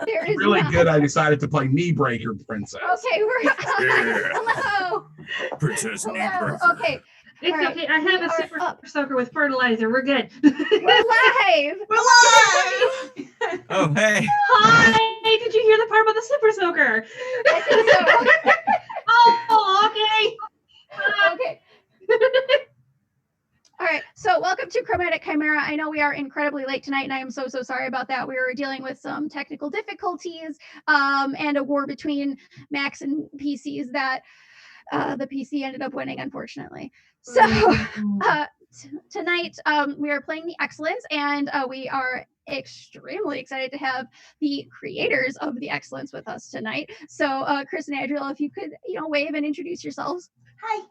There is really not. good. I decided to play Knee Breaker Princess. Okay, we're Yeah. hello. Princess Knee Hello. Breaker. Okay. It's All right, okay. I have we a are super up. soaker with fertilizer. We're good. We're live. We're live! Oh, hey. Hi! Did you hear the part about the super soaker? I think so. Oh, okay. Okay. All right, so welcome to Chromatic Chimera. I know we are incredibly late tonight, and I am so sorry about that. We were dealing with some technical difficulties and a war between Macs and PCs that the PC ended up winning, unfortunately. So tonight we are playing the Excellence, and we are extremely excited to have the creators of the Excellence with us tonight. So Chris and Adriel, if you could, wave and introduce yourselves. Hi.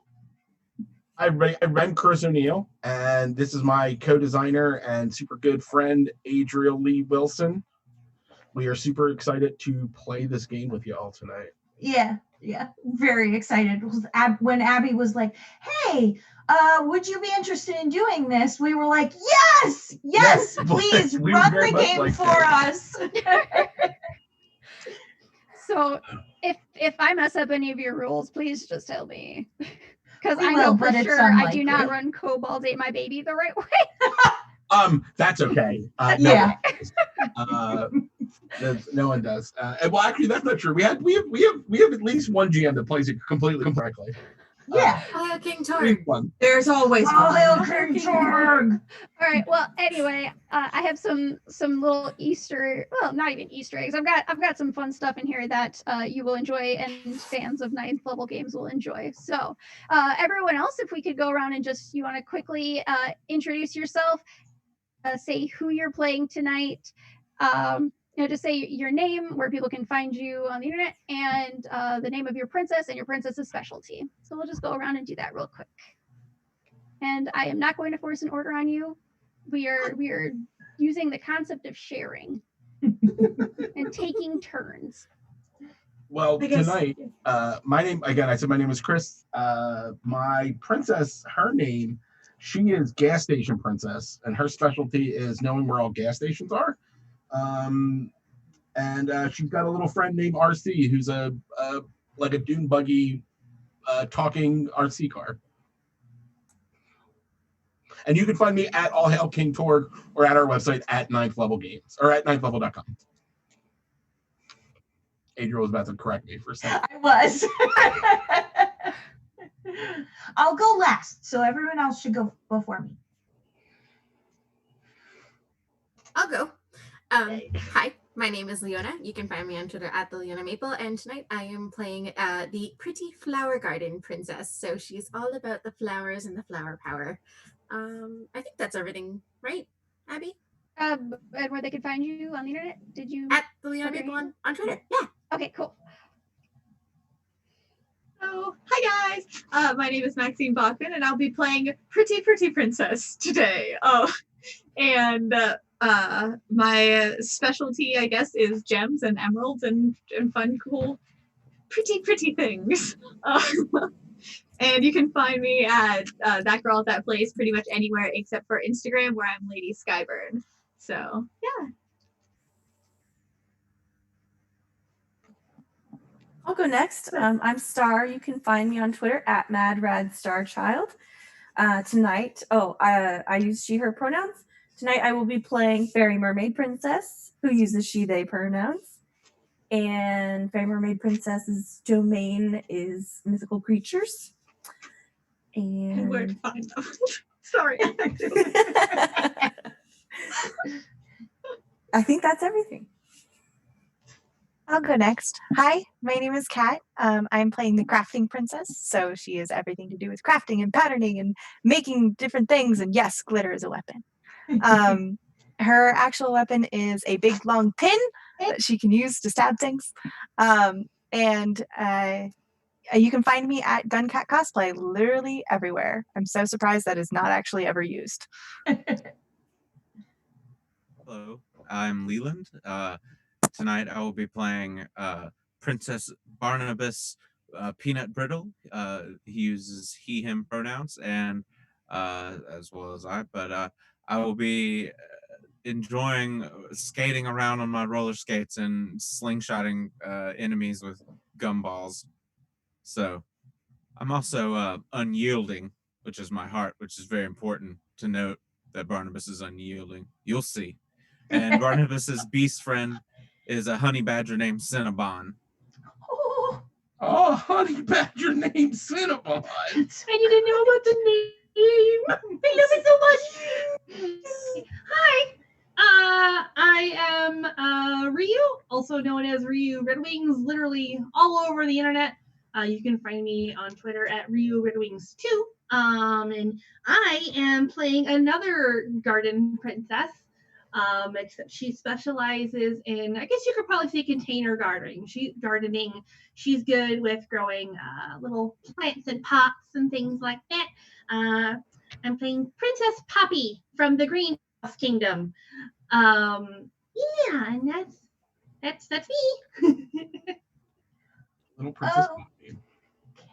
I'm Chris O'Neill, and this is my co-designer and super good friend, Adriel Lee Wilson. We are super excited to play this game with you all tonight. Yeah, very excited. When Abby was like, hey, would you be interested in doing this? We were like, yes, please run the game for us. So if I mess up any of your rules, please just tell me. Because I will, know for but it's sure I unlikely. do not run Cobalt Ate My Baby the right way. That's okay. Yeah. No one does. Well, actually, that's not true. We have at least one GM that plays it completely correctly. Yeah. King Torg. There's always one. King Torg. All right. Well, anyway, I have some little not even Easter eggs. I've got some fun stuff in here that you will enjoy, and fans of 9th level games will enjoy. So, everyone else, if we could go around and just you want to quickly introduce yourself, say who you're playing tonight. Just say your name, where people can find you on the internet, and the name of your princess and your princess's specialty. So we'll just go around and do that real quick. And I am not going to force an order on you. We are using the concept of sharing and taking turns. Well, tonight, my name is Chris. My princess, her name, she is Gas Station Princess, and her specialty is knowing where all gas stations are. And she's got a little friend named RC, who's like a dune buggy talking RC car. And you can find me at All Hail King Torg or at our website at 9th Level Games or at 9thlevel.com. Adriel was about to correct me for a second. I was. I'll go last, so everyone else should go before me. I'll go. Hi, my name is Leona. You can find me on Twitter at the Leona Maple, and tonight I am playing the Pretty Flower Garden Princess. So she's all about the flowers and the flower power. I think that's everything, right, Abby? And where they can find you on the internet? Did you at the Leona Maple on Twitter? Yeah. Okay, cool. Oh, hi guys. My name is Maxine Bachman, and I'll be playing Pretty Princess today. And my specialty, I guess, is gems and emeralds and fun, cool, pretty things. And you can find me at That Girl at That Place pretty much anywhere except for Instagram, where I'm Lady Skyburn. So, yeah. I'll go next. I'm Star. You can find me on Twitter at MadRadStarChild. Tonight, I use she, her pronouns. Tonight I will be playing Fairy Mermaid Princess, who uses she, they pronouns. And Fairy Mermaid Princess's domain is mythical creatures. And where to find them. Sorry. I think that's everything. I'll go next. Hi, my name is Kat. I'm playing the crafting princess, so she has everything to do with crafting and patterning and making different things, and yes, glitter is a weapon. Her actual weapon is a big long pin that she can use to stab things. And you can find me at Guncat Cosplay literally everywhere. I'm so surprised that is not actually ever used. Hello, I'm Leland. Tonight I will be playing Princess Barnabas Peanut Brittle. He uses he, him pronouns, and as well as I. But I will be enjoying skating around on my roller skates and slingshotting enemies with gumballs. So I'm also unyielding, which is my heart, which is very important to note that Barnabas is unyielding. You'll see. And Barnabas's beast friend is a honey badger named Cinnabon. Oh, honey badger named Cinnabon. And you didn't know about the name. I love it so much. Hi. I am Ryu, also known as Ryu Red Wings, literally all over the internet. You can find me on Twitter at Ryu Red Wings 2. And I am playing another garden princess. Except she specializes in, I guess you could probably say, container gardening. She's good with growing little plants and pots and things like that. I'm playing Princess Poppy from the Greenhouse Kingdom. Yeah, and that's me. Little Princess Poppy.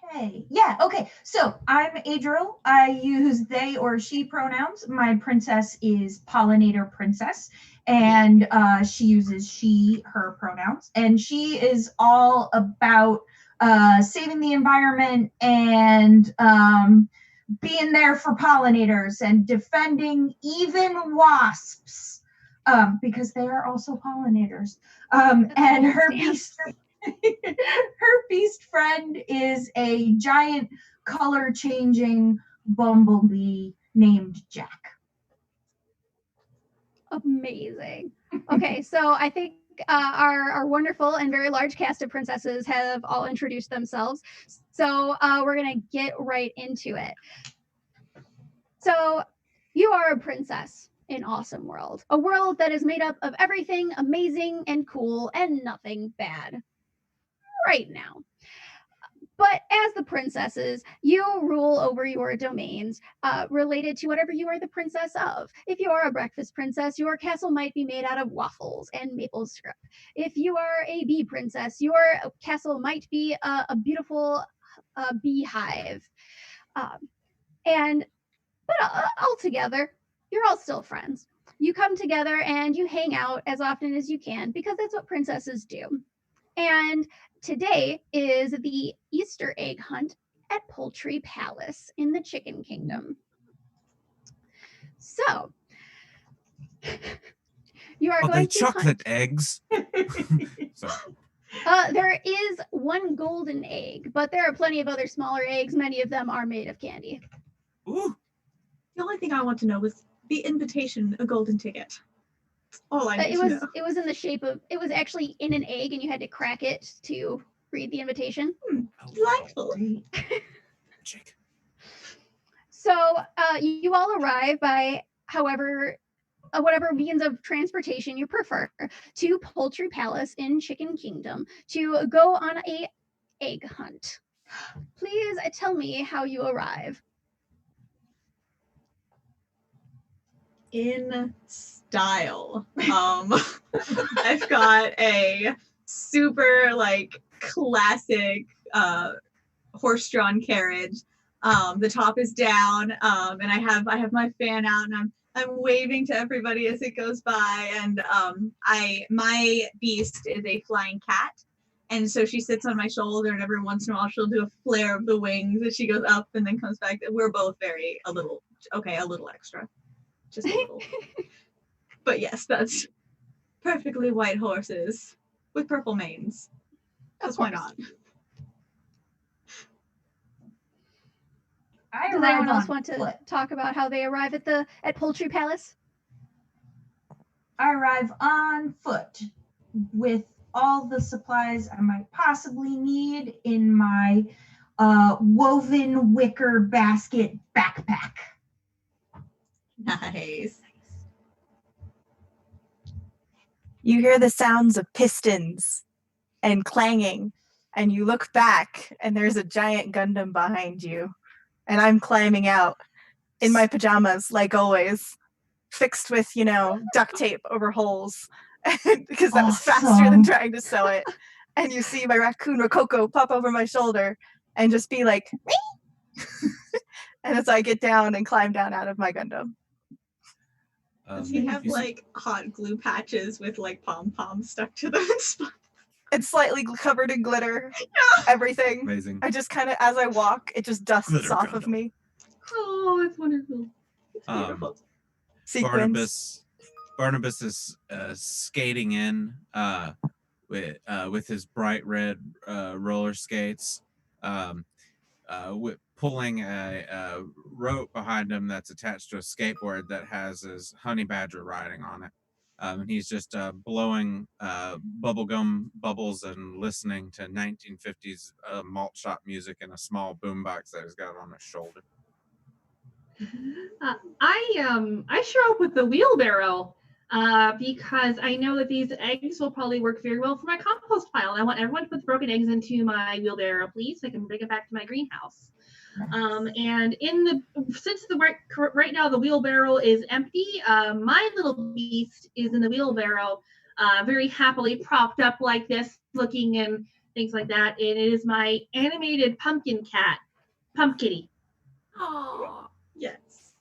Okay. Yeah. Okay. So I'm Adriel. I use they or she pronouns. My princess is Pollinator Princess, and she uses she, her pronouns. And she is all about saving the environment and being there for pollinators and defending even wasps because they are also pollinators. And her beast. Her beast friend is a giant color-changing bumblebee named Jack. Amazing. Okay, so I think our wonderful and very large cast of princesses have all introduced themselves. So we're going to get right into it. So you are a princess in Awesome World, a world that is made up of everything amazing and cool and nothing bad. Right now. But as the princesses, you rule over your domains related to whatever you are the princess of. If you are a breakfast princess, your castle might be made out of waffles and maple syrup. If you are a bee princess, your castle might be a beautiful beehive. But altogether, you're all still friends. You come together and you hang out as often as you can because that's what princesses do. And today is the Easter egg hunt at Poultry Palace in the Chicken Kingdom. So, you are going to chocolate eggs. There is one golden egg, but there are plenty of other smaller eggs. Many of them are made of candy. Ooh. The only thing I want to know was the invitation, a golden ticket. All I need to know. It was in the shape of, it was actually in an egg and you had to crack it to read the invitation. Delightful. So you all arrive by whatever means of transportation you prefer to Poultry Palace in Chicken Kingdom to go on a egg hunt. Please tell me how you arrive. In style. I've got a super classic horse-drawn carriage. The top is down, and I have my fan out, and I'm waving to everybody as it goes by. And my beast is a flying cat, and so she sits on my shoulder, and every once in a while she'll do a flare of the wings as she goes up and then comes back. We're both a little extra. Just a little. But yes, that's perfectly white horses with purple manes. Because why not? Does anyone else want to talk about how they arrive at Poultry Palace? I arrive on foot with all the supplies I might possibly need in my woven wicker basket backpack. Nice. You hear the sounds of pistons and clanging, and you look back, and there's a giant Gundam behind you, and I'm climbing out in my pajamas, like always, fixed with, duct tape over holes, because that was faster than trying to sew it. And you see my raccoon Rococo pop over my shoulder and just be like, me? And as I get down and climb down out of my Gundam. Does he have like hot glue patches with like pom poms stuck to them and stuff? It's slightly covered in glitter. Yeah. Everything. Amazing. I just kind of, as I walk, it just dusts Glitter off of Gundam. me. Oh, that's wonderful. It's beautiful. Sequins. Barnabas is skating in with his bright red roller skates, pulling a rope behind him that's attached to a skateboard that has his honey badger riding on it. And he's just blowing bubblegum bubbles and listening to 1950s malt shop music in a small boombox that he's got on his shoulder. I show up with the wheelbarrow because I know that these eggs will probably work very well for my compost pile. And I want everyone to put the broken eggs into my wheelbarrow, please, so I can bring it back to my greenhouse. And since right now the wheelbarrow is empty, my little beast is in the wheelbarrow, very happily propped up like this, looking and things like that. And it is my animated pumpkin cat, Pumpkitty. Oh, Yes.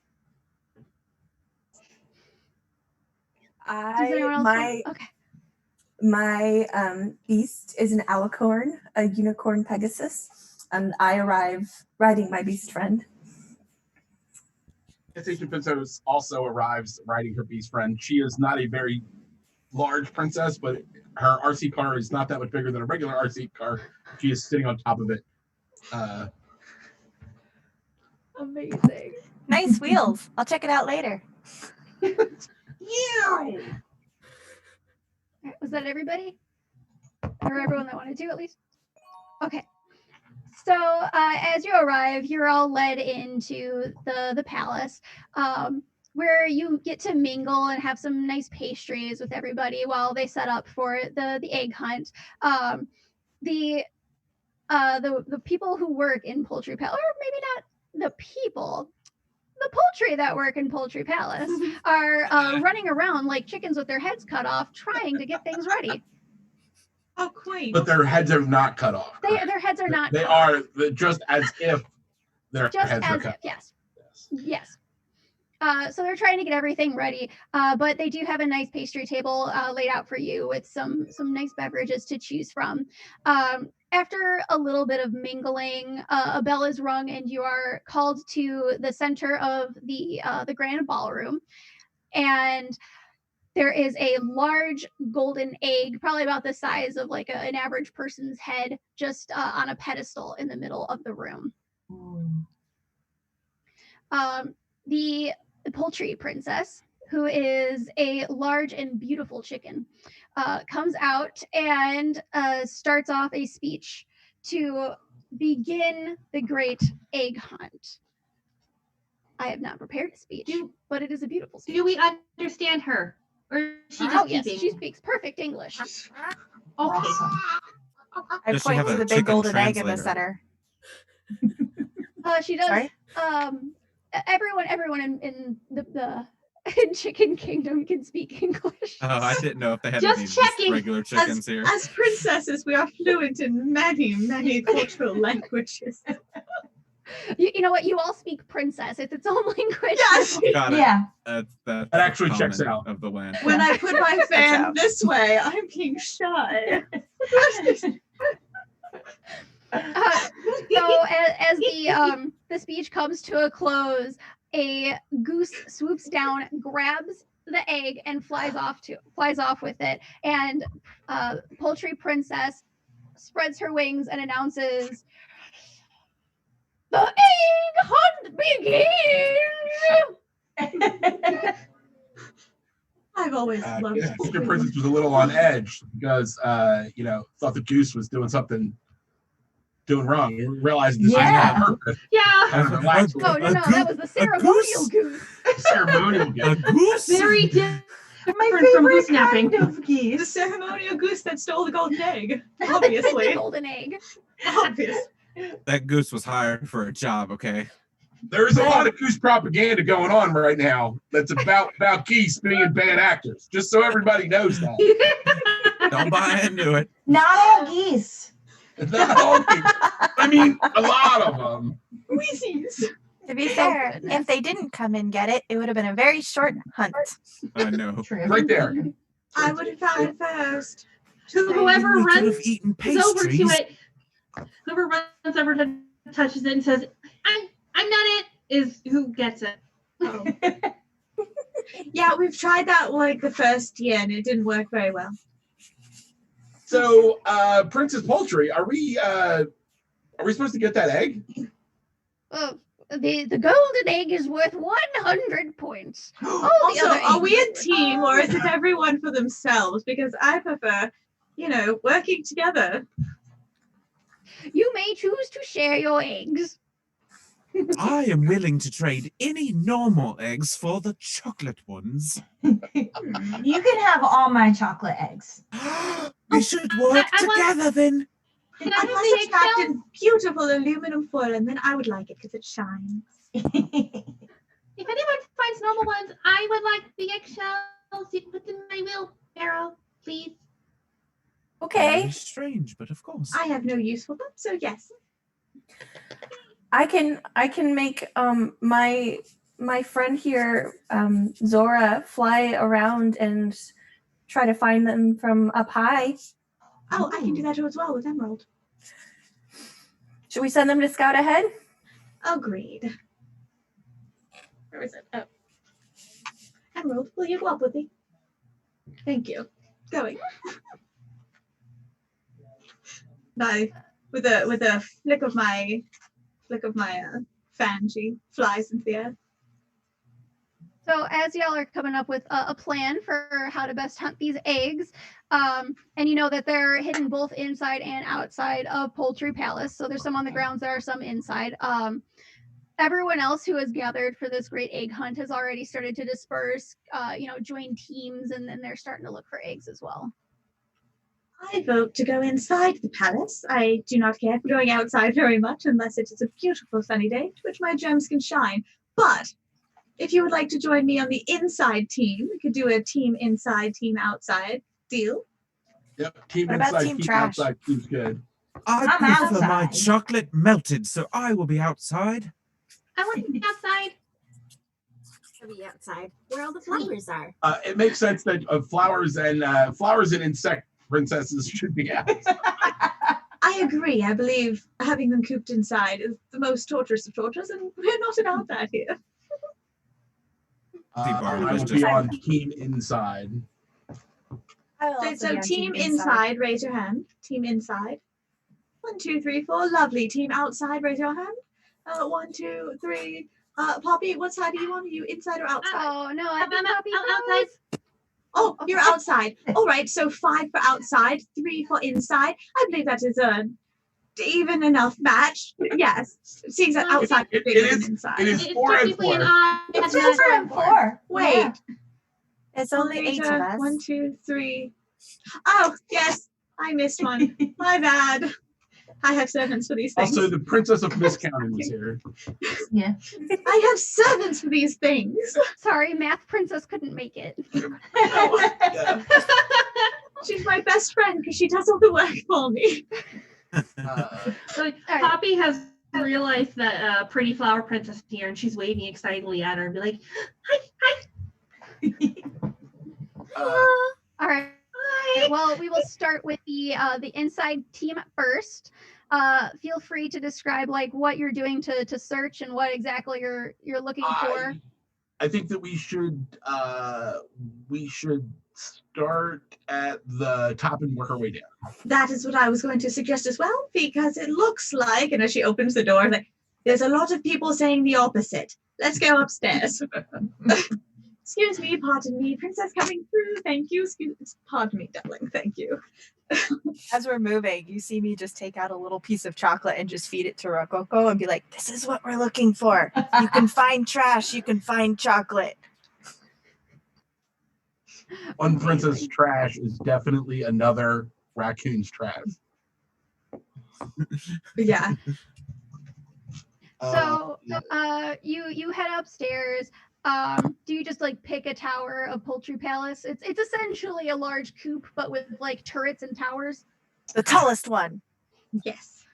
Does anyone else okay. My beast is an alicorn, a unicorn Pegasus, and I arrive riding my beast friend. Gastation Princess also arrives riding her beast friend. She is not a very large princess, but her RC car is not that much bigger than a regular RC car. She is sitting on top of it. Amazing. Nice wheels. I'll check it out later. Yeah. Was that everybody? Or everyone that wanted to, at least? Okay. So as you arrive, you're all led into the palace, where you get to mingle and have some nice pastries with everybody while they set up for the egg hunt. The people who work in Poultry Palace, or maybe not the people, the poultry that work in Poultry Palace are running around like chickens with their heads cut off, trying to get things ready. Oh, quaint. But their heads are not cut off. Their heads are not. They cut are off. just as if their Just heads were as cut. if, yes. So they're trying to get everything ready, but they do have a nice pastry table laid out for you with some nice beverages to choose from. After a little bit of mingling, a bell is rung and you are called to the center of the grand ballroom, and there is a large golden egg, probably about the size of like an average person's head, just on a pedestal in the middle of the room. The poultry princess, who is a large and beautiful chicken, comes out and starts off a speech to begin the great egg hunt. I have not prepared a speech, but it is a beautiful speech. Do we understand her? Or she just yes, she speaks perfect English. Okay. Awesome. I Does she point have to a the big chicken golden egg in the translator? center. She does. Sorry? Everyone in the in Chicken Kingdom can speak English. Oh, I didn't know if they had Just any checking. regular chickens here. As princesses, we are fluent in many cultural languages. You know what? You all speak princess. It's its own language. Yes. Got it. Yeah. That's That actually checks common out. of the land. When I put my fan out. this way, I'm being shy. So as the speech comes to a close, a goose swoops down, grabs the egg, and flies off with it. And Poultry Princess spreads her wings and announces, "The egg hunt begins!" I've always loved it. Poultry Princess was a little on edge because thought the goose was doing wrong. You realized this Yeah. was on purpose. Yeah. Kind of relaxed. Oh, no, that was the ceremonial goose. Ceremonial A goose. goose? Very different My from favorite goose napping. kind of The geese. ceremonial goose that stole the golden egg. The Obviously. golden egg. Obvious. That goose was hired for a job, okay? There's a lot of goose propaganda going on right now that's about geese being bad actors. Just so everybody knows that. Don't buy into it. Not all geese. It's not all geese. I mean, a lot of them. Wheezies. To be fair, goodness. if they didn't come and get it, it would have been a very short hunt. I know. Right there. I would have found it first. Whoever We could have runs eaten over to pastries. it, whoever runs over to touches it and says, I'm not it, is who gets it. Oh. Yeah, we've tried that like the first year and it didn't work very well. So, Princess Poultry, are we supposed to get that egg? The golden egg is worth 100 points. Also, are we a team or is it everyone for themselves? Because I prefer, working together. You may choose to share your eggs. I am willing to trade any normal eggs for the chocolate ones. You can have all my chocolate eggs. We should work together then. Can I I have must the have packed eggshell? in beautiful aluminum foil and then I would like it because it shines. If anyone finds normal ones, I would like the eggshells. You can put them in my wheelbarrow, please. Okay. Very strange, but of course. I have no use for them, so yes. I can make my friend here, Zora, fly around and try to find them from up high. Oh, I can do that as well with Emerald. Should we send them to scout ahead? Agreed. Where is it? Oh. Emerald, will you go up with me? Thank you. Going. No, with a flick of my fan, she flies into the air. So as y'all are coming up with a plan for how to best hunt these eggs, and you know that they're hidden both inside and outside of Poultry Palace. So there's some on the grounds, there are some inside. Everyone else who has gathered for this great egg hunt has already started to disperse, join teams, and then they're starting to look for eggs as well. I vote to go inside the palace. I do not care for going outside very much unless it is a beautiful sunny day to which my gems can shine. But if you would like to join me on the inside team, we could do a team inside, team outside deal. Yep, team What about inside, team team trash? outside, team's good. I I'm prefer my outside. chocolate melted, so I will be outside. I want to be outside. To be outside where all the flowers are. It makes sense that flowers and insect princesses should be out. I agree. I believe having them cooped inside is the most torturous of tortures, and we're not about that here. I will be on team inside. So team inside, raise your hand. Team inside. 1, 2, 3, 4. Lovely. Team outside, raise your hand. 1, 2, 3. Poppy, what side are you on? Are you inside or outside? Oh no, I think I'm Poppy outside. goes. Oh, you're outside. All right, so 5 for outside, 3 for inside. I believe that is a even enough match. Yes, seeing that outside is bigger than inside. It is It's 4 and technically 4. an odd It's match. 4 and 4. Wait, Yeah. It's only 8 of us. 1, 2, 3. Oh, yes, I missed one. My bad. I have servants for these things. Also, the princess of miscounting is here. Yeah. I have servants for these things. Sorry, Math Princess couldn't make it. Yeah. She's my best friend because she does all the work for me. So right. Poppy has realized that Pretty Flower Princess is here, and she's waving excitedly at her and be like, "Hi!" All right. Well, we will start with the inside team first. Feel free to describe like what you're doing to search and what exactly you're looking for. I think that we should start at the top and work our way down. That is what I was going to suggest as well, because it looks like, and as she opens the door, like there's a lot of people saying the opposite. Let's go upstairs. Excuse me, pardon me, princess coming through. Thank you. Pardon me, darling. Thank you. As we're moving, you see me just take out a little piece of chocolate and just feed it to Rococo and be like, this is what we're looking for. You can find trash, you can find chocolate. One princess trash is definitely another raccoon's trash. Yeah. So you head upstairs. Do you just like pick a tower of Poultry Palace? It's essentially a large coop, but with like turrets and towers. The tallest one. Yes.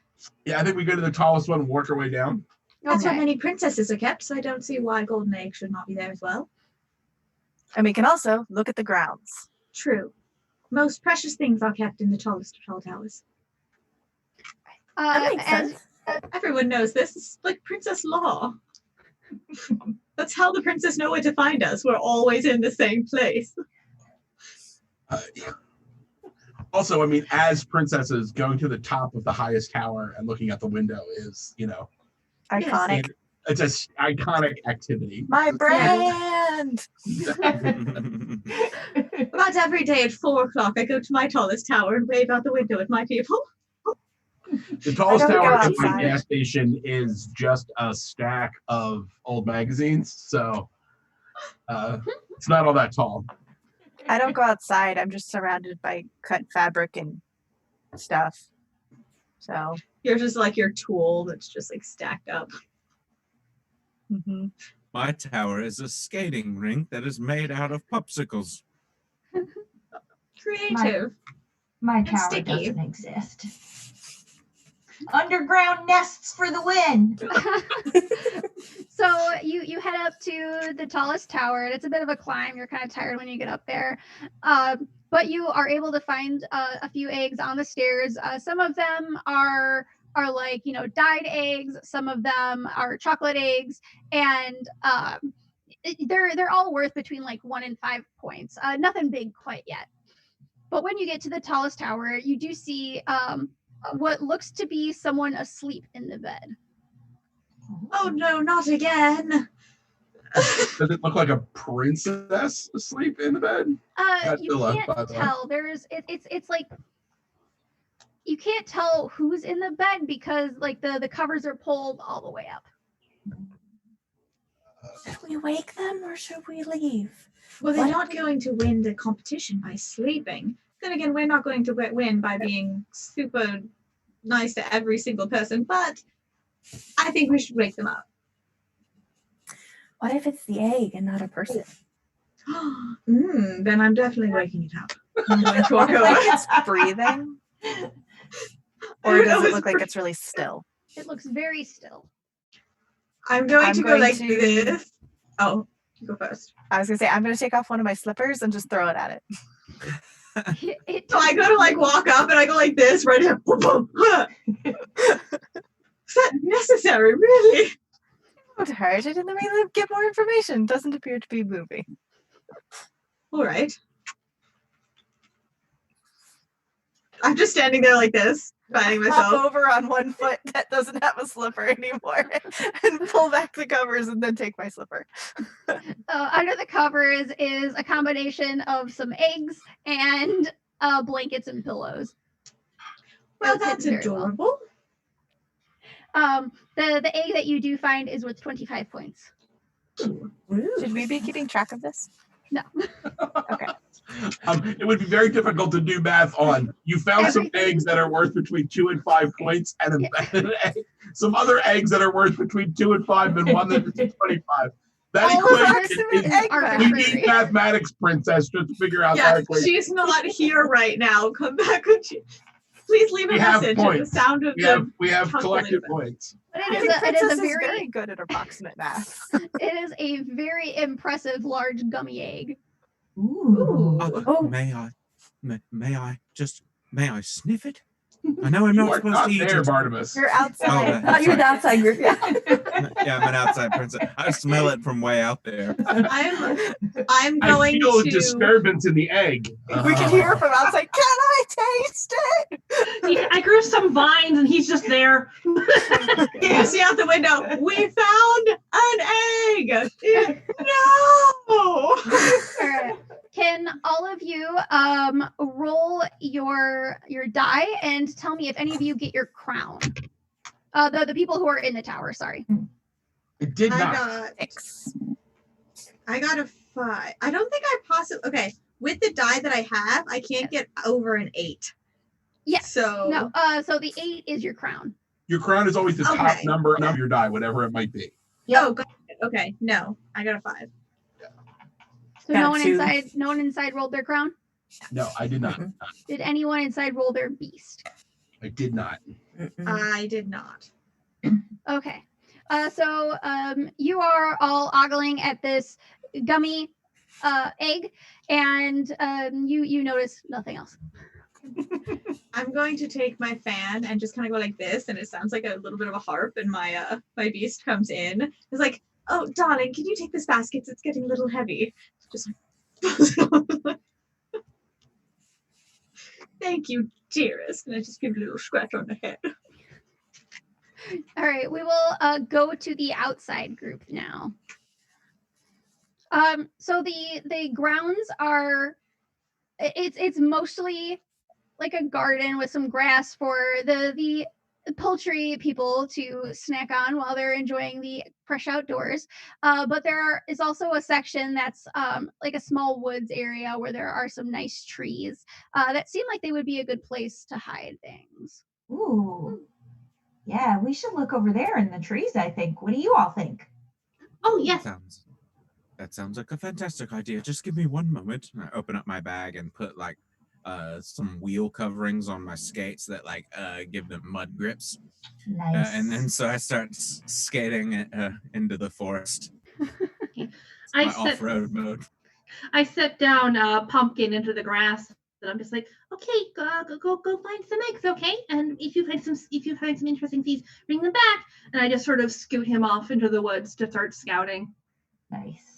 Yeah, I think we go to the tallest one and work our way down. That's where Okay. many princesses are kept, so I don't see why golden eggs should not be there as well. And we can also look at the grounds. True. Most precious things are kept in the tallest of tall towers. That makes As sense. Everyone knows this. It's like princess law. That's how the princess know where to find us. We're always in the same place. Also, I mean, as princesses, going to the top of the highest tower and looking out the window is, Iconic. it's an iconic activity. My brand. About every day at 4 o'clock, I go to my tallest tower and wave out the window at my people. The tallest don't go tower at my outside. gas station is just a stack of old magazines, so it's not all that tall. I don't go outside. I'm just surrounded by cut fabric and stuff. So. You're just like your tool that's just like stacked up. Mm-hmm. My tower is a skating rink that is made out of popsicles. Creative. My And tower sticky. doesn't exist. Underground nests for the win. So you head up to the tallest tower, and it's a bit of a climb. You're kind of tired when you get up there, but you are able to find a few eggs on the stairs. Some of them are like dyed eggs. Some of them are chocolate eggs, and they're all worth between like 1 and 5 points. Nothing big quite yet. But when you get to the tallest tower, you do see what looks to be someone asleep in the bed. Oh no, not again. Does it look like a princess asleep in the bed? That's You the look, can't by the way. tell. It's like you can't tell who's in the bed because like the covers are pulled all the way up. Should we wake them or should we leave? Well, they're not going to win the competition by sleeping. Then again, we're not going to win by being super nice to every single person, but I think we should wake them up. What if it's the egg and not a person? Then I'm definitely waking it up. I'm going to walk Like over. it's breathing, or Who does it knows? look like it's really still? It looks very still. I'm going I'm to go going like to- this. Oh, you go first. I was gonna say I'm gonna take off one of my slippers and just throw it at it. So I go to like walk up and I go like this, right? Is that necessary, really? Won't hurt it, and then we get more information. Doesn't appear to be moving. All right. I'm just standing there like this, patting Hop myself. over on one foot that doesn't have a slipper anymore, and pull back the covers, and then take my slipper. Under the covers is a combination of some eggs and blankets and pillows. Well, Those that's hit very well. adorable. The egg that you do find is worth 25 points. Should we be keeping track of this? No. Okay. It would be very difficult to do math on. You found some Everything. eggs that are worth between 2 and 5 points, and some other eggs that are worth between 2 and 5, and one that is 25. That All of equation approximate is. egg We arbitrary. need mathematics, princess, just to figure out Yeah, that equation. she's not here right now. Come back when she. Please leave a We have message at the points. sound of We have calculator. collected points. But I it think is a Princess is very very good at approximate math. it is a very impressive large gummy egg. Ooh. Oh. May I sniff it? I know I'm You not are supposed not to eat there, it. Barnabas. You're outside. Oh, Thought you were the outside group. Yeah. Yeah, I'm an outside princess. I smell it from way out there. I'm I going feel a to. disturbance in the egg. We can hear from outside. Can I taste it? I grew some vines and he's just there. You see out the window. We found an egg. No. All right. Can all of you roll your die and tell me if any of you get your crown? The people who are in the tower, sorry. It did not. I got a 5. I don't think I possibly. Okay, with the die that I have, I can't get over an 8. Yes. So No, so the 8 is your crown. Your crown is always the top Okay. number of your die, whatever it might be. Oh, got it. Okay. No, I got a 5. So Got no one 2. inside rolled their crown? No, I did not. Did anyone inside roll their beast? I did not. I did not. Okay. So you are all ogling at this gummy egg, and you notice nothing else. I'm going to take my fan and just kind of go like this, and it sounds like a little bit of a harp, and my my beast comes in. It's like, oh, darling, can you take this basket? It's getting a little heavy. Just like, thank you, dearest. And I just give it a little scratch on the head. All right, we will go to the outside group now. So the grounds are, it's mostly like a garden with some grass for the poultry people to snack on while they're enjoying the fresh outdoors. But there is also a section that's like a small woods area where there are some nice trees that seem like they would be a good place to hide things. Ooh. Yeah, we should look over there in the trees, I think. What do you all think? Oh, yes. That sounds like a fantastic idea. Just give me one moment. I open up my bag and put like some wheel coverings on my skates that like give them mud grips. Nice. And then so I start skating into the forest. I My set off-road mode. I set down Pumpkin into the grass, and I'm just like, okay, go find some eggs, okay? And if you find some interesting seeds, bring them back. And I just sort of scoot him off into the woods to start scouting. Nice.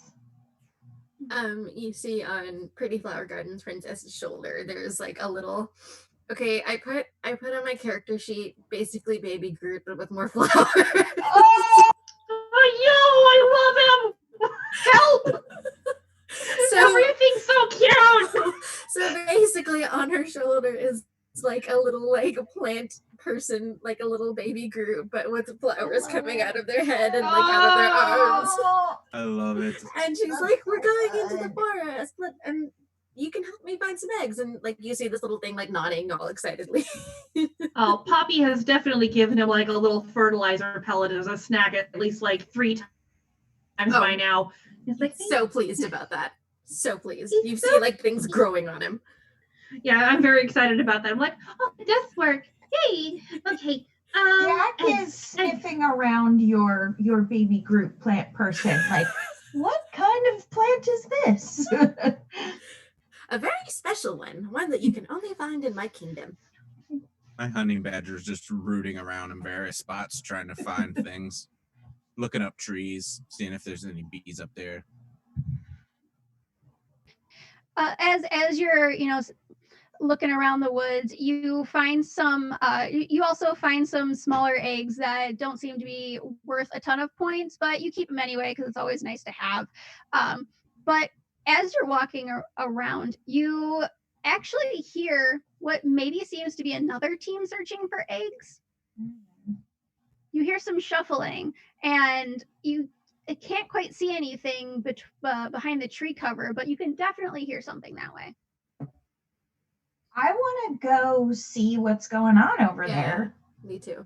You see on Pretty Flower Garden's princess's shoulder, there's like a little. Okay, I put on my character sheet basically Baby Groot, but with more flowers. Oh, I love him! Help! So Everything's so cute. So basically, on her shoulder is like a little like a plant person, like a little baby Groot, but with flowers coming out of their head and like out of their arms. I love it. And she's like, "We're going into the forest, and you can help me find some eggs." And like you see this little thing like nodding all excitedly. Oh, Poppy has definitely given him like a little fertilizer pellet as a snack at least like 3 times by now. He's like so pleased about that. So pleased. You see like things growing on him. Yeah, I'm very excited about that. I'm like, oh, it does work. Yay. Okay. Jack is sniffing around your baby Groot plant person. Like, what kind of plant is this? A very special one that you can only find in my kingdom. My honey badger's just rooting around in various spots trying to find things. Looking up trees, seeing if there's any bees up there. As you're, looking around the woods, you find some you also find some smaller eggs that don't seem to be worth a ton of points, but you keep them anyway because it's always nice to have. But as you're walking around, you actually hear what maybe seems to be another team searching for eggs. You hear some shuffling, and you can't quite see anything behind the tree cover, but you can definitely hear something that way. I want to go see what's going on over there. Me too.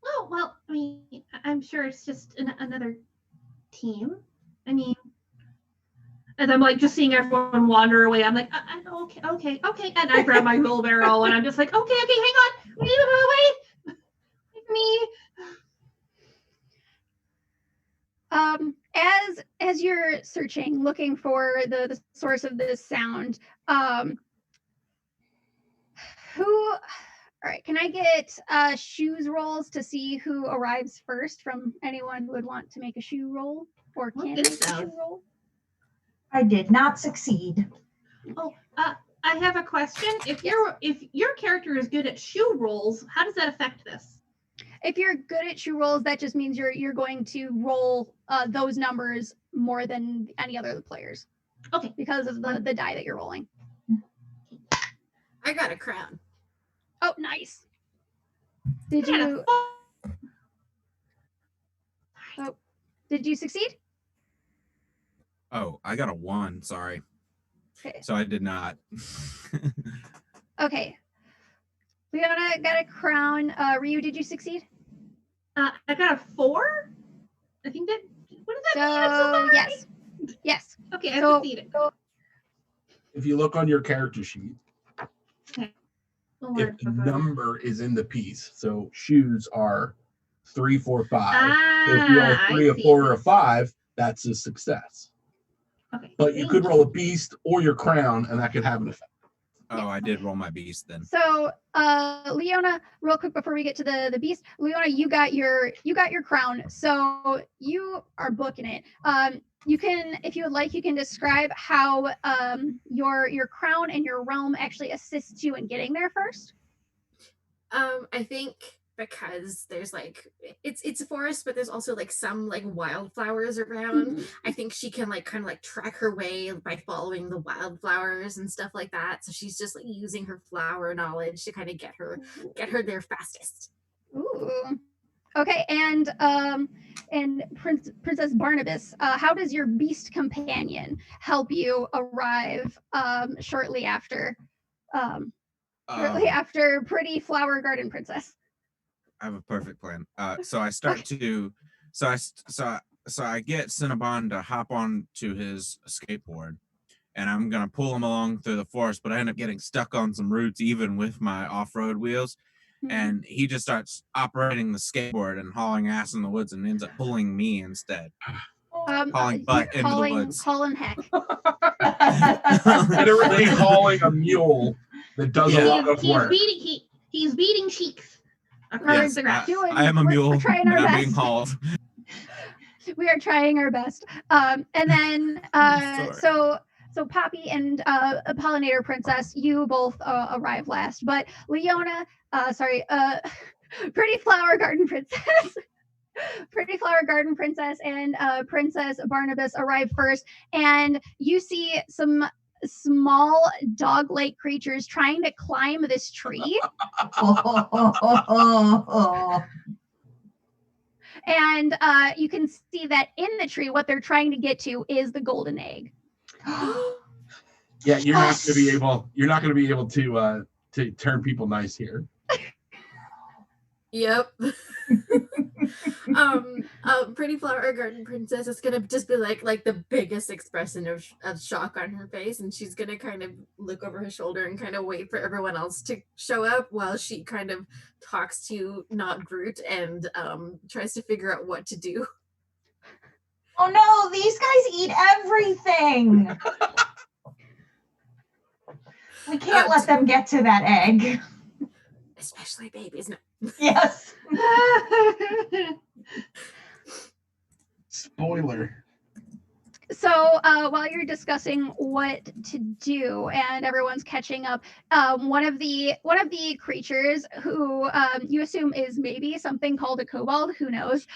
Oh, well, I mean, I'm sure it's just another team. I mean, as I'm like just seeing everyone wander away, I'm like, okay. And I grab my wheelbarrow and I'm just like, okay, hang on. Wait. Me. As you're searching, looking for the source of this sound, all right, can I get shoes rolls to see who arrives first from anyone who would want to make a shoe roll or can make a shoe roll? I did not succeed. Oh, I have a question. If your character is good at shoe rolls, how does that affect this? If you're good at shoe rolls, that just means you're going to roll those numbers more than any other players. Okay. Because of the die that you're rolling. I got a crown. Oh, nice. Did you? Oh, did you succeed? Oh, I got a 1. Sorry. Okay. So I did not. Okay. Leona got a crown. Ryu, did you succeed? I got a 4. I think that. What does that mean? Yes. Yes. Okay, I succeeded. If you look on your character sheet, Okay. if the number is in the piece, so shoes are 3, 4, 5. So if you roll a 3, a 4, or a 5, that's a success. Okay. But you could roll a beast or your crown, and that could have an effect. Oh, I did roll my beast then. So, Leona, real quick before we get to the beast, Leona, you got your crown, so you are booking it. You can, if you would like, you can describe how your crown and your realm actually assists you in getting there first. I think because there's like it's a forest, but there's also like some like wildflowers around. I think she can like kind of like track her way by following the wildflowers and stuff like that. So she's just like using her flower knowledge to kind of get her there fastest. Ooh. Okay, and Princess Barnabas, how does your beast companion help you arrive shortly after Pretty Flower Garden Princess? I have a perfect plan. So I start to, so I get Cinnabon to hop on to his skateboard, and I'm gonna pull him along through the forest, but I end up getting stuck on some roots even with my off-road wheels. And he just starts operating the skateboard and hauling ass in the woods and ends up pulling me instead. Hauling butt into the woods. Hauling heck. Literally hauling a mule that does a lot of work. He's beating cheeks. Yes, I am a mule and I'm being hauled. We are trying our best. And then so Poppy and Pollinator Princess, you both arrive last, but Leona, Pretty Flower Garden Princess. Pretty Flower Garden Princess and Princess Barnabas arrive first, and you see some small dog-like creatures trying to climb this tree. And you can see that in the tree, what they're trying to get to is the golden egg. Yeah, you're not going to be able to turn people nice here. Yep. Pretty Flower Garden Princess is gonna just be like the biggest expression of shock on her face, and she's gonna kind of look over her shoulder and kind of wait for everyone else to show up while she kind of talks to not Groot and tries to figure out what to do. Oh no, these guys eat everything. We can't let them get to that egg. Especially babies. No. Yes. Spoiler. So while you're discussing what to do and everyone's catching up, one of the creatures who you assume is maybe something called a kobold, who knows,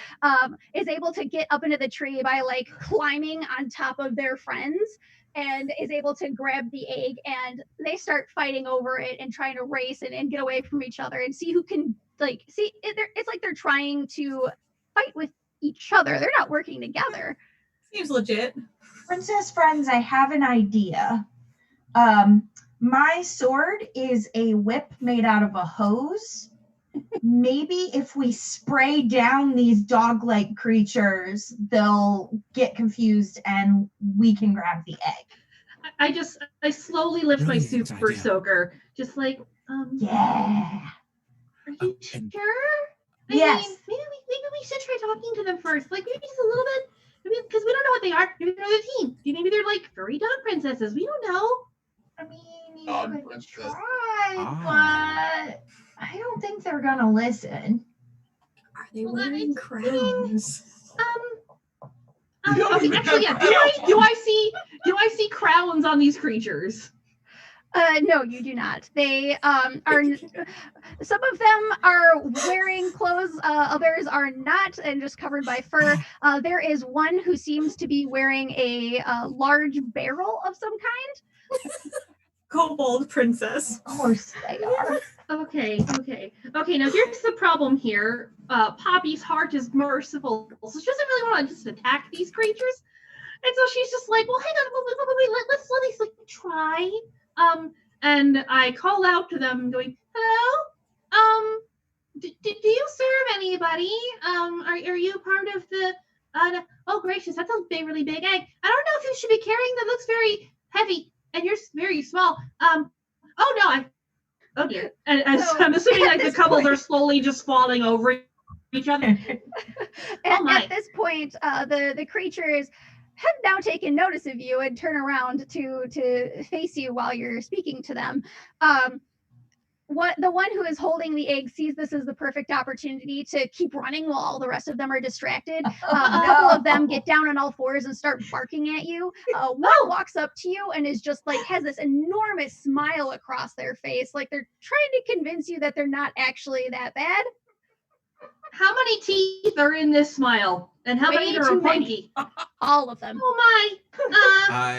is able to get up into the tree by like climbing on top of their friends, and is able to grab the egg, and they start fighting over it and trying to race and get away from each other and see who can it's like they're trying to fight with each other. They're not working together. Seems legit. Princess friends, I have an idea. My sword is a whip made out of a hose. Maybe if we spray down these dog-like creatures, they'll get confused and we can grab the egg. I slowly lift my super soaker. Just like, yeah. Are you sure? Yes. I mean, maybe we should try talking to them first. Like maybe just a little bit. Maybe because we don't know what they are. Maybe they're the team. Maybe they're like furry dog princesses. We don't know. I mean, you could try, but I don't think they're gonna listen. Are they wearing crowns? Okay, actually, yeah. Do I see crowns on these creatures? No, you do not. They are. Some of them are wearing clothes. Others are not, and just covered by fur. There is one who seems to be wearing a large barrel of some kind. Kobold princess. Of course they are. Okay. Now here's the problem here. Poppy's heart is merciful, so she doesn't really want to just attack these creatures, and so she's just like, "Well, hang on, wait, let's at least try." And I call out to them, going, "Hello, do you serve anybody? Are you part of the? Oh gracious, that's a really big egg. I don't know if you should be carrying that. Looks very heavy, and you're very small. Oh dear. And I'm assuming like the couples are slowly just falling over each other. At this point, the creatures have now taken notice of you and turn around to face you while you're speaking to them. The one who is holding the egg sees this as the perfect opportunity to keep running while all the rest of them are distracted. A couple of them get down on all fours and start barking at you. One walks up to you and is just like has this enormous smile across their face, like they're trying to convince you that they're not actually that bad. How many teeth are in this smile? And how many are a pointy? All of them. Oh my! I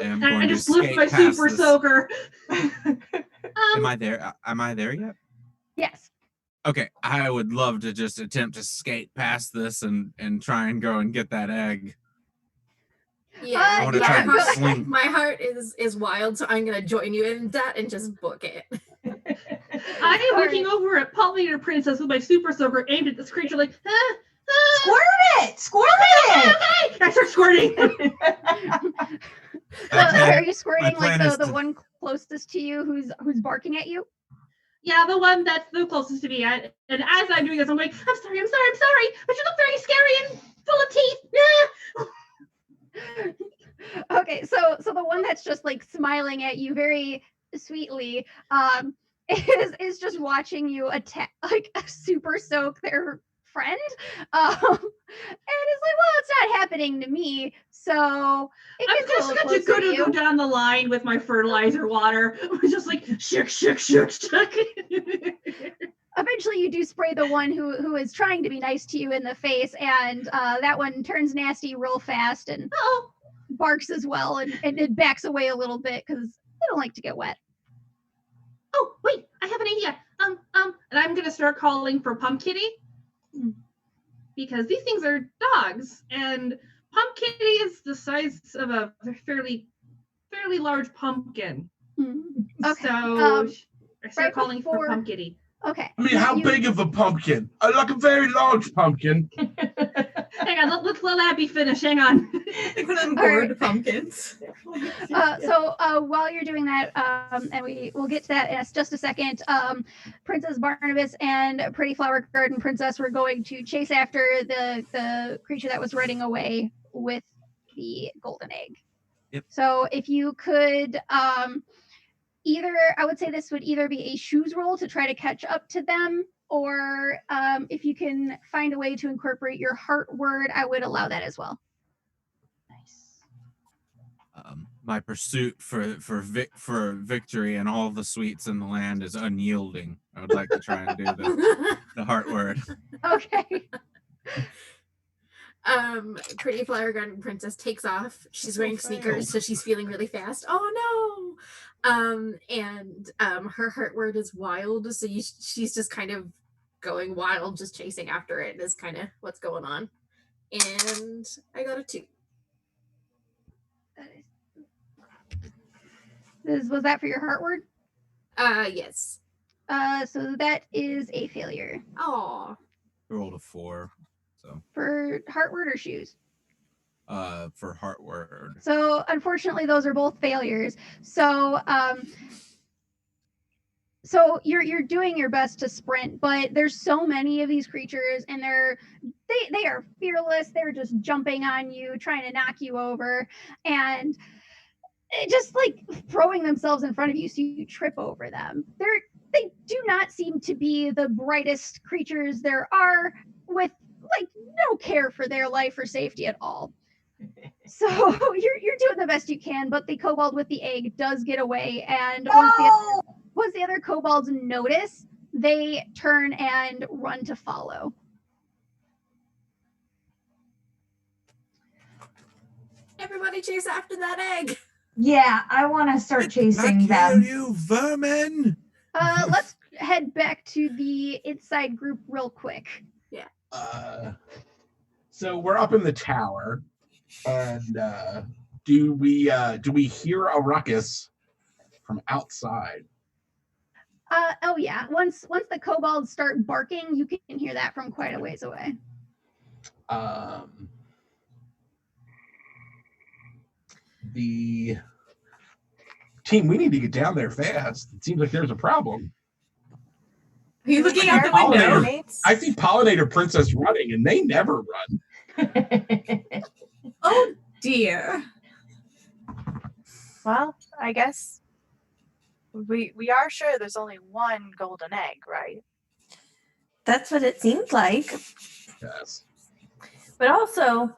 am going I to just lift skate my past super this. soaker. Am I there? Am I there yet? Yes. Okay, I would love to just attempt to skate past this and try and go and get that egg. Yeah, I want to try and sling. My heart is wild, so I'm gonna join you in that and just book it. I am looking over at Pollinator Princess with my super soaker aimed at this creature, like, Squirt it! Squirt it! Okay! I start squirting. Are you squirting like the to... one closest to you who's barking at you? Yeah, the one that's the closest to me. And as I'm doing this, I'm going, I'm sorry, but you look very scary and full of teeth. Okay, so the one that's just like smiling at you very sweetly is just watching you attack, like super soak their friend, and it's like, well, it's not happening to me, so I'm just going to go down the line with my fertilizer water. I'm just like shook. Eventually, you do spray the one who is trying to be nice to you in the face, and that one turns nasty real fast and barks as well, and it backs away a little bit because they don't like to get wet. Oh, wait, I have an idea. And I'm gonna start calling for Pump Kitty because these things are dogs, and Pump Kitty is the size of a fairly large pumpkin. Okay. So I start calling for Pump Kitty. Okay. I mean, how big of a pumpkin? Like a very large pumpkin. Hang on, let's let Abby finish. Hang on. I'm bored of pumpkins. So while you're doing that, and we'll get to that in just a second, Princess Barnabas and Pretty Flower Garden Princess were going to chase after the creature that was running away with the golden egg. Yep. So if you could I would say this would either be a shoes roll to try to catch up to them, or if you can find a way to incorporate your heart word, I would allow that as well. Nice. My pursuit for victory and all the sweets in the land is unyielding. I would like to try and do the heart word. Okay. Pretty Flower Garden Princess takes off. She's wearing sneakers, so she's feeling really fast. Oh no! And her heart word is wild, so she's just kind of going wild, just chasing after it is kind of what's going on. And I got a 2. Was that for your heart word? Yes. So that is a failure. Oh. I rolled a 4. So for heart word or shoes? For heart word. So unfortunately, those are both failures. So so you're doing your best to sprint, but there's so many of these creatures, and they are fearless. They're just jumping on you, trying to knock you over, and just like throwing themselves in front of you so you trip over them. They do not seem to be the brightest creatures there are, with like no care for their life or safety at all. So you're doing the best you can, but the kobold with the egg does get away, and once the other kobolds notice, they turn and run to follow. Everybody chase after that egg. Yeah, I want to start chasing them. You vermin! Let's head back to the inside group real quick. Yeah. So we're up in the tower, and do we hear a ruckus from outside? Oh yeah. Once the kobolds start barking, you can hear that from quite a ways away. The team, we need to get down there fast. It seems like there's a problem. Are you looking see out the window? I see Pollinator Princess running, and they never run. Oh dear. Well, I guess we are sure there's only one golden egg, right? That's what it seems like. Yes. But also,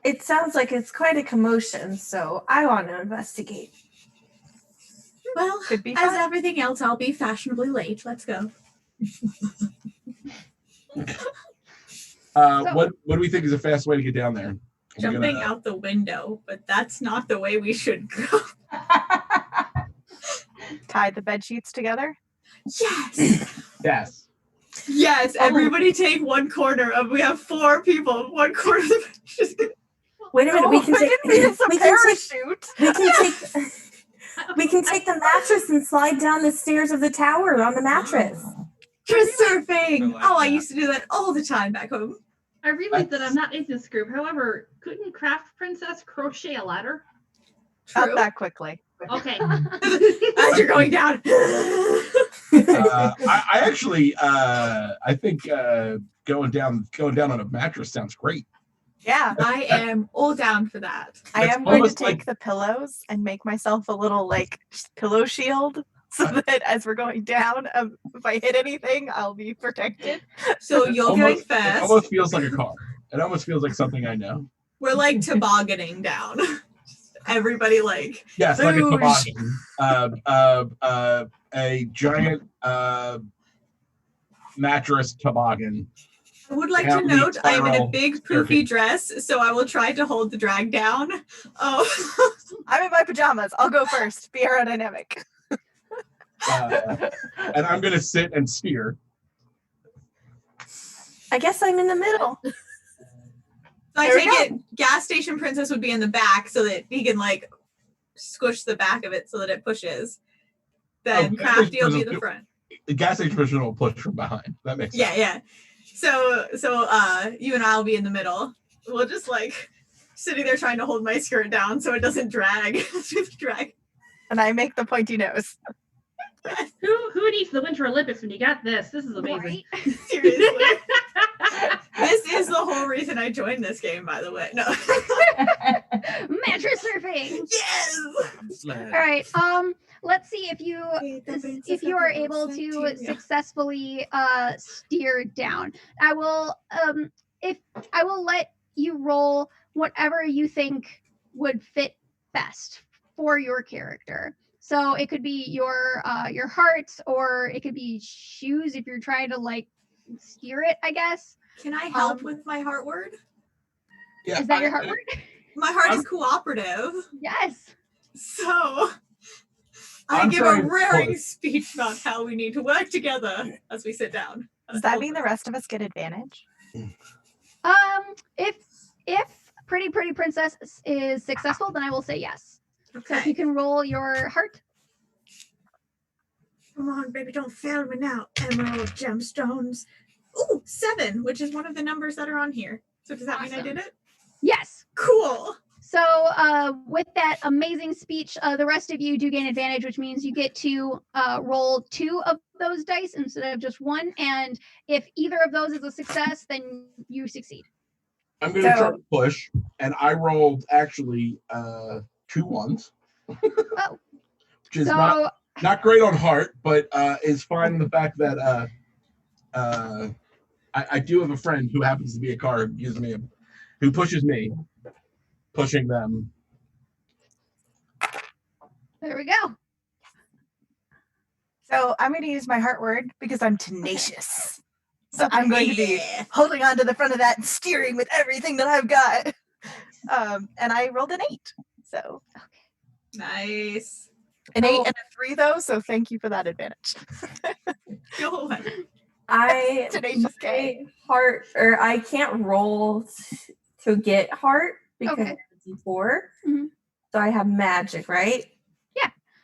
it sounds like it's quite a commotion, so I want to investigate. Well, Could be as fun. everything else, I'll be fashionably late. Let's go. What do we think is a fast way to get down there? Jumping out the window, but that's not the way we should go. Tie the bed sheets together. Yes. Yes. Yes. Oh. Everybody take one corner of. We have 4 people. One corner. Of the just Wait a minute, we can I take didn't mean it's a we can take parachute. we can take the mattress and slide down the stairs of the tower on the mattress. Just surfing. like I that. used to do that all the time back home. I realize that I'm not in this group. However, couldn't Craft Princess crochet a ladder? Not that quickly. Okay. As you're going down. I actually I think going down on a mattress sounds great. Yeah. I am all down for that. I That's am going to almost take like- the pillows and make myself a little like pillow shield so that as we're going down, if I hit anything, I'll be protected. So you're going It fast. almost feels like a car. It almost feels like something I know. We're like tobogganing down. Everybody like Yes, like a Boosh. toboggan. A giant mattress toboggan. I would like Yeah, to note I am in a spiral big poofy dress, so I will try to hold the drag down. Oh, I'm in my pajamas. I'll go first. Be aerodynamic. And I'm gonna sit and steer. I guess I'm in the middle. so I There we take it gas station princess would be in the back so that he can like squish the back of it so that it pushes. Then Oh, Crafty will be Princess- the front. The gas station will push from behind. That makes sense. Yeah. So you and I'll be in the middle. We'll just like sitting there trying to hold my skirt down so it doesn't drag. Drag. And I make the pointy nose. Who needs the Winter Olympics when you got this? This is amazing. Seriously. This is the whole reason I joined this game, by the way. No. Mattress surfing. Yes. Sled. All right. Let's see if you are able to successfully steer down. I will let you roll whatever you think would fit best for your character. So it could be your heart, or it could be shoes if you're trying to like steer it, I guess. Can I help with my heart word? Yeah, Is that your heart word? My heart is cooperative. Yes. So I I'm give a trying to raring push. speech about how we need to work together as we sit down. Does that mean the rest of us get advantage? If Pretty Princess is successful, then I will say yes. So if you Okay. can roll your heart. Come on, baby, don't fail me now. Emerald gemstones. Ooh, 7, which is one of the numbers that are on here. So does that mean I Awesome. did it? Yes. Cool. So with that amazing speech, the rest of you do gain advantage, which means you get to roll 2 of those dice instead of just 1. And if either of those is a success, then you succeed. I'm gonna try to push, and I rolled actually 2 1s. Oh. Which is So not great on heart, but is fine in the fact that I do have a friend who happens to be a car who pushes me, pushing them. there we go. So I'm going to use my heart word because I'm tenacious. So I'm going to be Yeah. holding on to the front of that and steering with everything that I've got. And I rolled an 8. So Nice. an 8 and a 3 though. So thank you for that advantage. Go away. I Tenacious K. my heart, or I can't roll to get heart because Okay. it's D4. Mhm. So I have magic, right?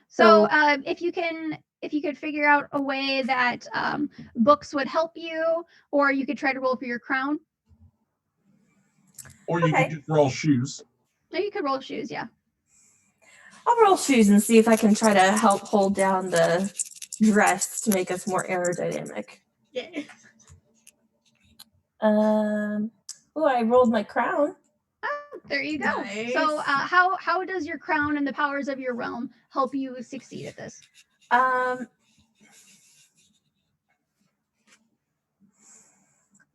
So if you could figure out a way that books would help you, or you could try to roll for your crown. Or you Okay. can just roll shoes. No, you could roll shoes, yeah. I'll roll shoes and see if I can try to help hold down the dress to make us more aerodynamic. Yeah. Oh, I rolled my crown. Oh, there you go. Nice. So how does your crown and the powers of your realm help you succeed at this?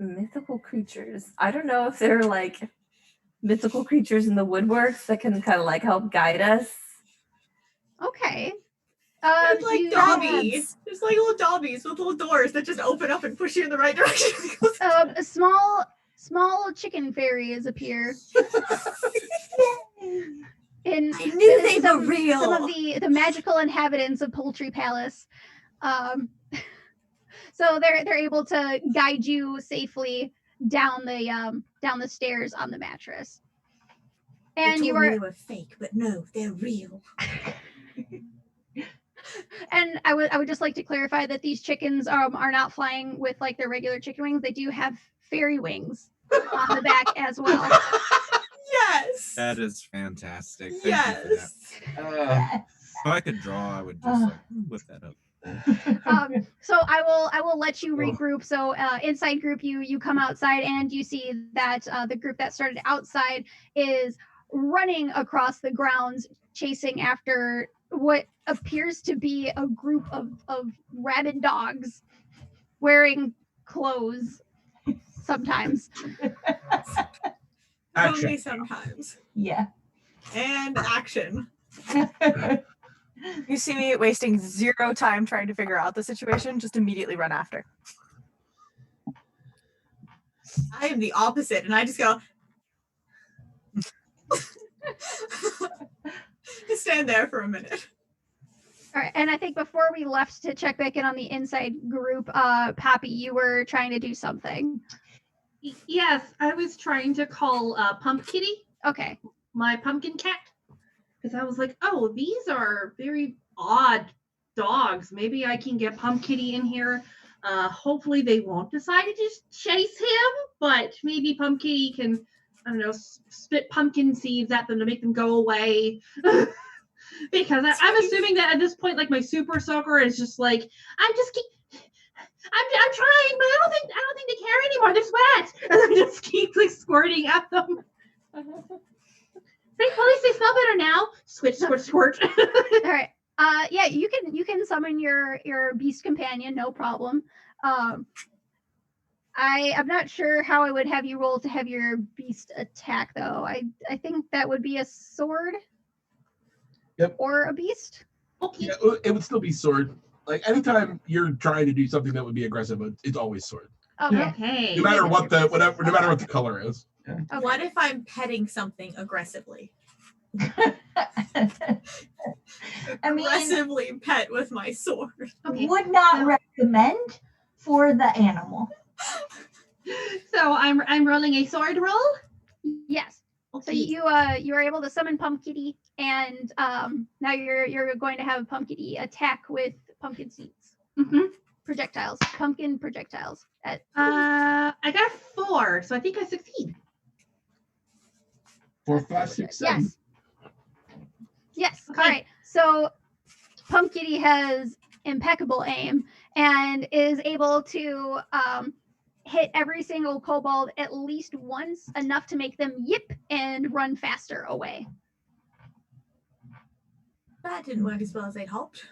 Mythical creatures. I don't know if they're like mythical creatures in the woodworks that can kind of like help guide us. Okay. It's like Dobby. There's like little Dobbies with little doors that just open up and push you in the right direction. Small chicken fairies appear. I knew they were real. Some of the magical inhabitants of Poultry Palace. So they're able to guide you safely down the stairs on the mattress. And they were fake, but no, they're real. And I would just like to clarify that these chickens are not flying with like their regular chicken wings. They do have fairy wings on the back as well. Yes. That is fantastic. Thank Yes. you for that. If I could draw, I would just like whip that up. So I will let you regroup. So inside group, you come outside and you see that the group that started outside is running across the grounds, chasing after what appears to be a group of rabid dogs wearing clothes sometimes. Only sometimes. Yeah. And action. You see me wasting 0 time trying to figure out the situation, just immediately run after. I am the opposite, and I just go. Just stand there for a minute. All right, and I think before we left to check back in on the inside group, Poppy, you were trying to do something. Yes, I was trying to call Pump Kitty. Okay. My pumpkin cat. Because I was like, oh, these are very odd dogs. Maybe I can get Pump Kitty in here. Hopefully they won't decide to just chase him, but maybe Pump Kitty can, I don't know, spit pumpkin seeds at them to make them go away. Because I'm assuming that at this point, like my super soaker is just like, I'm trying, but I don't think they care anymore. They're sweat, and I just keep like squirting at them. At least they smell better now. Squirt, squirt, squirt. All right. Yeah, you can summon your beast companion, no problem. I'm not sure how I would have you roll to have your beast attack though. I think that would be a sword. Yep. Or a beast. Okay. Yeah, it would still be sword. Like anytime you're trying to do something that would be aggressive, it's always sword. Okay. No matter what no matter what the color is. Yeah. Okay. What if I'm petting something aggressively? Aggressively pet with my sword. Okay. Would not recommend for the animal. So I'm rolling a sword roll. Yes. Okay. So you are able to summon Pump Kitty, and now you're going to have Pump Kitty attack with pumpkin seeds. Mm-hmm. Pumpkin projectiles. I got 4, so I think I succeed. 4, 5, 6, 7. Yes. Yes. Okay. All right. So Pump Kitty has impeccable aim and is able to hit every single kobold at least once, enough to make them yip and run faster away. That didn't work as well as I'd hoped.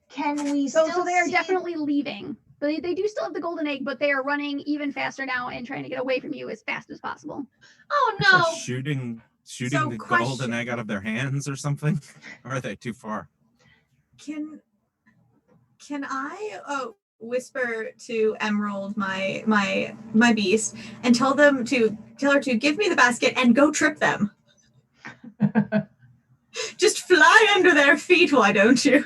Can we So still they are see- definitely leaving. But they do still have the golden egg, but they are running even faster now and trying to get away from you as fast as possible. Oh They're no! shooting So, the question. golden egg out of their hands or something? Or are they too far? Can I whisper to Emerald, my beast, and tell her to give me the basket and go trip them? Just fly under their feet, why don't you?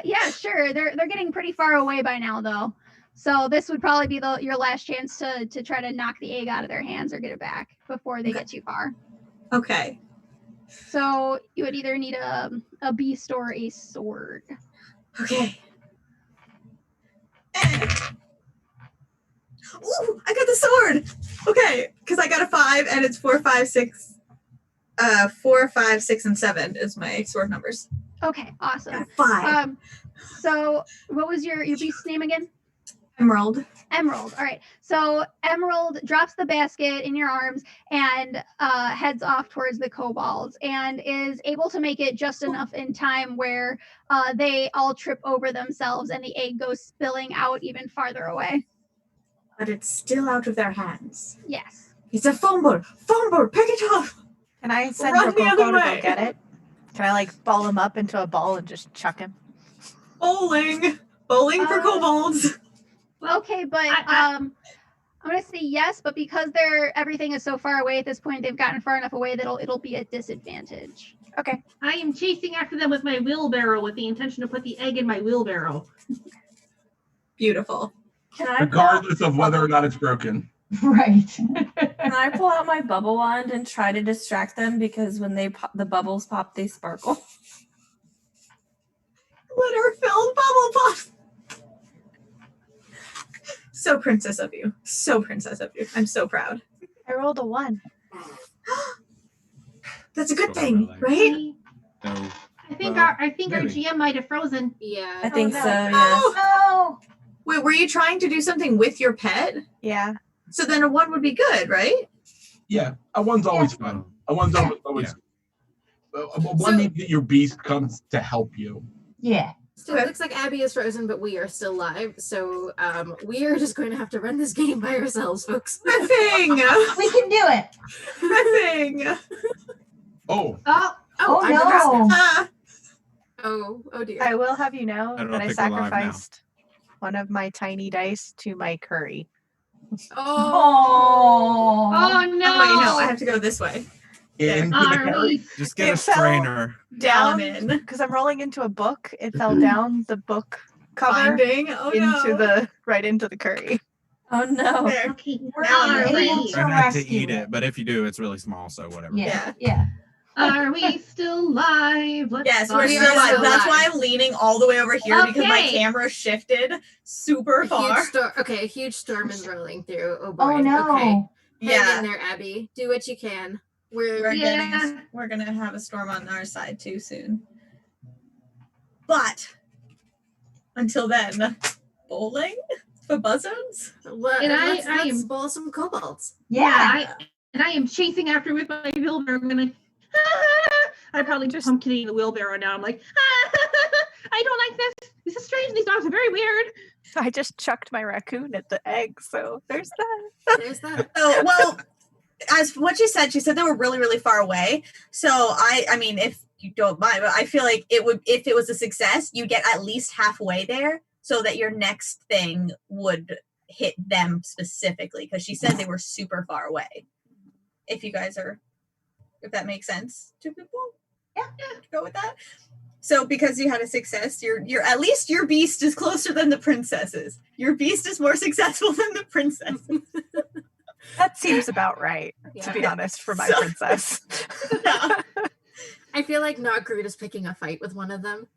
Yeah, sure. They're getting pretty far away by now, though. So this would probably be your last chance to try to knock the egg out of their hands or get it back before they get too far. Okay. So you would either need a beast or a sword. Okay. Ooh, I got the sword. Okay, because I got a 5 and it's 4, 5, 6. 4, 5, 6, and 7 is my sword numbers. Okay, awesome. 5. So what was your beast's name again? Emerald. Emerald. All right. So Emerald drops the basket in your arms and heads off towards the kobolds and is able to make it just enough in time where they all trip over themselves and the egg goes spilling out even farther away. But it's still out of their hands. Yes. It's a fumble. Fumble. Pick it up. Can I send Run the other Rococo to way. go get it? Can I like ball him up into a ball and just chuck him? Bowling. Bowling for kobolds. Okay, but I'm gonna say yes, but because everything is so far away at this point, they've gotten far enough away that it'll be a disadvantage. Okay. I am chasing after them with my wheelbarrow with the intention to put the egg in my wheelbarrow. Beautiful. Can I Regardless of whether or not it's broken. Right. Can I pull out my bubble wand and try to distract them because when they pop, the bubbles pop, they sparkle? Glitter-filled bubble pop. So princess of you. So princess of you. I'm so proud. I rolled a 1. That's a good That's thing, what right? No. I think Well, our maybe. GM might have frozen. Yeah. I think no. so, yes. Oh, Wait, were you trying to do something with your pet? Yeah. So then a 1 would be good, right? Yeah, a 1's always fun. A 1's always. A 1 means that your beast comes to help you. yeah. So it looks like Abby is frozen, but we are still live. So we are just going to have to run this game by ourselves, folks. Riffing! We can do it. Riffing! Oh, Oh, I'm no. frozen. Oh dear. I will have you know I don't that I think we're live now. sacrificed one of my tiny dice to my curry. Oh. Oh no! Oh, wait, no, I have to go this way. into the Are curry. we? Just get It a fell strainer. Down in. because I'm rolling into a book. It fell down the book cover Finding. Oh no. right into the curry. Oh no. There. Okay, We're Now I'm able ready. to Try not to rescue eat it, but if you do, it's really small, so whatever. Yeah. Yeah. Are we still live? Let's Yes, start. we're We still are live. still That's why live. I'm leaning all the way over here because my Okay. camera shifted super far. A huge storm is rolling through. Oh boy. Oh no. Okay. Hang Yeah. in there, Abby. Do what you can. We're Yeah. we're gonna have a storm on our side too soon. But until then, bowling for buzzards. Well, And let's I am- bowl some kobolds. Yeah. I am chasing after with my wheelbarrow. I'm gonna. I probably just pumpkining the wheelbarrow now. I'm like, I don't like this. This is strange. These dogs are very weird. I just chucked my raccoon at the egg, so there's that. There's that. Oh well, as what she said they were really, really far away. So I mean, if you don't mind, but I feel like it would, if it was a success, you get at least halfway there, so that your next thing would hit them specifically. Because she said they were super far away. If you guys are, if that makes sense to people, yeah, go with that. So because you had a success, you're at least your beast is closer than the princesses. Your beast is more successful than the princesses. That seems about right, to be honest, for my princess. Yeah. I feel like Not Groot is picking a fight with one of them.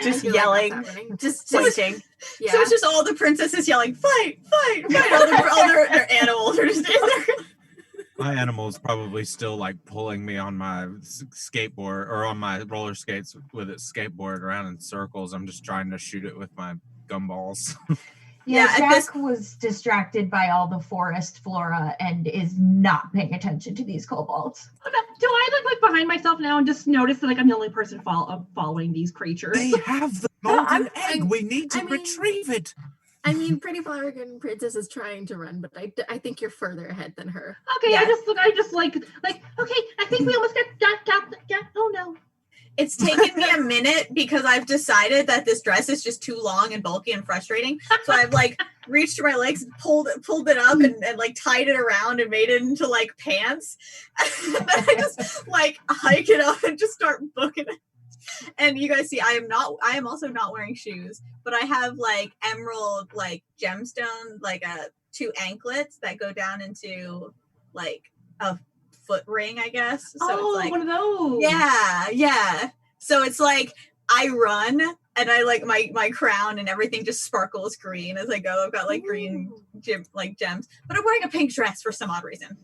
Just I feel like yelling, that's happening. Just pointing. yeah. So it's just all the princesses yelling, fight, fight, fight. All their animals are just in there. My animal's probably still like pulling me on my skateboard or on my roller skates with its skateboard around in circles. I'm just trying to shoot it with my gumballs. Yeah, Yeah, Jack was distracted by all the forest flora and is not paying attention to these kobolds. Do I look like behind myself now and just notice that like I'm the only person following these creatures? They have the golden egg. We need to I mean- retrieve it. I mean, Pretty Flower Garden Princess is trying to run, but I think you're further ahead than her. Okay, Yeah. I just like okay. I think we almost got. Oh no. It's taken me a minute because I've decided that this dress is just too long and bulky and frustrating. So I've like reached for my legs, pulled it up and like tied it around and made it into like pants. And then I just like hike it up and just start booking it. And you guys see, I am also not wearing shoes, but I have like emerald, like gemstone, like 2 anklets that go down into like a foot ring, I guess. So Oh, it's like, one of those. yeah. So it's like I run and I like my crown and everything just sparkles green as I go. I've got like green gems, but I'm wearing a pink dress for some odd reason.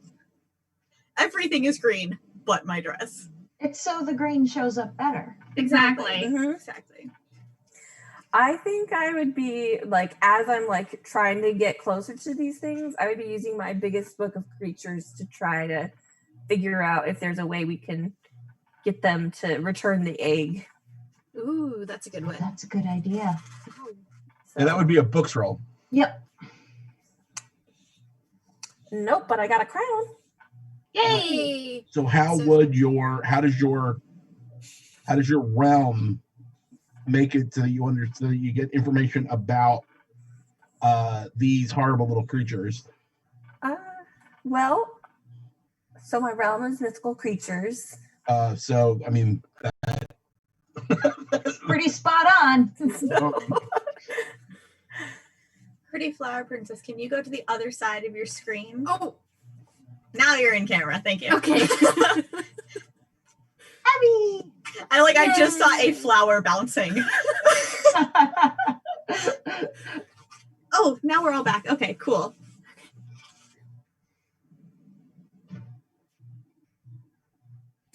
Everything is green but my dress. It's so the green shows up better. Exactly. Mhm. Exactly. I think I would be like, as I'm like trying to get closer to these things, I would be using my biggest book of creatures to try to figure out if there's a way we can get them to return the egg. Ooh, that's a good one. That's a good idea. And that would be a books roll. Yep. Nope, but I got a crown. Yay! So how does your realm make it so that you get information about these horrible little creatures? Well, so my realm is mythical creatures. So I mean, Pretty spot on. Pretty Flower Princess, can you go to the other side of your screen? Oh, now you're in camera. Thank you. okay. Abby. I just saw a flower bouncing. Oh, now we're all back. Okay, cool.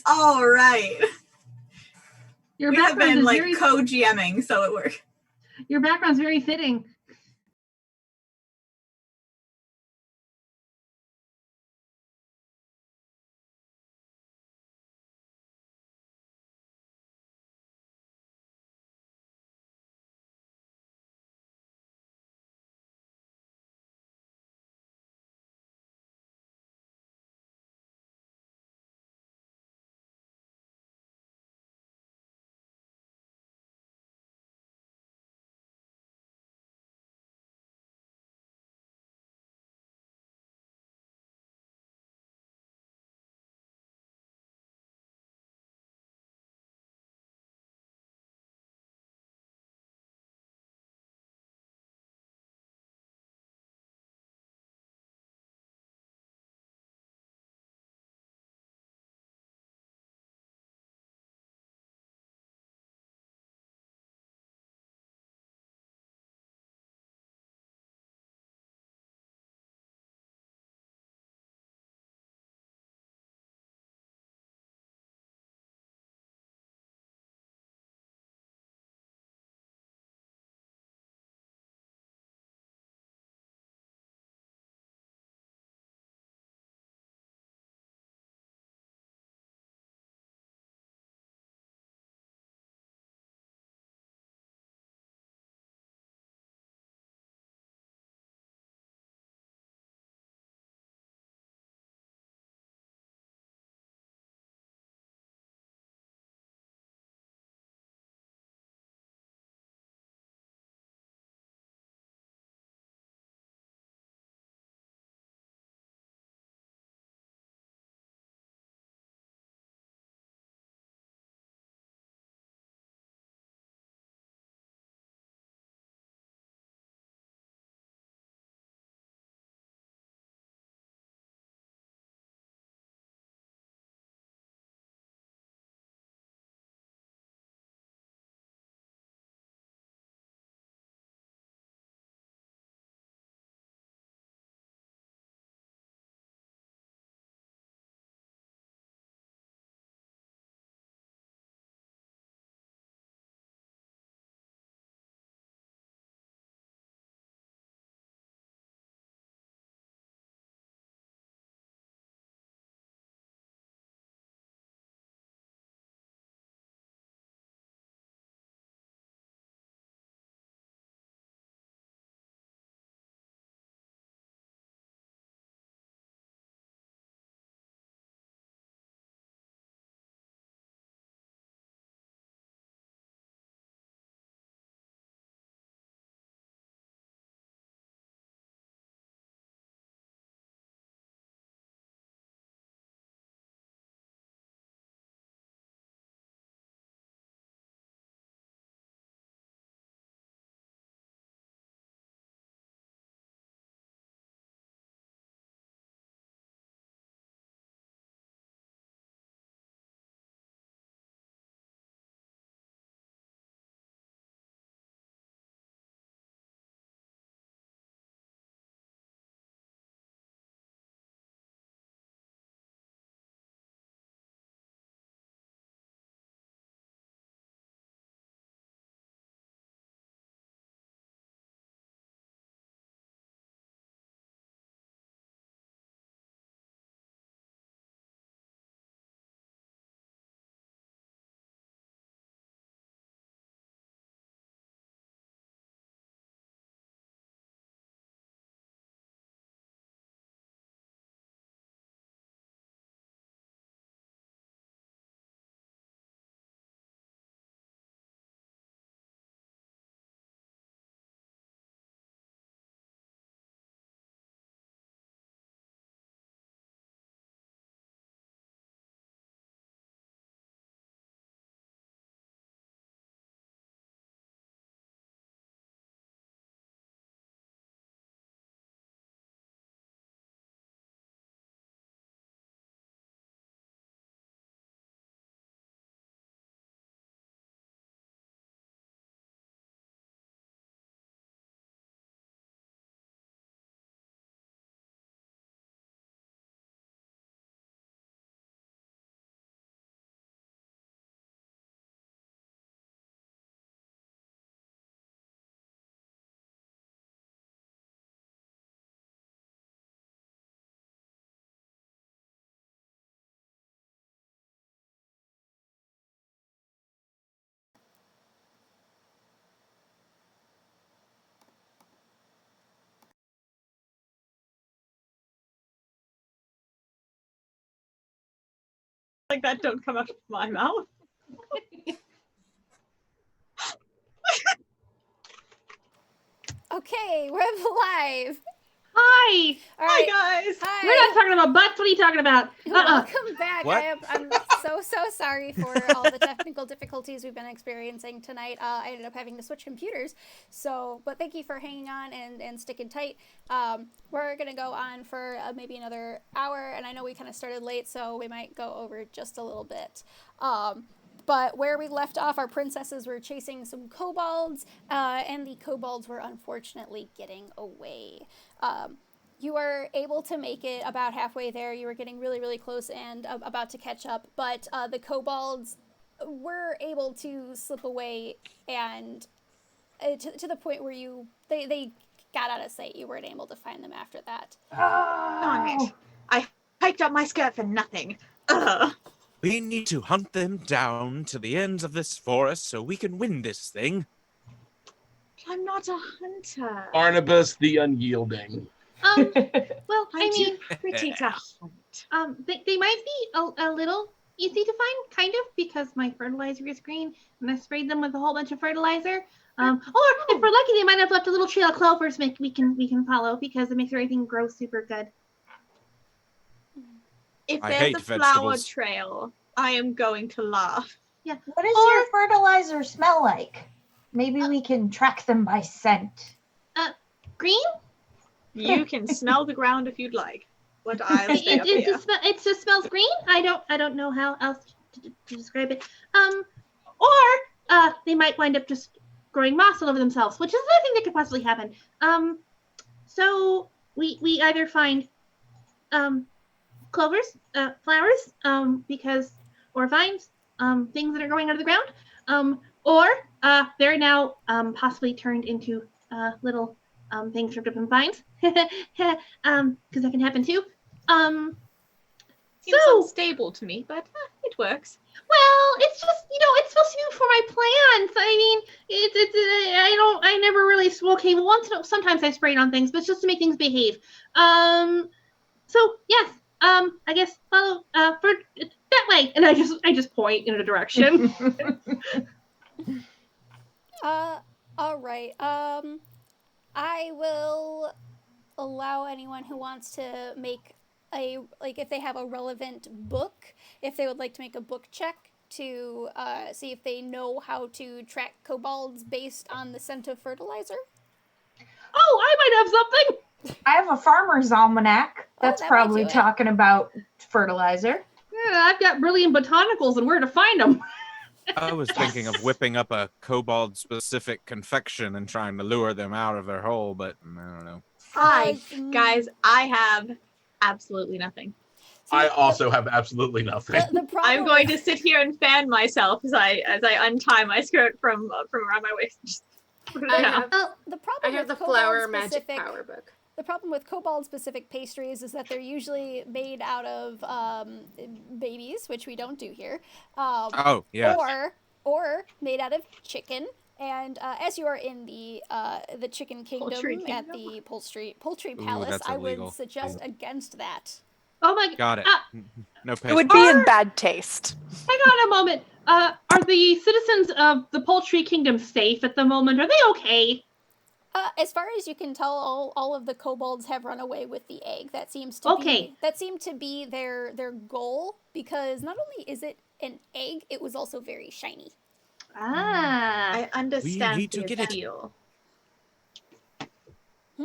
All right. Your We have background been is very co-GMing, so it worked. your background's very fitting. like that don't come out of my mouth. Okay, we're live. Hi. All right. Hi guys. Hi. We're not talking about butts. What are you talking about? Welcome back. What? I'm so sorry for all the technical difficulties we've been experiencing tonight. I ended up having to switch computers. But thank you for hanging on and sticking tight. We're gonna go on for maybe another hour, and I know we kind of started late, so we might go over just a little bit. But where we left off, our princesses were chasing some kobolds, and the kobolds were unfortunately getting away. You were able to make it about halfway there. You were getting really, really close and about to catch up, but the kobolds were able to slip away, and to the point where they got out of sight. You weren't able to find them after that. Darn it. I hiked up my skirt for nothing. Ugh. We need to hunt them down to the ends of this forest so we can win this thing. I'm not a hunter. Barnabas the Unyielding. Well, I'm too pretty to hunt. They might be a little easy to find, kind of, because my fertilizer is green, and I sprayed them with a whole bunch of fertilizer. Or if we're lucky, they might have left a little trail of clovers we can follow, because it makes everything grow super good. If I there's hate a flower vegetables. trail, I am going to laugh. Yeah. What does your fertilizer smell like? Maybe we can track them by scent. Green? You can smell the ground if you'd like. But I'll stay up here. It just smells green. I don't know how else to describe it. Or they might wind up just growing moss all over themselves, which is another thing that could possibly happen. So we either find clovers, flowers, or vines, things that are growing out of the ground, or they're now possibly turned into little things wrapped up in vines, because that can happen too. Seems unstable to me, but it works. Well, it's just, it's supposed to be for my plants. I mean, I never really, okay, well, sometimes I spray it on things, but it's just to make things behave. So yes, I guess follow for that way, and I just point in a direction. All right. I will allow anyone who wants to make if they have a relevant book, if they would like to make a book check to see if they know how to track kobolds based on the scent of fertilizer. Oh, I might have something. I have a farmer's almanac. That's that probably might do it. talking about fertilizer. Yeah, I've got brilliant botanicals and where to find them. I was thinking of whipping up a kobold-specific confection and trying to lure them out of their hole, but I don't know. Guys, I have absolutely nothing. I also have absolutely nothing. The problem I'm going to sit here and fan myself as I untie my skirt from around my waist. the problem I have with the flower kobold magic specific power book. The problem with kobold-specific pastries is that they're usually made out of babies, which we don't do here. Oh, yes. Or made out of chicken. And as you are in the chicken kingdom at the poultry palace, that's I would illegal. suggest against that. Oh my! Got it. No It would pastry. be in bad taste. Hang on a moment. Are the citizens of the Poultry Kingdom safe at the moment? Are they okay? As far as you can tell, all of the kobolds have run away with the egg. That seems to be their goal, because not only is it an egg, it was also very shiny. I understand We need to the get it. appeal.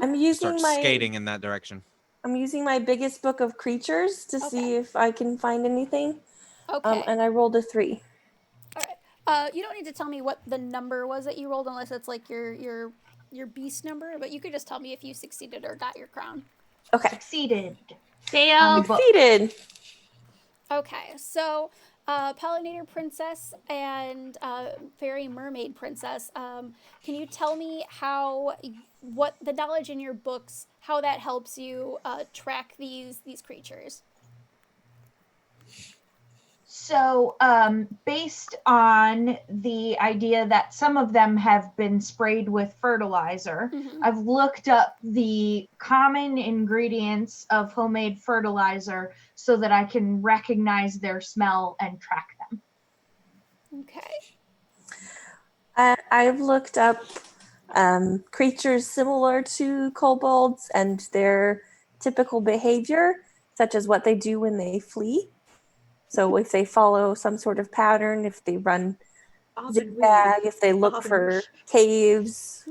I'm using Start skating in that direction. I'm using my biggest book of creatures to see if I can find anything. Okay. And I rolled a 3. All right. You don't need to tell me what the number was that you rolled, unless it's like your beast number. But you could just tell me if you succeeded or got your crown. Okay. Succeeded. Succeeded. Okay. So, Pollinator Princess and Fairy Mermaid Princess. Can you tell me what the knowledge in your books, how that helps you track these creatures? So, based on the idea that some of them have been sprayed with fertilizer, I've looked up the common ingredients of homemade fertilizer so that I can recognize their smell and track them. Okay. I've looked up creatures similar to kobolds and their typical behavior, such as what they do when they flee. So if they follow some sort of pattern, if they run zigzag, if they look for caves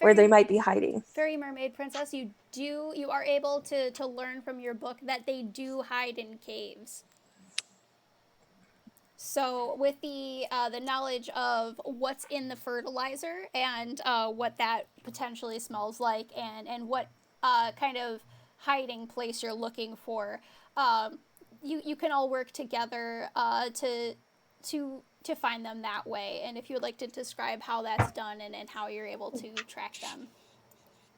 where they might be hiding. Fairy Mermaid Princess, you are able to learn from your book that they do hide in caves. So with the knowledge of what's in the fertilizer and what that potentially smells like and what kind of hiding place you're looking for, you can all work together to find them that way. And if you would like to describe how that's done and how you're able to track them.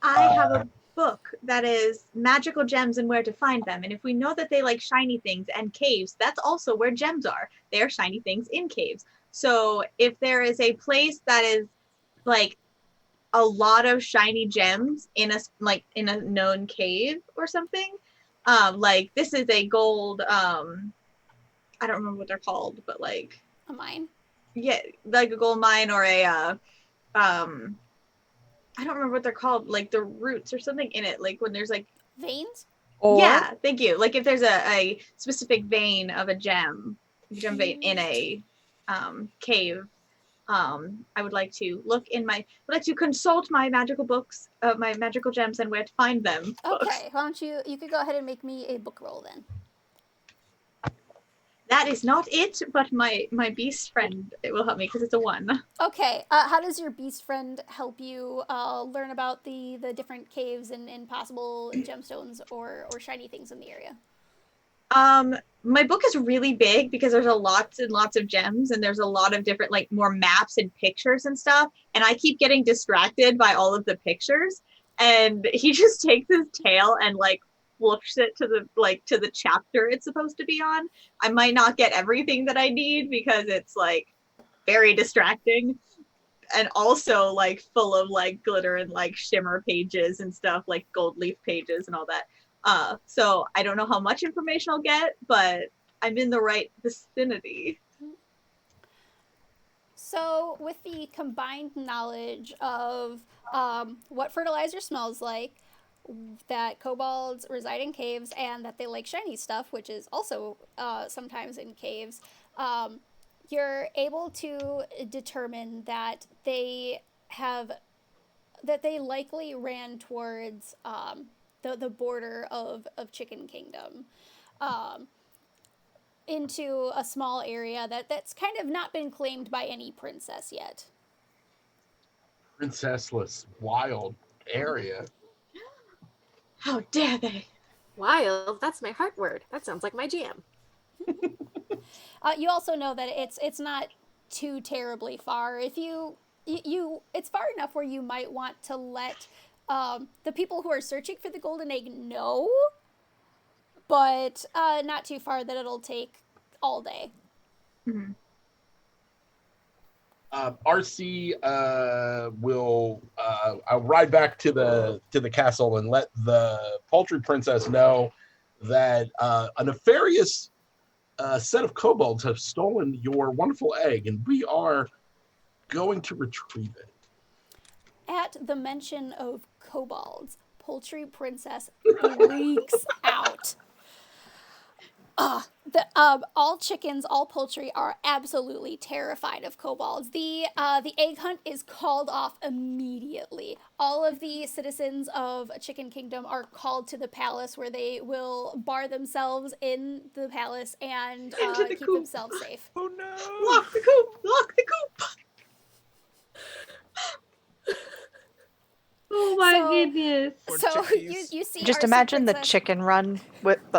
I have a book that is magical gems and where to find them. And if we know that they like shiny things and caves, that's also where gems are. They are shiny things in caves. So if there is a place that is like a lot of shiny gems in a known cave or something, like this is a gold, I don't remember what they're called, but like a mine. Yeah, like a gold mine or a I don't remember what they're called, like the roots or something in it, like when there's like veins. Yeah, thank you. Like if there's a specific vein of a gem vein in a cave, I would like to consult my magical books, my magical gems and where to find them. Okay, why don't you could go ahead and make me a book roll then. That is not it, but my beast friend, it will help me because it's a 1. Okay, how does your beast friend help you learn about the different caves and possible gemstones or shiny things in the area? My book is really big because there's lots and lots of gems and there's a lot of different like more maps and pictures and stuff, and I keep getting distracted by all of the pictures, and he just takes his tail and like flips it to the chapter it's supposed to be on. I might not get everything that I need because it's like very distracting and also like full of like glitter and like shimmer pages and stuff, like gold leaf pages and all that. So I don't know how much information I'll get, but I'm in the right vicinity. So with the combined knowledge of what fertilizer smells like, that kobolds reside in caves, and that they like shiny stuff, which is also sometimes in caves, you're able to determine that they likely ran towards the border of Chicken Kingdom. Into a small area that's kind of not been claimed by any princess yet. Princessless, wild area. How dare they? Wild, that's my heart word. That sounds like my jam. You also know that it's not too terribly far. If you it's far enough where you might want to let the people who are searching for the golden egg know, but not too far that it'll take all day. Mm-hmm. RC will I'll ride back to the castle and let the Poultry Princess know that a nefarious set of kobolds have stolen your wonderful egg, and we are going to retrieve it. At the mention of kobolds, Poultry Princess freaks out. All chickens, all poultry are absolutely terrified of kobolds. The egg hunt is called off immediately. All of the citizens of Chicken Kingdom are called to the palace, where they will bar themselves in the palace and keep themselves safe. Oh no! Lock the coop! Lock the coop! Oh my goodness! So you see, just RC imagine Princess. the chicken run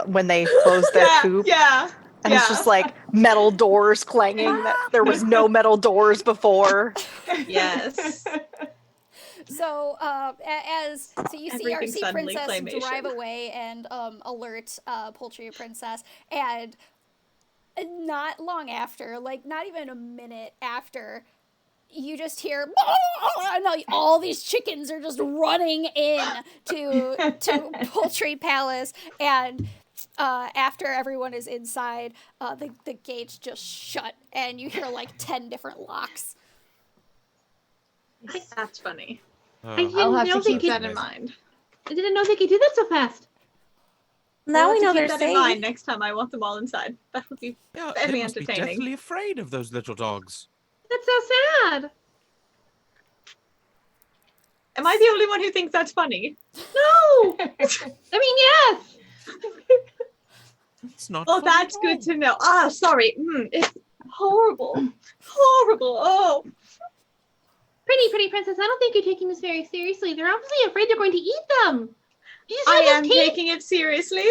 when they close their coop. Yeah. And it's just like metal doors clanging that there was no metal doors before. Yes. So you see RC Princess drive away and alert Poultry Princess, and not long after, like not even a minute after, you just hear and all these chickens are just running in to Poultry Palace, and after everyone is inside, the gates just shut, and you hear like 10 different locks. That's funny. I Oh, didn't I'll have know to they keep could. that in mind. I didn't know they could do that so fast. Now I'll we have know to they're keep that in mind safe. next time I want them all inside. That would be yeah, very they must be entertaining. deathly afraid of those little dogs. That's so sad. Am I the only one who thinks that's funny? No. I mean, yes. It's not. Oh, funny that's at good all. to know. Ah, sorry. It's horrible. Horrible. Oh. Pretty princess, I don't think you're taking this very seriously. They're obviously afraid they're going to eat them. You just I saw am those teeth. taking it seriously.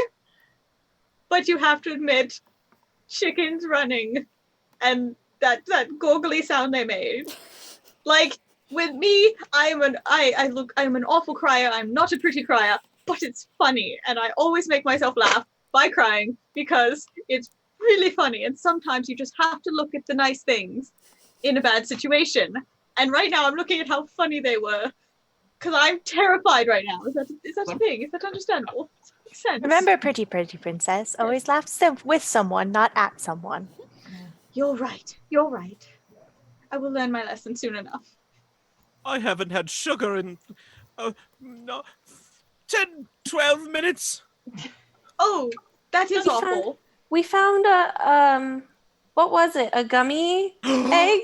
But you have to admit, chickens running and that goggly sound they made. Like, with me, I'm an awful crier. I'm not a pretty crier, but it's funny, and I always make myself laugh by crying because it's really funny. And sometimes you just have to look at the nice things in a bad situation. And right now, I'm looking at how funny they were because I'm terrified right now. Is that a thing? Is that understandable? Does that make sense? Remember, pretty princess, always laugh with someone, not at someone. You're right. You're right. I will learn my lesson soon enough. I haven't had sugar in no, 10, 12 minutes. Oh, that is awful. We found a what was it? A gummy egg?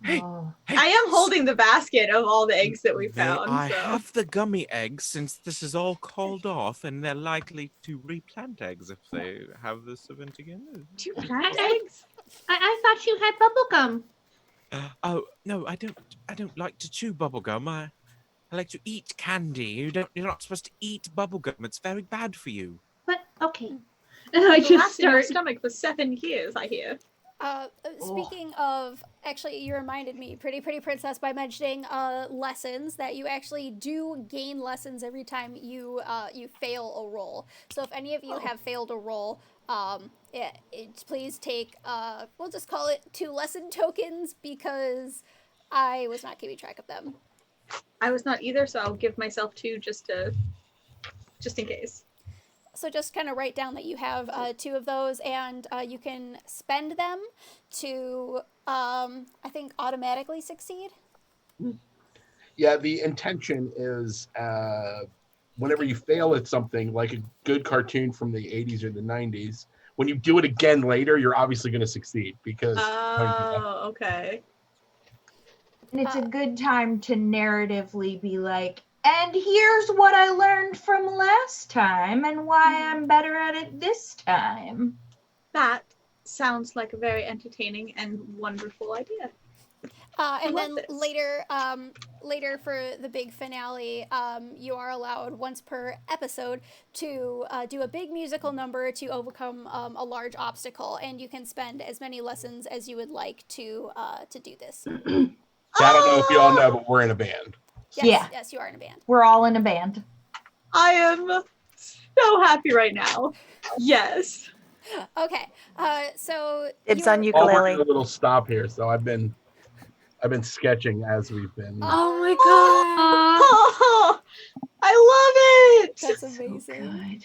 Hey, hey, I am holding the basket of all the eggs that we found. I so. have the gummy eggs since this is all called off, and they're likely to replant eggs if they have this event again. Do you plant I- eggs? I thought you had bubblegum. Oh no, I don't like to chew bubblegum. I like to eat candy. You're not supposed to eat bubblegum. It's very bad for you. But okay. And I It'll just last in your start. stomach for 7 years, I hear. Speaking of, actually, you reminded me, Pretty Princess, by mentioning lessons, that you actually do gain lessons every time you fail a roll. So if any of you have failed a roll, please take, we'll just call it 2 lesson tokens, because I was not keeping track of them. I was not either, so I'll give myself 2 just in case. So just kind of write down that you have 2 of those, and you can spend them to, I think, automatically succeed. Yeah, the intention is whenever you fail at something, like a good cartoon from the 80s or the 90s, when you do it again later, you're obviously going to succeed because. Oh, okay. And it's a good time to narratively be like, and here's what I learned from last time and why I'm better at it this time. That sounds like a very entertaining and wonderful idea. And then later for the big finale, you are allowed once per episode to do a big musical number to overcome a large obstacle, and you can spend as many lessons as you would like to do this. I don't know if you all know, but we're in a band. Yes, you are in a band. We're all in a band. I am so happy right now. Yes. Okay, so Dibs on We're ukulele. in a little stop here, so I've been sketching as we've been. Oh my god. Oh, I love it. That's amazing.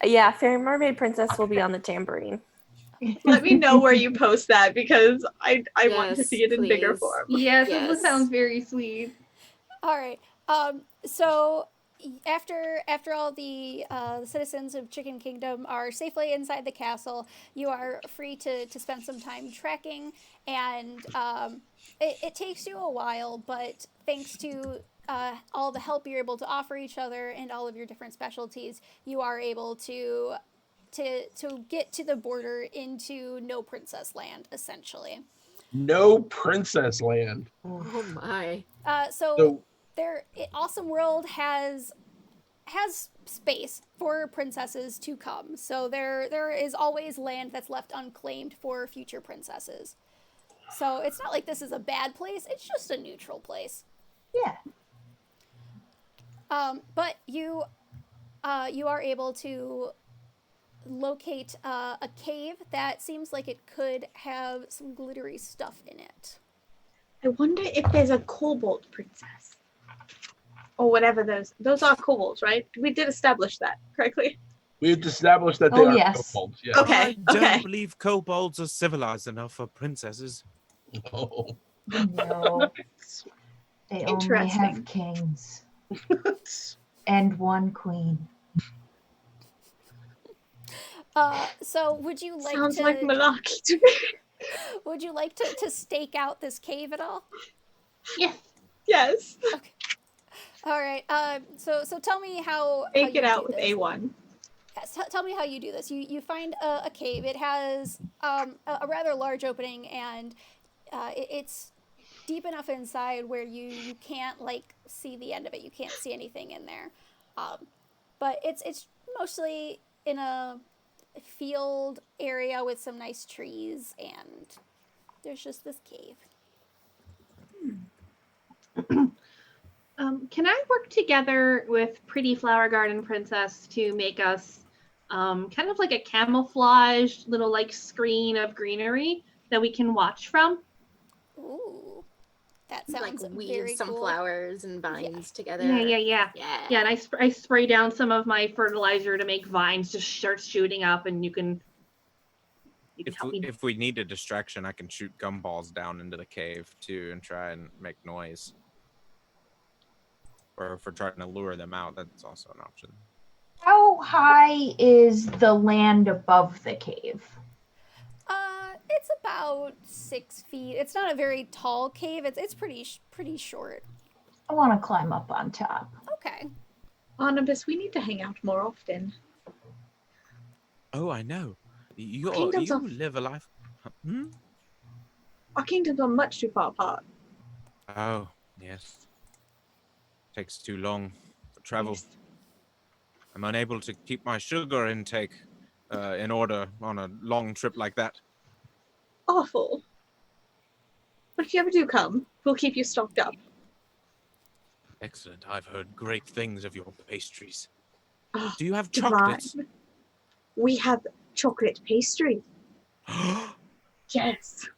Yeah, Fairy Mermaid Princess will be on the tambourine. Let me know where you post that because I want to Yes, see it in bigger please. form. Yes, Yes. that sounds very sweet. All right. So after all the citizens of Chicken Kingdom are safely inside the castle, you are free to spend some time trekking, and it takes you a while, but thanks to all the help you're able to offer each other and all of your different specialties, you are able to get to the border into No Princess Land, essentially. No Princess Land. Oh my. So Awesome World has space for princesses to come. So there is always land that's left unclaimed for future princesses. So it's not like this is a bad place. It's just a neutral place. Yeah. But you you are able to locate a cave that seems like it could have some glittery stuff in it. I wonder if there's a kobold princess. Or whatever those are kobolds, right? We did establish that correctly. We've established that they are kobolds. Yeah. Okay. I don't believe kobolds are civilized enough for princesses. Oh. No. They only have kings. And one queen. So would you like Sounds to... like monarchy to me. Would you like to stake out this cave at all? Yes. Okay. All right. So tell me how Stake you it out do with this. A1. Yes, tell me how you do this. You find a cave. It has a rather large opening, and it's deep enough inside where you can't like see the end of it. You can't see anything in there. But it's mostly in a field area with some nice trees, and there's just this cave. Can I work together with Pretty Flower Garden Princess to make us kind of like a camouflage little like screen of greenery that we can watch from? Ooh, that sounds like weave very some cool. flowers and vines together. Yeah. And I spray down some of my fertilizer to make vines just start shooting up, and you can help me. If we need a distraction, I can shoot gumballs down into the cave too and try and make noise. Or if we're trying to lure them out, that's also an option. How high is the land above the cave? It's about 6 feet. It's not a very tall cave. It's pretty short. I want to climb up on top. Okay. Barnabas, we need to hang out more often. Oh, I know. You live a life. Hmm? Our kingdoms are much too far apart. Oh, yes. Takes too long for travel. Yes. I'm unable to keep my sugar intake in order on a long trip like that. Awful. But if you ever do come, we'll keep you stocked up. Excellent. I've heard great things of your pastries. Oh, Do you have divine. chocolates? We have chocolate pastry. Yes.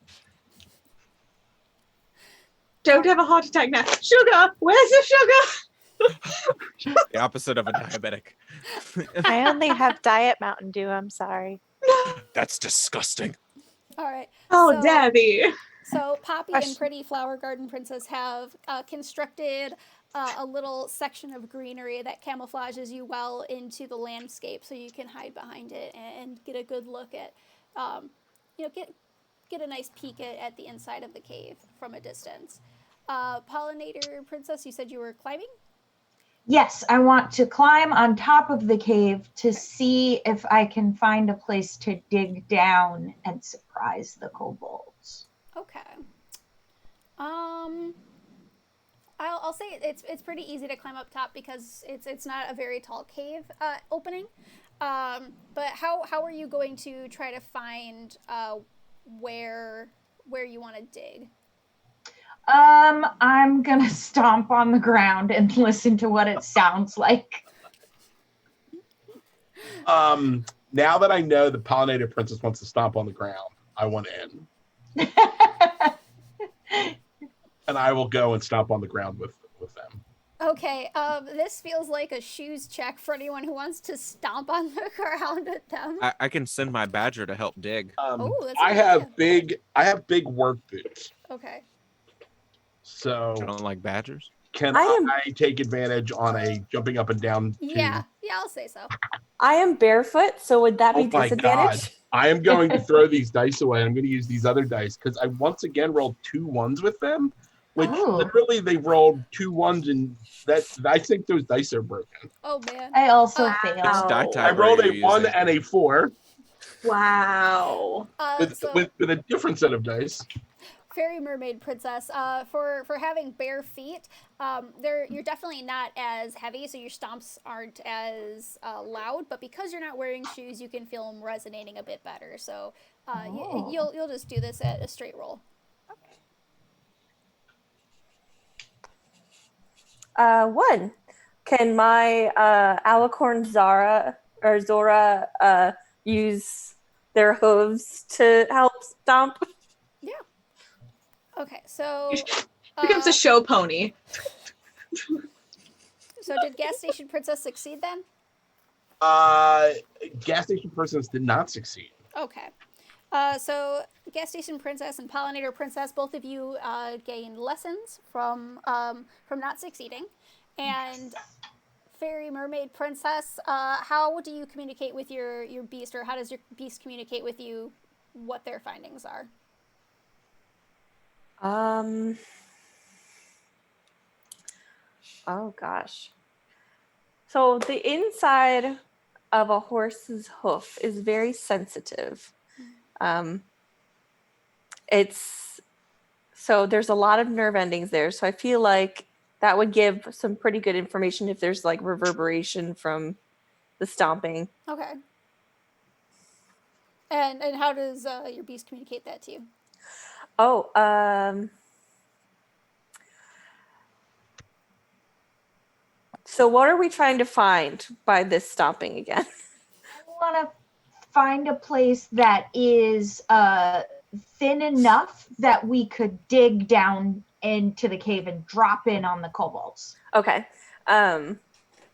Don't have a heart attack now. Sugar! Where's the sugar? The opposite of a diabetic. I only have Diet Mountain Dew. I'm sorry. That's disgusting. All right. Oh, Daddy. So Poppy and Pretty Flower Garden Princess have constructed a little section of greenery that camouflages you well into the landscape, so you can hide behind it and get a good look at, get a nice peek at the inside of the cave from a distance. Pollinator Princess, you said you were climbing? Yes, I want to climb on top of the cave to see if I can find a place to dig down and surprise the kobolds. Okay. I'll say it's pretty easy to climb up top because it's not a very tall cave opening. But how are you going to try to find where you want to dig? I'm gonna stomp on the ground and listen to what it sounds like. Now that I know the Pollinator Princess wants to stomp on the ground, I want in. And I will go and stomp on the ground with them. Okay, this feels like a shoes check for anyone who wants to stomp on the ground with them. I can send my badger to help dig. I have big work boots. Okay. So you don't like badgers? Can I take advantage on a jumping up and down? Yeah, I'll say so. I am barefoot, so would that be my disadvantage? God. I am going to throw these dice away. I'm going to use these other dice because I once again rolled 2 1s with them, which literally they rolled 2 1s, and I think those dice are broken. Oh man! I also failed. Which die type I rolled are a you 1 using? and a 4 Wow. with a different set of dice. Fairy Mermaid Princess, for having bare feet, you're definitely not as heavy, so your stomps aren't as loud. But because you're not wearing shoes, you can feel them resonating a bit better. So you'll just do this at a straight roll. 1. Can my alicorn Zora use their hooves to help stomp? Yeah. Okay, so Becomes a show pony. so did Gas Station Princess succeed then? Gas station princess did not succeed. Okay. So Gas Station Princess and Pollinator Princess, both of you gained lessons from not succeeding. And Fairy Mermaid Princess, how do you communicate with your beast, or how does your beast communicate with you what their findings are? Oh gosh. So the inside of a horse's hoof is very sensitive. So there's a lot of nerve endings there. So I feel like that would give some pretty good information if there's like reverberation from the stomping. Okay. And how does your beast communicate that to you? So what are we trying to find by this stomping again? I want to find a place that is thin enough that we could dig down into the cave and drop in on the kobolds. Okay.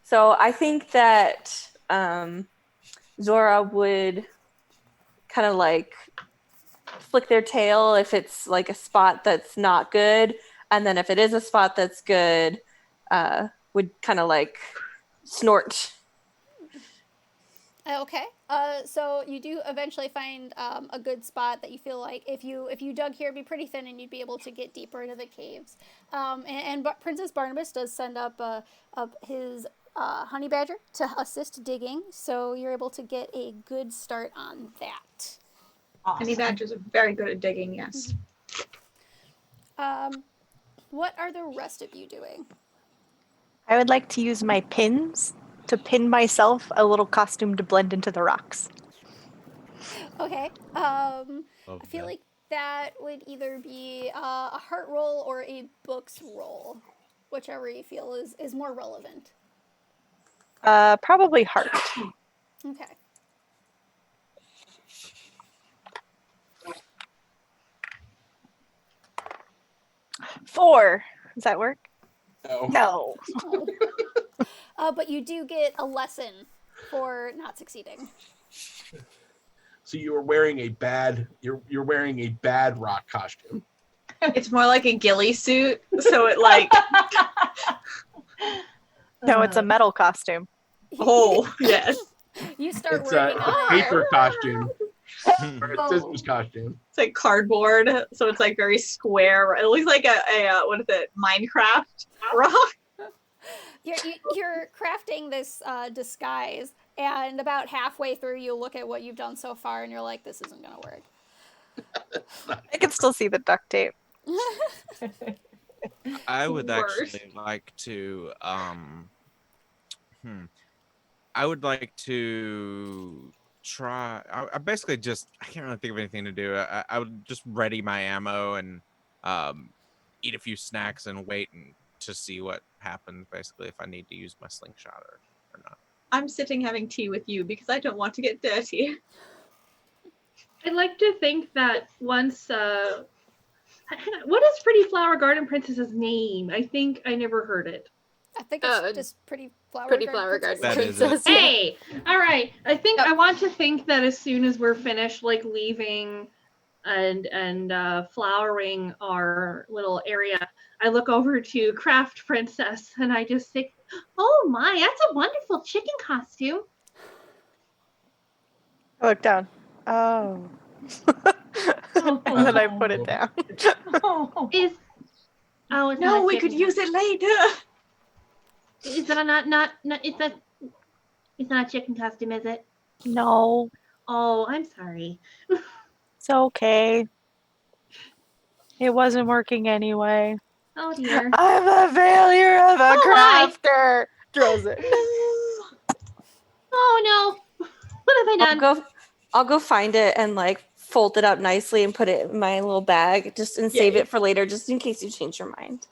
So I think that Zora would kind of like flick their tail if it's like a spot that's not good, and then if it is a spot that's good, would kind of like snort. Okay. So you do eventually find a good spot that you feel like if you dug here, it'd be pretty thin, and you'd be able to get deeper into the caves. And Princess Barnabas does send up his honey badger to assist digging, so you're able to get a good start on that. Awesome. Honey badgers are very good at digging. Yes. What are the rest of you doing? I would like to use my pins to pin myself a little costume to blend into the rocks. Okay. I feel like that would either be a heart roll or a books roll, whichever you feel is more relevant. Probably heart. Okay. Four. Does that work? No. But you do get a lesson for not succeeding. So you're wearing a bad rock costume. It's more like a ghillie suit, so it like. No, it's a metal costume. Oh yes. You start It's working on a paper costume. Or a scissors costume. It's like cardboard, so it's like very square. It looks like a what is it? Minecraft rock. You're crafting this disguise, and about halfway through, you look at what you've done so far, and you're like, "This isn't gonna work." I can still see the duct tape. I would actually like to. I would like to try. I basically just. I can't really think of anything to do. I would just ready my ammo and eat a few snacks and wait to see what happens. Basically, if I need to use my slingshot or not. I'm sitting having tea with you because I don't want to get dirty. I'd like to think that once. What is Pretty Flower Garden Princess's name? I think I never heard it. I think it's just Pretty Flower Garden Princess. Hey, all right. I think I want to think that as soon as we're finished, like leaving and flowering our little area, I look over to Craft Princess and I just say, "Oh my, that's a wonderful chicken costume." I look down. Oh. And then I put it down. It's no, we could use it later. Is that not it's not a chicken costume, is it? No. Oh, I'm sorry. It's okay. It wasn't working anyway. Oh dear. I'm a failure of a crafter. Throws it. Oh no. What have I done? I'll go find it and like fold it up nicely and put it in my little bag and save it for later, just in case you change your mind.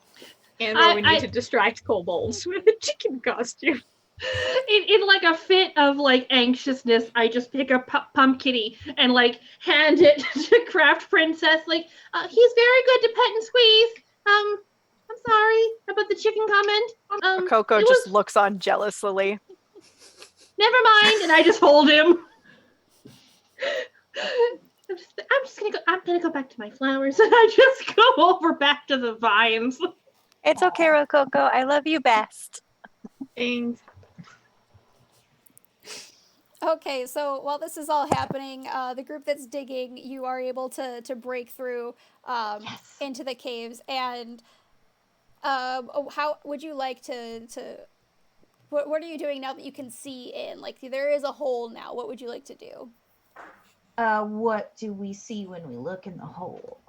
And or we need to distract kobolds with a chicken costume. In like a fit of like anxiousness, I just pick up Pumpkitty and like hand it to Craft Princess. Like, he's very good to pet and squeeze. I'm sorry about the chicken comment. Coco just looks on jealously. Never mind, and I just hold him. I'm gonna go back to my flowers, and I just go over back to the vines. It's okay, Rococo. I love you best. Thanks. Okay, so while this is all happening, the group that's digging, you are able to break through into the caves. And how would you like to what are you doing now that you can see in? Like, there is a hole now. What would you like to do? What do we see when we look in the hole?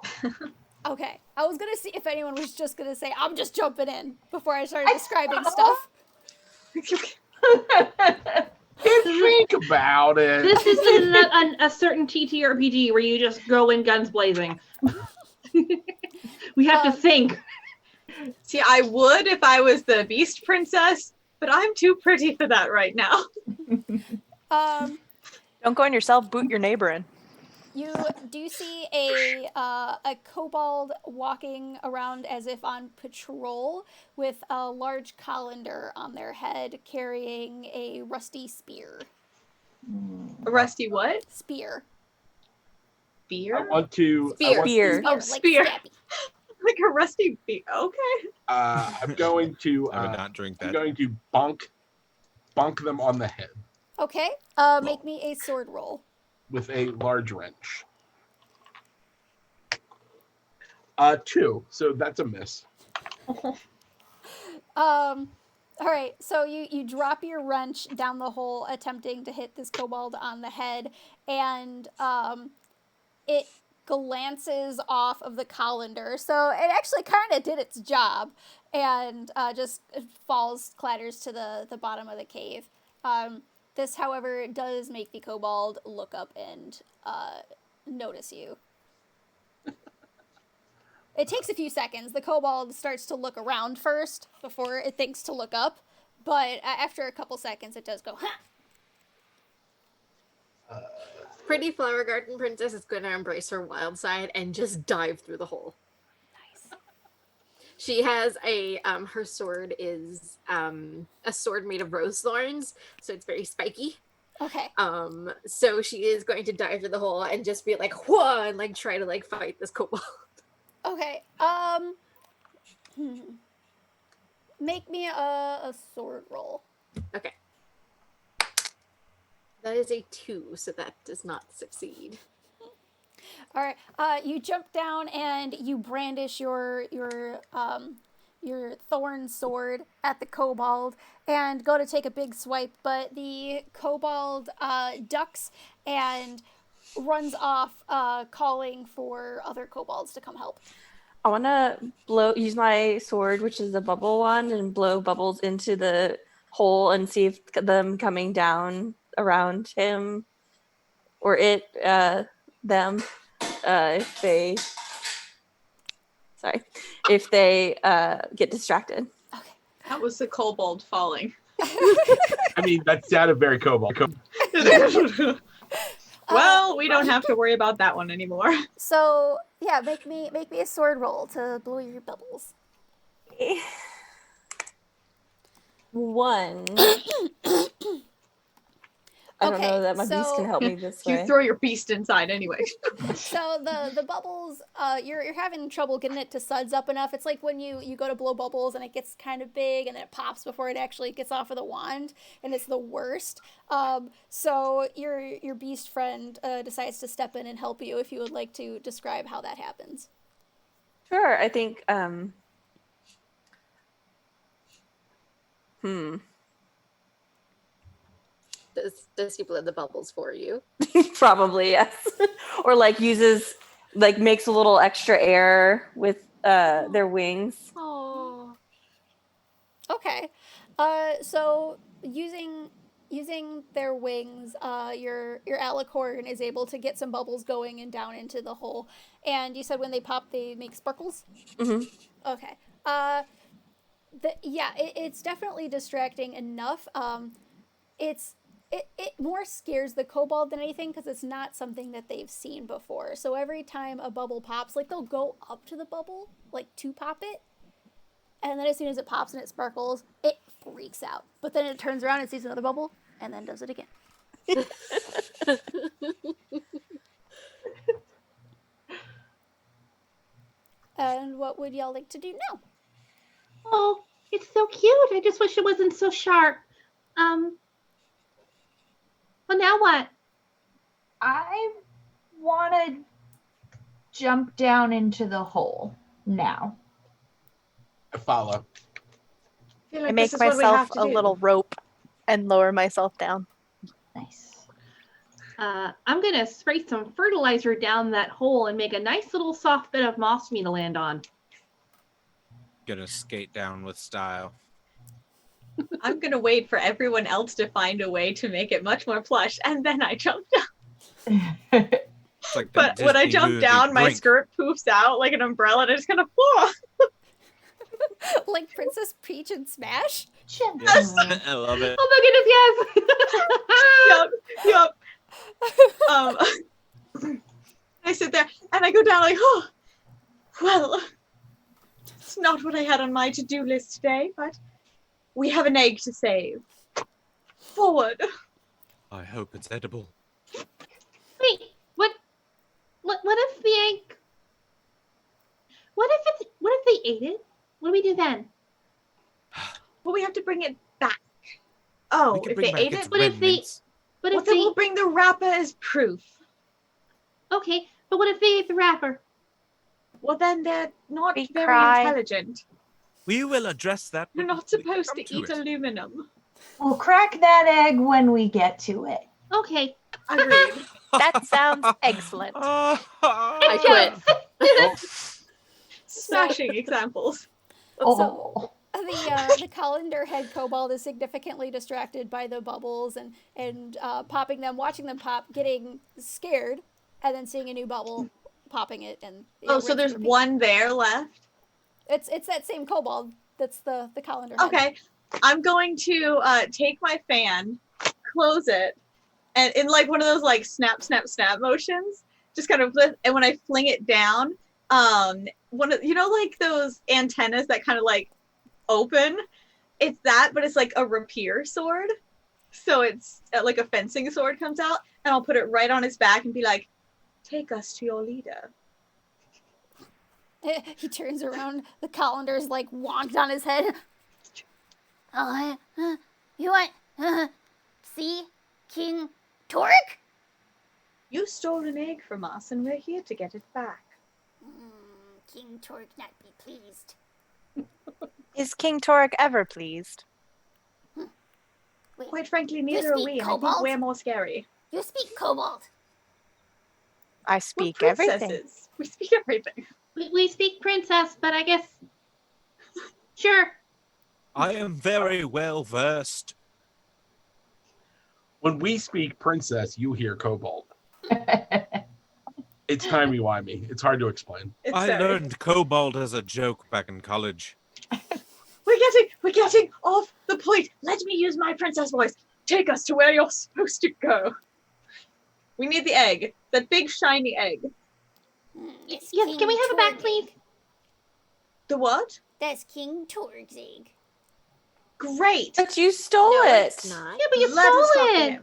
Okay, I was gonna see if anyone was just gonna say, I'm just jumping in before I started describing stuff. Think about it. This isn't a certain TTRPG where you just go in guns blazing. We have to think. See, I would if I was the Beast Princess, but I'm too pretty for that right now. Don't go on yourself, boot your neighbor in. You do see a kobold walking around as if on patrol with a large colander on their head carrying a rusty spear. A rusty what? Spear. Spear? I want to... Spear. Oh, like spear. Scrappy. Like a rusty spear. Okay. I'm going to... I would not drink that. I'm going to bonk them on the head. Okay. Make me a sword roll. With a large wrench. 2, so that's a miss. All right, so you drop your wrench down the hole, attempting to hit this kobold on the head, and it glances off of the colander, so it actually kind of did its job, and just clatters to the bottom of the cave. This, however, does make the kobold look up and notice you. It takes a few seconds. The kobold starts to look around first before it thinks to look up, but after a couple seconds, it does go, ha! Pretty Flower Garden Princess is going to embrace her wild side and just dive through the hole. Nice. She has her sword is a sword made of rose thorns, so it's very spiky. Okay. So she is going to dive through the hole and just be like, whoa, and like try to like fight this kobold. Okay. Make me a sword roll. Okay. That is a 2, so that does not succeed. All right. You jump down and you brandish your thorn sword at the kobold and go to take a big swipe, but the kobold ducks and runs off, calling for other kobolds to come help. I want to use my sword, which is a bubble one, and blow bubbles into the hole and see if them coming down around him or it, them, if they get distracted. Okay. That was the kobold falling. I mean, that sounded very kobold. Well, we don't have to worry about that one anymore. So yeah, make me a sword roll to blow your bubbles. 1. I don't know that my beast can help me this way. You throw your beast inside anyway. So the bubbles, you're having trouble getting it to suds up enough. It's like when you go to blow bubbles and it gets kind of big and then it pops before it actually gets off of the wand, and it's the worst. So your beast friend decides to step in and help you if you would like to describe how that happens. Sure, I think Does he blow the bubbles for you? Probably, yes. Or like makes a little extra air with their wings. Oh. Okay. So using their wings, your alicorn is able to get some bubbles going and down into the hole. And you said when they pop, they make sparkles? Mm-hmm. Okay. It's definitely distracting enough. It more scares the kobold than anything because it's not something that they've seen before. So every time a bubble pops, like they'll go up to the bubble, like to pop it, and then as soon as it pops and it sparkles, it freaks out. But then it turns around and sees another bubble, and then does it again. And what would y'all like to do now? Oh, it's so cute. I just wish it wasn't so sharp. Well, now what? I want to jump down into the hole now. I follow. I make myself a little rope and lower myself down. Nice. I'm going to spray some fertilizer down that hole and make a nice little soft bit of moss for me to land on. Gonna skate down with style. I'm gonna wait for everyone else to find a way to make it much more plush, and then I jump down. It's like But when I jump down, my skirt poofs out like an umbrella, and I just kind of fall. Like Princess Peach and Smash? Yes. I love it. Oh my goodness, Yup. I sit there and I go down like, oh, well, it's not what I had on my to-do list today, but we have an egg to save. Forward. I hope it's edible. Wait, what if the egg? What if they ate it? What do we do then? Well, we have to bring it back. Oh, if they ate it, then we'll bring the wrapper as proof. Okay, but what if they ate the wrapper? Well, then they're not very intelligent. We will address that. You're not supposed to eat aluminum. We'll crack that egg when we get to it. Okay. Agreed. That sounds excellent. I quit. Smashing examples. So the colander head kobold is significantly distracted by the bubbles and popping them, watching them pop, getting scared, and then seeing a new bubble, popping it, and so there's one there left. It's that same kobold. That's the colander. Okay, I'm going to take my fan, close it, and in like one of those like snap, snap, snap motions, just kind of, and when I fling it down, one of like those antennas that kind of like open. It's that, but it's like a rapier sword. So it's like a fencing sword comes out, and I'll put it right on his back and be like, "Take us to your leader." He turns around. The colander's like wonked on his head. You want see King Torque? You stole an egg from us, and we're here to get it back. King Torque not be pleased. Is King Torque ever pleased? Wait, quite frankly, neither are we. And I think we're more scary. You speak kobold. I speak everything. We speak everything. We speak princess, but I guess sure. I am very well versed. When we speak princess, you hear kobold. It's timey-wimey. It's hard to explain. I learned kobold as a joke back in college. We're getting off the point. Let me use my princess voice. Take us to where you're supposed to go. We need the egg. That big shiny egg. Yes, can we have it back, please? The what? That's King Torque's egg. Great. But you stole it. It's not. Yeah, but you stole it.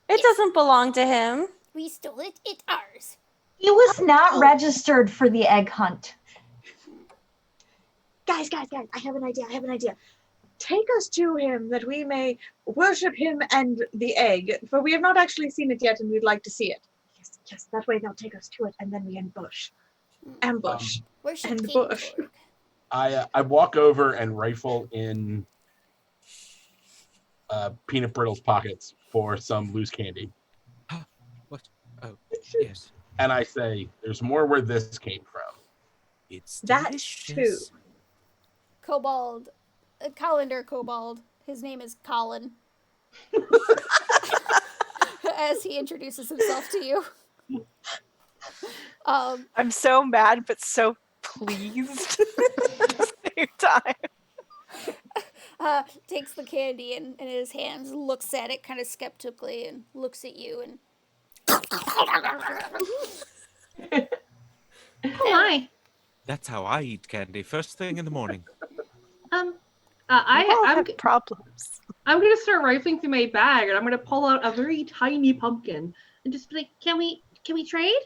It doesn't belong to him. We stole it. It's ours. He was not registered for the egg hunt. Guys, I have an idea. Take us to him that we may worship him and the egg, for we have not actually seen it yet and we'd like to see it. Yes, that way they'll take us to it and then we ambush. Worship and King bush. Torque. I walk over and rifle in Peanut Brittle's pockets for some loose candy. What? Oh, yes. And I say, there's more where this came from. It's delicious. That too. Kobold, colander kobold. His name is Colin. As he introduces himself to you. I'm so mad, but so pleased at the same time. takes the candy in his hands, looks at it kind of skeptically, and looks at you and. Oh my. That's how I eat candy first thing in the morning. I'm problems. I'm gonna start rifling through my bag and I'm gonna pull out a very tiny pumpkin and just be like, can we trade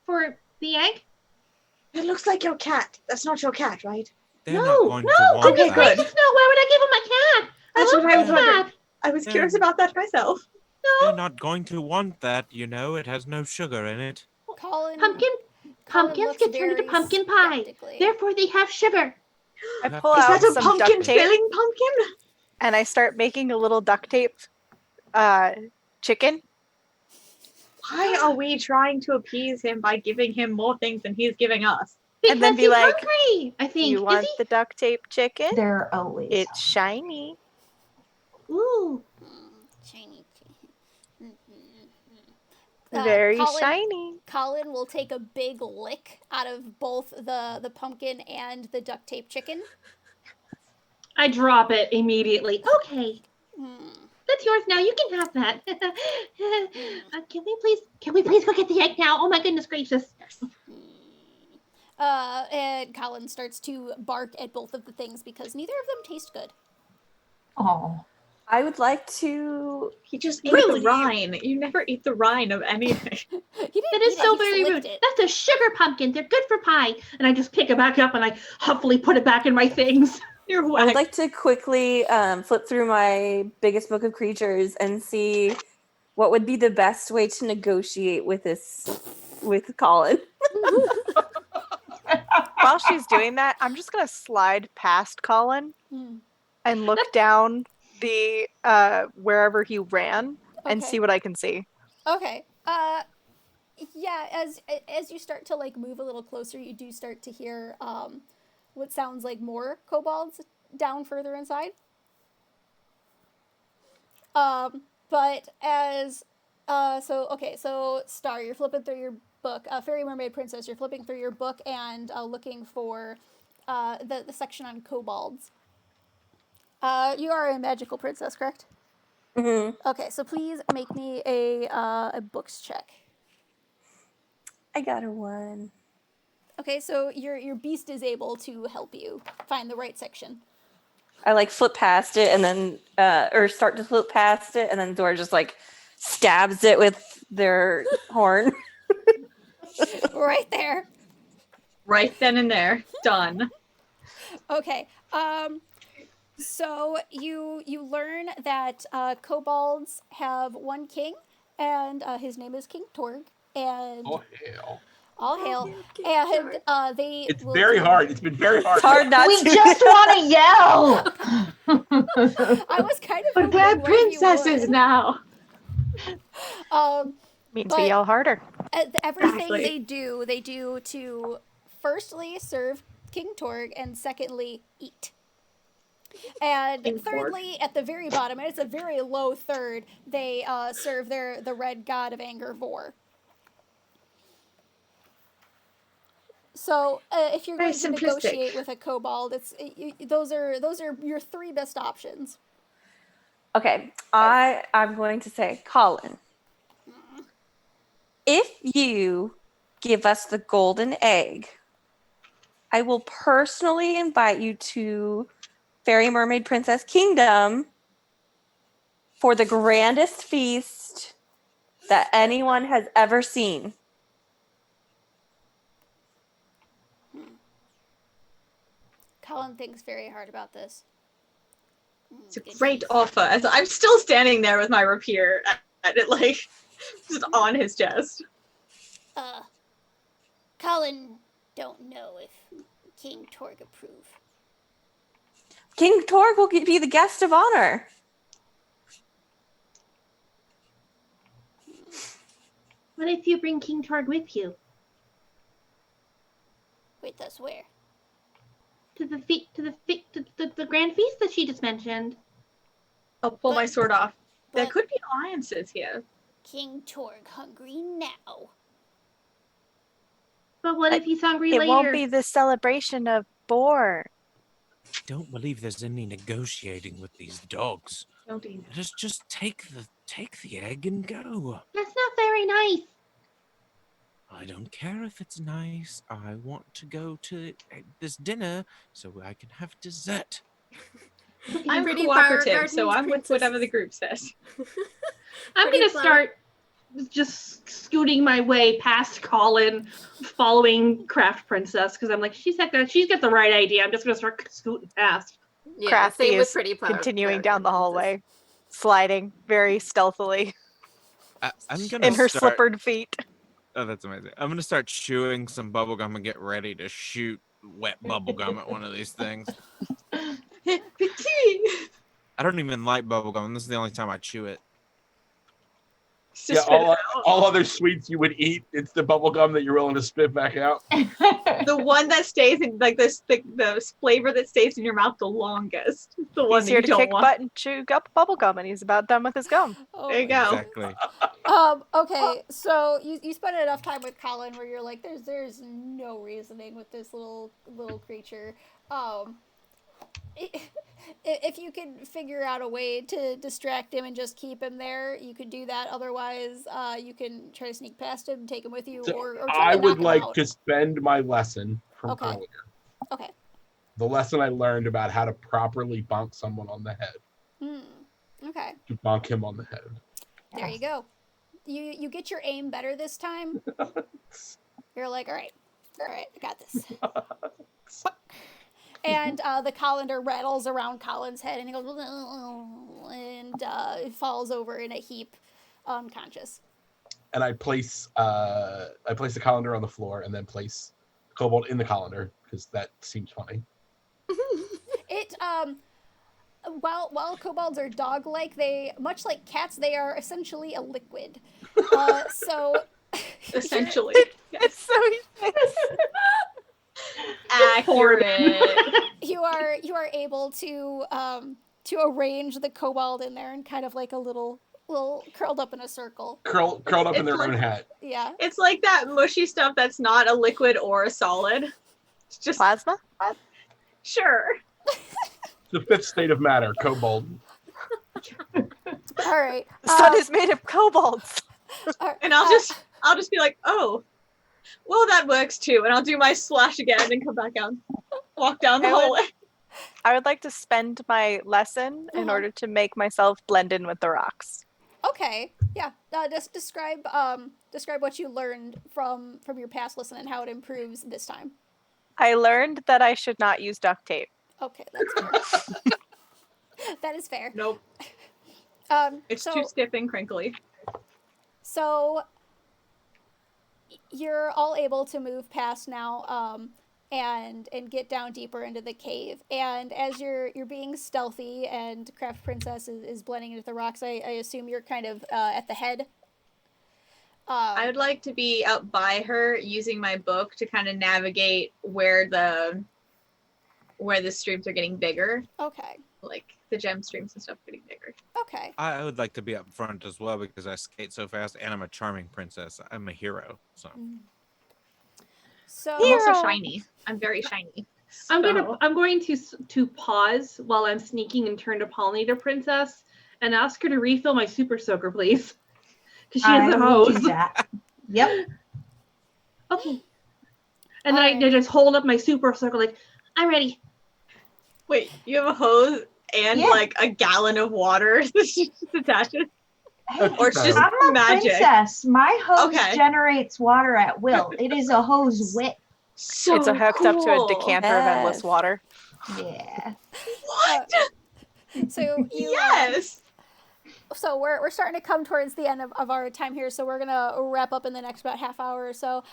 for the egg? It looks like your cat. That's not your cat, right? They're not going to want Goodness that. gracious, no! Why would I give him my cat? That's what I was my wondering. cat. I was Yeah. curious about that myself. They're not going to want that, you know. It has no sugar in it. Pumpkins get turned into pumpkin pie. Therefore, they have sugar. I pull Is out that a some pumpkin duct tape filling pumpkin? and I start making a little duct tape chicken. Why are we trying to appease him by giving him more things than he's giving us? Because and then be he's like, hungry, I think. You want the duct tape chicken? They're always. It's shiny. Ooh. Shiny. Very shiny. Colin will take a big lick out of both the pumpkin and the duct tape chicken. I drop it immediately. Okay. That's yours now. You can have that. Can we please go get the egg now? Oh my goodness gracious. And Colin starts to bark at both of the things because neither of them taste good. Oh. I would like to. He just ate the rind. You never eat the rind of anything. That is so very rude. That's a sugar pumpkin. They're good for pie. And I just pick it back up and I huffily put it back in my things. You're I would like to quickly flip through my biggest book of creatures and see what would be the best way to negotiate with Colin. While she's doing that, I'm just gonna slide past Colin and look down the wherever he ran and see what I can see. Okay. Yeah, as you start to like move a little closer, you do start to hear what sounds like more kobolds down further inside. But as so Star, you're flipping through your book, Fairy Mermaid Princess. You're flipping through your book and looking for the section on kobolds. You are a magical princess, correct? Mm-hmm. Okay, so please make me a books check. I got a 1. Okay, so your beast is able to help you find the right section. I like flip past it and then, or start to flip past it, and then Dora just like stabs it with their horn. Right there. Right then and there. Done. Okay. So you learn that kobolds have one king, and his name is King Torg. And oh hell! All hail. And they. It's very hard. It's been very hard. It's hard not We to. just want to yell. I was kind of. But we're princesses now. Means we yell harder. Everything they do to firstly serve King Torg and secondly eat. And thirdly, at the very bottom, and it's a very low third, they serve the red god of anger, Vor. So if you're going to negotiate with a kobold, those are your 3 best options. Okay, I'm going to say, Colin, if you give us the golden egg, I will personally invite you to Fairy Mermaid Princess Kingdom for the grandest feast that anyone has ever seen. Colin thinks very hard about this. It's a great offer. As I'm still standing there with my rapier at it, like, just on his chest. Colin don't know if King Torg approve. King Torg will be the guest of honor. What if you bring King Torg with you? With us where? To the grand feast that she just mentioned. I'll pull my sword off. There could be alliances here. King Torg hungry now. But what if he's hungry later? It won't be the celebration of Boar. don't believe there's any negotiating with these dogs. Don't even. Just take the egg and go. That's not very nice. I don't care if it's nice. I want to go to this dinner so I can have dessert. I'm Pretty Flower cooperative, so Gardens I'm with whatever the group says. I'm Pretty gonna Flower- start just scooting my way past Colin, following Craft Princess, because I'm like, she's got the right idea. I'm just gonna start scooting past. Yeah, Crafty same with is Pretty Flower. continuing Flower down the Gardens. hallway, sliding very stealthily I'm gonna in her start. slippered feet. Oh, that's amazing. I'm gonna start chewing some bubblegum and get ready to shoot wet bubblegum at one of these things. I don't even like bubblegum. This is the only time I chew it. Yeah, all other sweets you would eat, it's the bubble gum that you're willing to spit back out. The one that stays in like this, the flavor that stays in your mouth the longest. The one He's that here you to don't kick want. butt and chew up bubble gum, and he's about done with his gum. Oh There you my go. Exactly. Okay, so you spend enough time with Colin where you're like, there's no reasoning with this little creature. If you can figure out a way to distract him and just keep him there, you could do that. Otherwise, you can try to sneak past him, take him with you, So or try I to knock would him like out. to spend my lesson from Okay. earlier. Okay. The lesson I learned about how to properly bonk someone on the head. Okay. To bonk him on the head. There you go. You get your aim better this time. You're like, all right, I got this. And the colander rattles around Colin's head, and he goes, and falls over in a heap, unconscious. And I place the colander on the floor and then place Kobold in the colander because that seems funny. It while kobolds are dog-like, they much like cats, they are essentially a liquid. So Essentially, It's so accurate. you are able to arrange the kobold in there and kind of like a little curled up in a circle. Curled up in It's their like- own hat. Yeah. It's like that mushy stuff that's not a liquid or a solid. It's just plasma. sure. The fifth state of matter, Kobold. All right. The sun is made of kobolds. And I'll just be like, oh, well, that works too. And I'll do my splash again and then come back out, walk down the hallway. I would like to spend my lesson in order to make myself blend in with the rocks. Okay. Yeah. Just describe what you learned from your past lesson and how it improves this time. I learned that I should not use duct tape. Okay, that's fair. That is fair. Nope. It's So- too stiff and crinkly. So you're all able to move past now, and get down deeper into the cave. And as you're being stealthy, and Craft Princess is blending into the rocks, I assume you're kind of at the head. I would like to be out by her using my book to kind of navigate where the streams are getting bigger. Okay. Like the gem streams and stuff getting bigger. Okay. I would like to be up front as well because I skate so fast and I'm a charming princess. I'm a hero. So So I'm also shiny. I'm very shiny. I'm going to pause while I'm sneaking and turn to Pollinator Princess and ask her to refill my super soaker, please. Because she has a will do hose. that. Yep. Okay. And then I just hold up my super soaker like, I'm ready. Wait, you have a hose and Yeah. like a gallon of water attached? Hey, Or it's just I'm a magic. princess. My hose Okay. generates water at will. It is a hose whip. So It's hooked up to a cool. decanter of endless Yes. water. Yeah. What? So you Yes. So we're starting to come towards the end of our time here, so we're gonna wrap up in the next about half hour or so.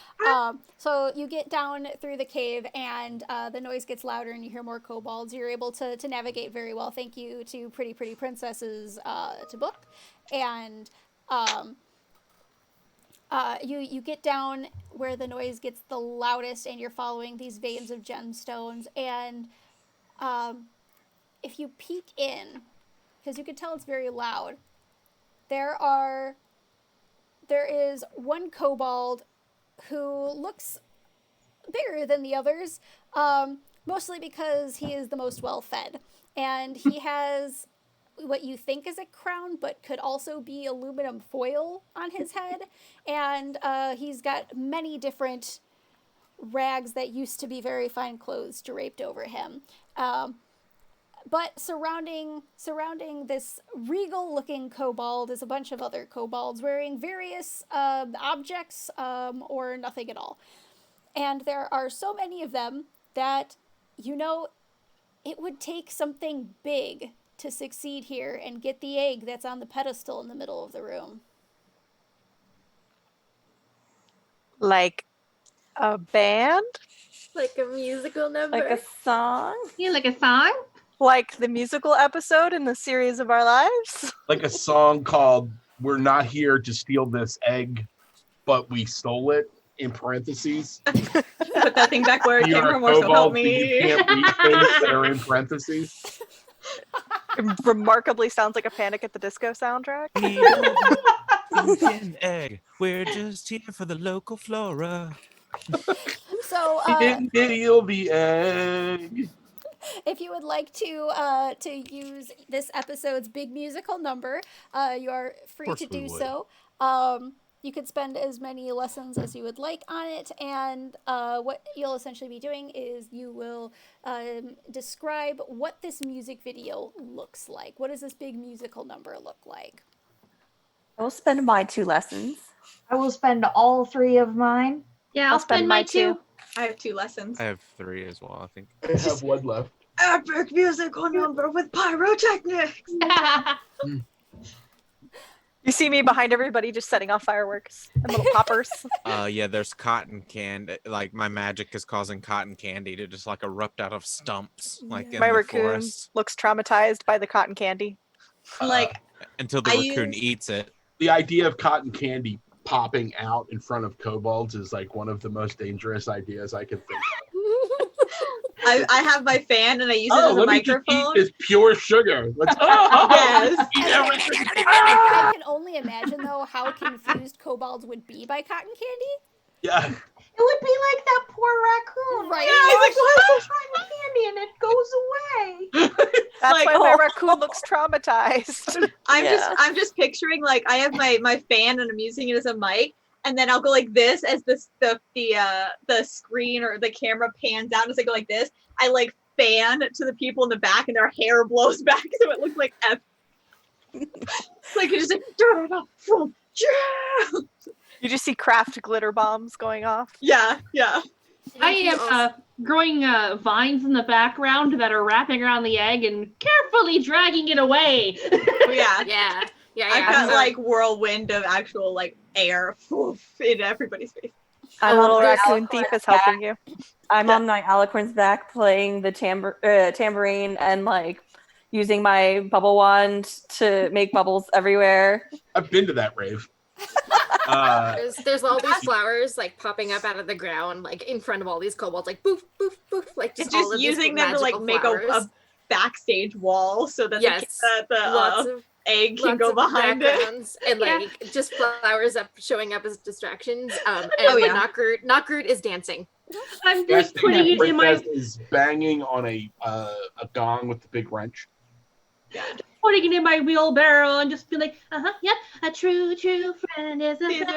So you get down through the cave, and the noise gets louder, and you hear more kobolds. You're able to navigate very well. Thank you to Pretty Princess's to book, and you get down where the noise gets the loudest, and you're following these veins of gemstones. And if you peek in, because you can tell it's very loud, there is one kobold who looks bigger than the others, mostly because he is the most well-fed. And he has what you think is a crown, but could also be aluminum foil on his head. And he's got many different rags that used to be very fine clothes draped over him. But surrounding this regal-looking kobold is a bunch of other kobolds wearing various objects or nothing at all. And there are so many of them that, it would take something big to succeed here and get the egg that's on the pedestal in the middle of the room. Like a band? Like a musical number? Like a song? Yeah, like a song? Like the musical episode in the series of our lives? Like a song called "We're Not Here to Steal This Egg, but We Stole It," in parentheses. Put that thing back where it came You're a from, or so help kobold, but me. you can't read things that are in parentheses. It remarkably sounds like a Panic at the Disco soundtrack. An egg. We're just here for the local flora. So, He didn't steal the egg. if you would like to use this episode's big musical number, you are free to do so. You could spend as many lessons as you would like on it, and what you'll essentially be doing is you will describe what this music video looks like. What does this big musical number look like? I will spend my 2 lessons. I will spend all 3 of mine. Yeah, I'll spend my 2. I have 2 lessons. I have 3 as well, I think. I have one left. Epic musical number with pyrotechnics. You see me behind everybody just setting off fireworks and little poppers. Yeah, there's cotton candy. Like, my magic is causing cotton candy to just, like, erupt out of stumps, like, in My the raccoon forest. looks traumatized by the cotton candy. Like, until the raccoon eats it. The idea of cotton candy popping out in front of kobolds is like one of the most dangerous ideas I could think of. I have my fan and I use it as a microphone. It's pure sugar. Let's Yes. I can only imagine, though, how confused kobolds would be by cotton candy. Yeah. It would be like that poor raccoon. Right. Yeah, He's like, what's cotton candy? And it goes away. That's Like, why my raccoon looks traumatized. I'm just picturing, like, I have my fan and I'm using it as a mic, and then I'll go like this as the screen or the camera pans out as I go like this. I like fan to the people in the back and their hair blows back so it looks like like it's just like You just see craft glitter bombs going off. yeah. I am growing vines in the background that are wrapping around the egg and carefully dragging it away. Oh, yeah. Yeah. I've got like whirlwind of actual like air in everybody's face. Our little raccoon thief is helping you. I'm on my Alicorn's back playing the tambourine and like using my bubble wand to make bubbles everywhere. I've been to that rave. There's all these flowers like popping up out of the ground, like in front of all these kobolds, like boof, boof, boof, like It's all just of using these them to like make flowers. a backstage wall so that lots the of egg can lots go of behind it. backgrounds and like just flowers showing up as distractions. And not Groot is dancing. I'm just putting it in my is banging on a gong with the big wrench. putting it in my wheelbarrow and just be like, yep, a true friend is a friend.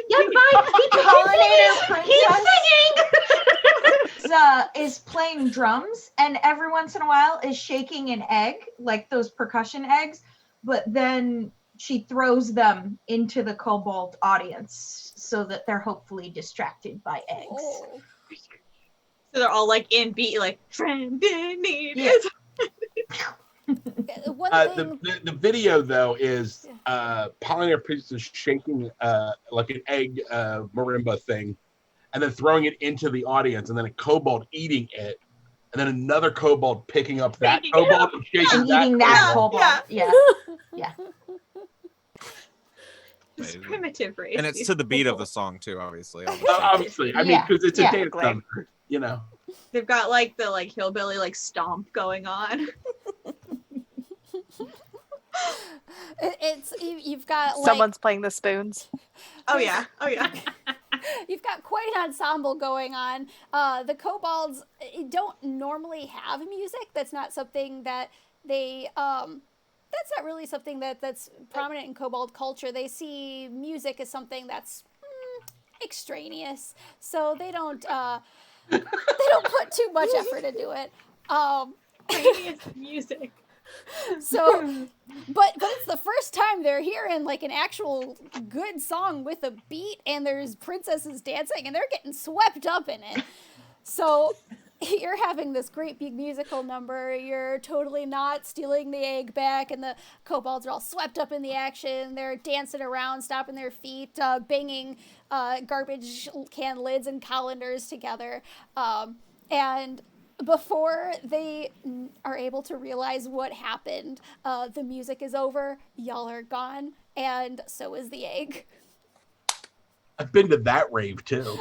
Yep, bye. Keep singing. Is playing drums and every once in a while is shaking an egg, like those percussion eggs, but then she throws them into the kobold audience so that they're hopefully distracted by eggs. Oh. So they're all like in beat, like friend in need. Yeah. The video though is Pollinator Princess shaking like an egg marimba thing, and then throwing it into the audience, and then a kobold eating it, and then another kobold picking up that kobold and shaking and eating that kobold. Yeah. It's primitive race. And it's to the beat of the song too, obviously. Obviously, I mean, because it's a dance number, you know. They've got like the hillbilly stomp going on. You've got like, Someone's playing the spoons. Oh yeah. You've got quite an ensemble going on. The kobolds don't normally have music. That's not something that they. That's not really something that's prominent in kobold culture. They see music as something that's extraneous, so they don't. They don't put too much effort into it. Music. So, but it's the first time they're hearing like an actual good song with a beat, and there's princesses dancing, and they're getting swept up in it. So you're having this great big musical number. You're totally not stealing the egg back, and the kobolds are all swept up in the action. They're dancing around, stomping their feet, banging garbage can lids and colanders together, and before they are able to realize what happened, the music is over, y'all are gone, and so is the egg. I've been to that rave too.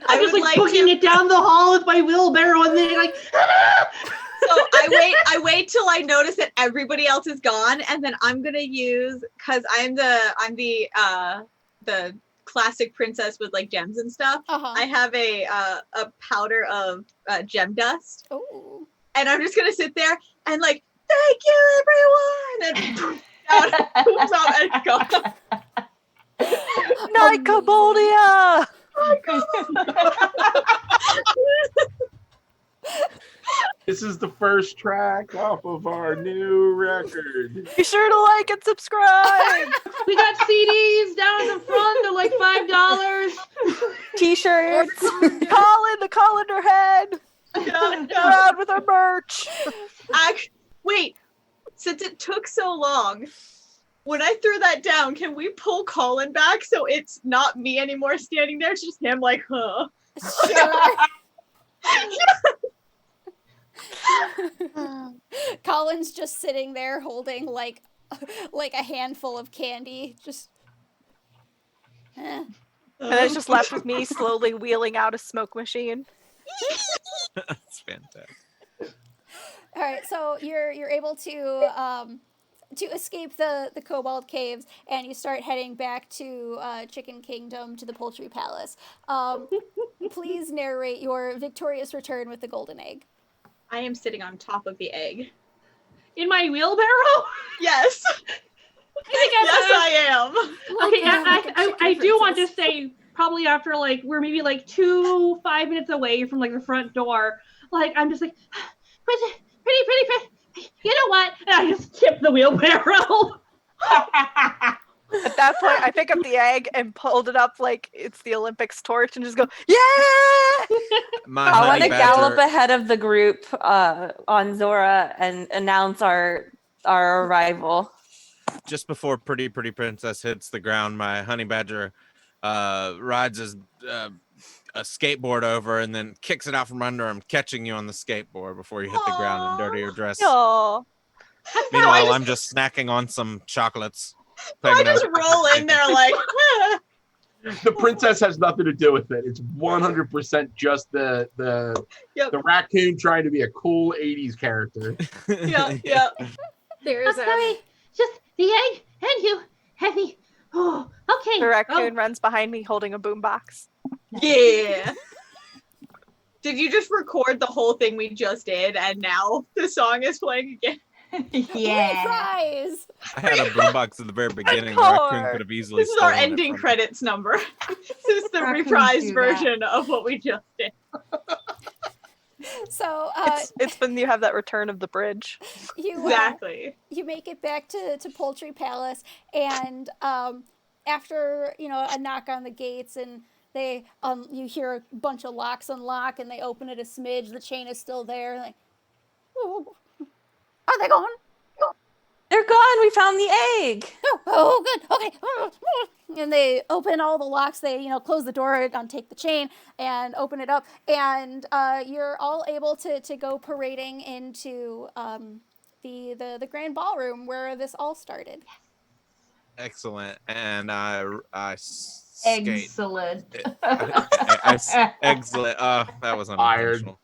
I'm just like pushing it down the hall with my wheelbarrow, and then like. So I wait till I notice that everybody else is gone, and then I'm gonna use, because I'm the classic princess with like gems and stuff. I have a powder of gem dust. Oh. And I'm just gonna sit there and like, thank you everyone, and poops out and gone. Night Coboldia! This is the first track off of our new record. Be sure to like and subscribe. We got CDs down in the front. They're like $5. T-shirts. Colin, the colander head. Around with our merch. Wait, since it took so long, when I threw that down, can we pull Colin back so it's not me anymore standing there? It's just him like, huh. Sure. Colin's just sitting there holding like a handful of candy, just. And it's just left with me slowly wheeling out a smoke machine. That's fantastic. All right, so you're able to escape the Kobold Caves, and you start heading back to Chicken Kingdom, to the Poultry Palace. Please narrate your victorious return with the golden egg. I am sitting on top of the egg. In my wheelbarrow? Yes. I am. Okay, I do want to say, probably after like we're maybe like 5 minutes away from like the front door, like I'm just like, pretty. You know what? And I just tip the wheelbarrow. At that point, I pick up the egg and hold it up like it's the Olympics torch and just go, yeah! I want to gallop ahead of the group on Zora and announce our arrival. Just before Pretty Princess hits the ground, my honey badger rides a skateboard over and then kicks it out from under him, catching you on the skateboard before you hit the ground and dirty your dress. Aww. Meanwhile, I'm just snacking on some chocolates. I just roll in there like. The princess has nothing to do with it. It's 100% just the raccoon trying to be a cool 80s character. Yeah. There's just the egg and you, heavy. Oh, okay. The raccoon runs behind me holding a boombox. Yeah. Did you just record the whole thing we just did and now the song is playing again? Yeah. Surprise! I had a boombox at the very beginning. The raccoon could have easily. This is our ending credits number. This is the reprised version of what we just did. So it's when you have that return of the bridge. Exactly. You make it back to Poultry Palace, and after a knock on the gates, and they you hear a bunch of locks unlock, and they open it a smidge. The chain is still there. Like, oh, are they gone? They're gone. We found the egg. Oh, good. Okay. And they open all the locks. They, close the door, take the chain, and open it up. And you're all able to go parading into the grand ballroom where this all started. Excellent. And I skate. Excellent. Excellent. That was unintentional.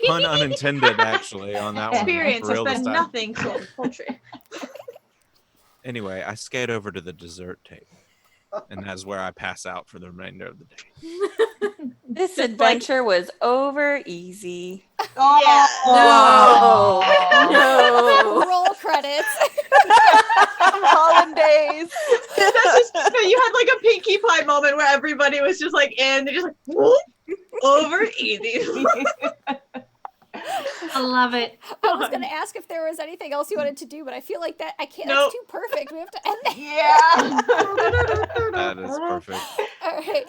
Pun unintended, actually, on that Experience one. has been nothing to poultry. Anyway, I skate over to the dessert table. And that's where I pass out for the remainder of the day. This adventure was over easy. Yeah. No. Roll credits. Hollandaise. That's just, you had like a Pinkie Pie moment where everybody was just like in, they're just like, whoop, over easy. I love it. I was going to ask if there was anything else you wanted to do, but I feel like that I can't. Nope. That's too perfect. We have to end it. Yeah. That is perfect. All right.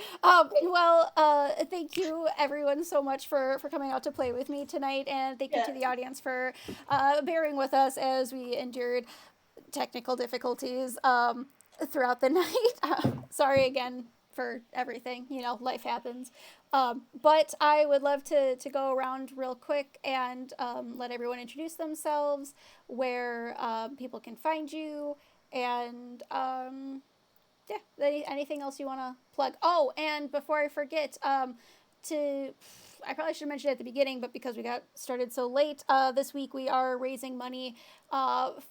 Well, thank you everyone so much for coming out to play with me tonight, and thank you to the audience for bearing with us as we endured technical difficulties throughout the night. Sorry again for everything. You know, life happens. But I would love to go around real quick and let everyone introduce themselves, where people can find you, and yeah, anything else you want to plug. Oh, and before I forget, I probably should have mentioned it at the beginning, but because we got started so late, this week we are raising money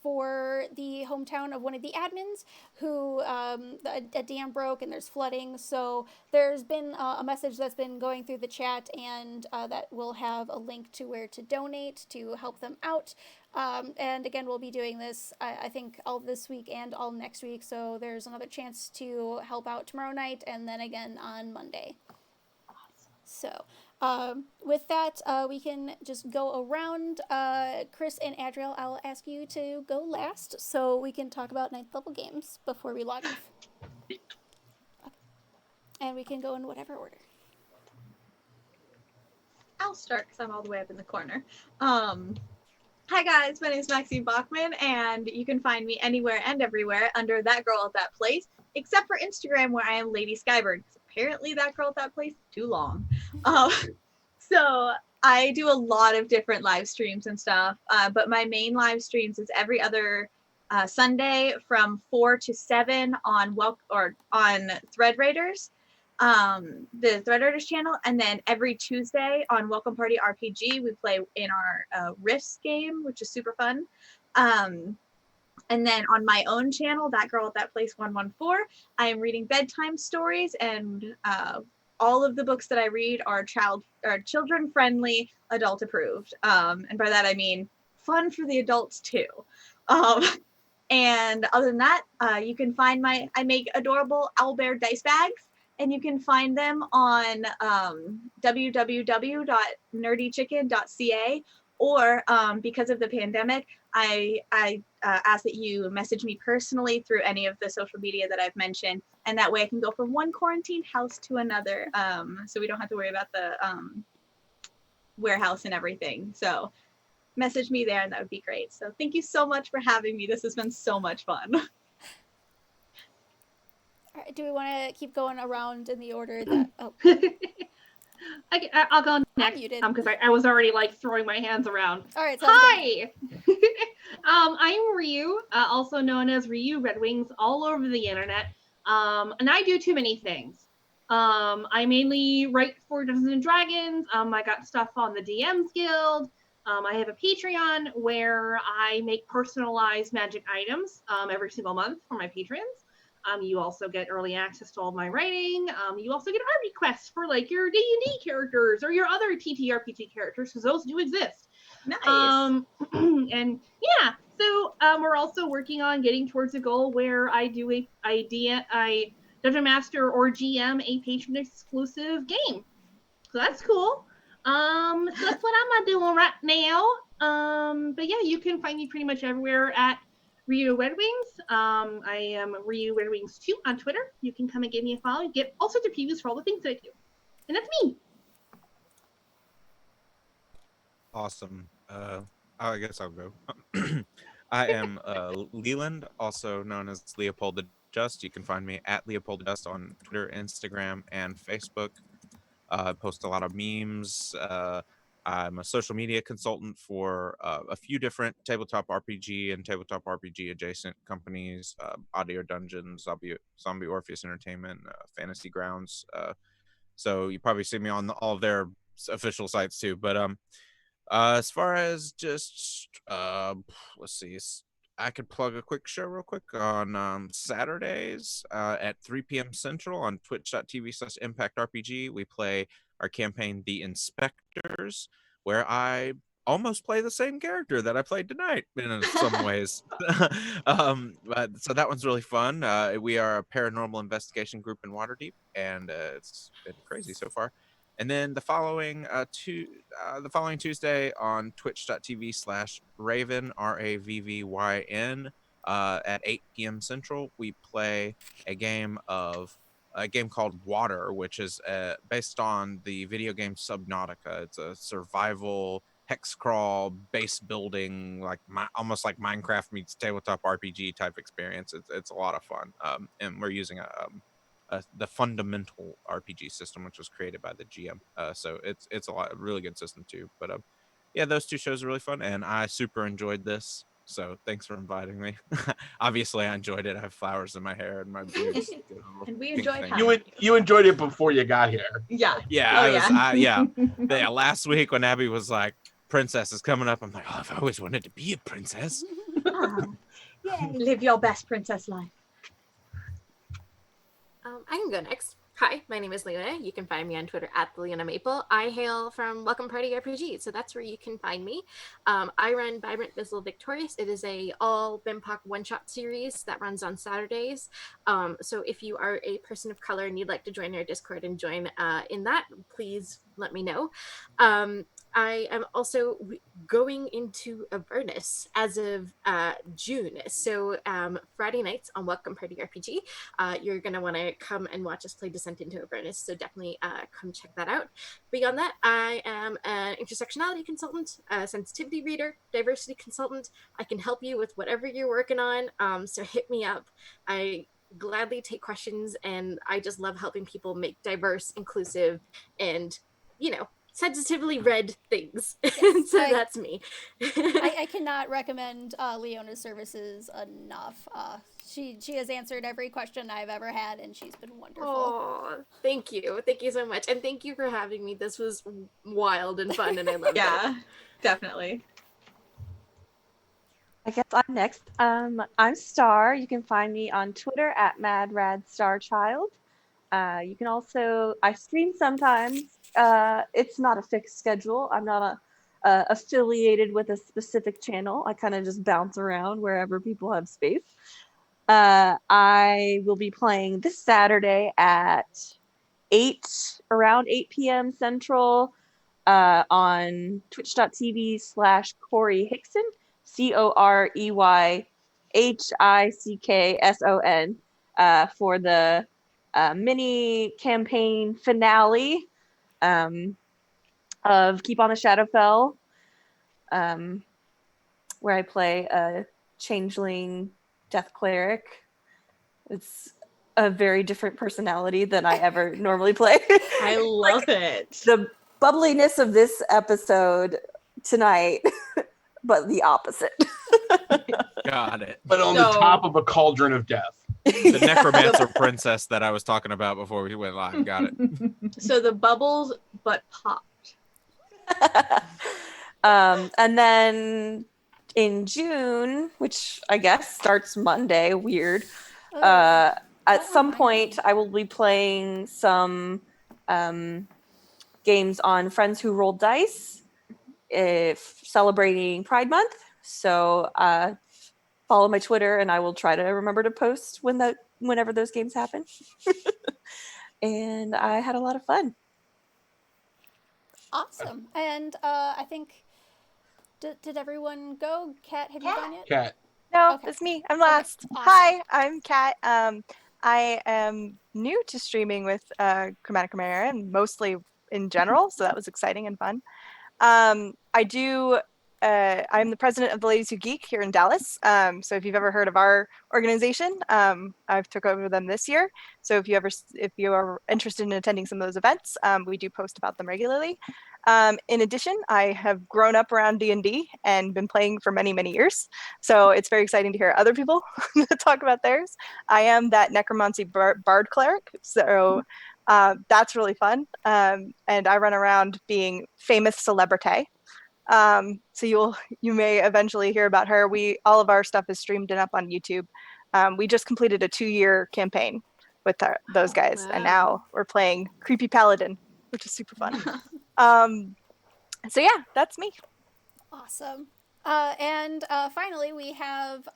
for the hometown of one of the admins who a dam broke and there's flooding. So there's been a message that's been going through the chat, and that will have a link to where to donate to help them out. And again, we'll be doing this, I think, all this week and all next week. So there's another chance to help out tomorrow night and then again on Monday. So with that, we can just go around. Chris and Adriel, I'll ask you to go last so we can talk about 9th level games before we log off. Okay. And we can go in whatever order. I'll start because I'm all the way up in the corner. Hi guys, my name is Maxine Bachman, and you can find me anywhere and everywhere under That Girl at That Place, except for Instagram, where I am Lady Skybird, because apparently That Girl at That Place is too long. So I do a lot of different live streams and stuff, but my main live streams is every other Sunday from 4 to 7 on Thread Raiders, the Thread Raiders channel, and then every Tuesday on Welcome Party RPG we play in our Rifts game, which is super fun. And then on my own channel, That Girl at That Place 114, I am reading bedtime stories, and all of the books that I read are children friendly, adult approved, and by that I mean fun for the adults too. And other than that, you can find I make adorable owlbear dice bags, and you can find them on www.nerdychicken.ca, or because of the pandemic, I ask that you message me personally through any of the social media that I've mentioned, and that way I can go from one quarantined house to another, so we don't have to worry about the warehouse and everything. So message me there, and that would be great. So thank you so much for having me. This has been so much fun. All right, do we want to keep going around in the order that... Oh. I'll go next because I was already like throwing my hands around. All right. Hi. I'm Ryu, also known as Ryu Red Wings all over the internet. And I do too many things. I mainly write for Dungeons and Dragons. I got stuff on the DMs Guild. I have a Patreon where I make personalized magic items every single month for my patrons. You also get early access to all of my writing. You also get art requests for like your D&D characters or your other TTRPG characters, because those do exist. Nice. And yeah, so we're also working on getting towards a goal where I do I Dungeon Master or GM a patron exclusive game. So that's cool. So that's what I'm doing right now. But yeah, you can find me pretty much everywhere at Ryu Red Wings. I am Ryu Red Wings 2 on Twitter. You can come and give me a follow. You get all sorts of previews for all the things that I do. And that's me. Awesome. I guess I'll go. I am Leland, also known as Leopold the Just. You can find me at Leopold the Just on Twitter, Instagram, and Facebook. I post a lot of memes. I'm a social media consultant for a few different tabletop RPG and tabletop RPG adjacent companies, Audio Dungeons, Zombie Orpheus Entertainment, Fantasy Grounds. So you probably see me on all of their official sites too. But as far as just let's see, I could plug a quick show real quick on Saturdays at 3 p.m. Central on twitch.tv/ImpactRPG. We play our campaign, The Inspectors, where I almost play the same character that I played tonight in some ways. So that one's really fun. We are a paranormal investigation group in Waterdeep, and it's been crazy so far. And then the following Tuesday on twitch.tv/Raven, RAVVYN, at 8 p.m. Central, we play a game called Water, which is based on the video game Subnautica. It's a survival hex crawl base building, like almost like Minecraft meets tabletop RPG type experience. It's a lot of fun, and we're using the fundamental RPG system, which was created by the GM. So it's a really good system too. But yeah, those two shows are really fun, and I super enjoyed this. So thanks for inviting me. Obviously, I enjoyed it. I have flowers in my hair and my beard's and we enjoyed you enjoyed it before you got here. Yeah. Yeah, yeah. Last week when Abby was like, "Princess is coming up," I'm like, "Oh, I've always wanted to be a princess." Live your best princess life. I can go next. Hi, my name is Leona. You can find me on Twitter at the Leona Maple. I hail from Welcome Party RPG, so that's where you can find me. I run Vibrant Bizzle Victorious. It is a all BIMPOC one-shot series that runs on Saturdays. So if you are a person of color and you'd like to join our Discord and join in that, please let me know. I am also going into Avernus as of June. So Friday nights on Welcome Party RPG, you're going to want to come and watch us play Descent into Avernus. So definitely come check that out. Beyond that, I am an intersectionality consultant, a sensitivity reader, diversity consultant. I can help you with whatever you're working on. So hit me up. I gladly take questions, and I just love helping people make diverse, inclusive, and, sensitively read things. Yes, So that's me. I cannot recommend Leona's services enough. She has answered every question I've ever had, and she's been wonderful. Oh, thank you so much, and thank you for having me. This was wild and fun, and I loved it. Yeah, definitely. I guess I'm next. I'm Star. You can find me on Twitter at MadRadStarChild. You can also, I stream sometimes. It's not a fixed schedule. I'm not affiliated with a specific channel. I kind of just bounce around wherever people have space. I will be playing this Saturday at around 8 p.m. Central on twitch.tv/Corey Hickson, CoreyHickson, for the mini campaign finale of Keep on the Shadowfell, where I play a changeling death cleric. It's a very different personality than I ever normally play. I love it. The bubbliness of this episode tonight, but the opposite. Got it. But on the top of a cauldron of death. The necromancer princess that I was talking about before we went live. Got it. So the bubbles, but popped. And then in June, which I guess starts Monday, weird. At some point, I will be playing some games on Friends Who Roll Dice, celebrating Pride Month. So follow my Twitter, and I will try to remember to post whenever those games happen. And I had a lot of fun. Awesome. And I think, did everyone go? Kat, have you gone yet? Kat. No, Okay. it's me. I'm last. Awesome. Hi, I'm Kat. I am new to streaming with Chromatic Chimera and mostly in general, so that was exciting and fun. I'm the president of the Ladies Who Geek here in Dallas. So if you've ever heard of our organization, I've took over them this year. So if you are interested in attending some of those events, we do post about them regularly. In addition, I have grown up around D&D and been playing for many, many years. So it's very exciting to hear other people talk about theirs. I am that necromancy bard cleric. So that's really fun. And I run around being famous celebrity. So you may eventually hear about her. All of our stuff is streamed and up on YouTube. We just completed a 2-year campaign with those guys, and now we're playing Creepy Paladin, which is super fun. So yeah, that's me. Awesome. And finally, we have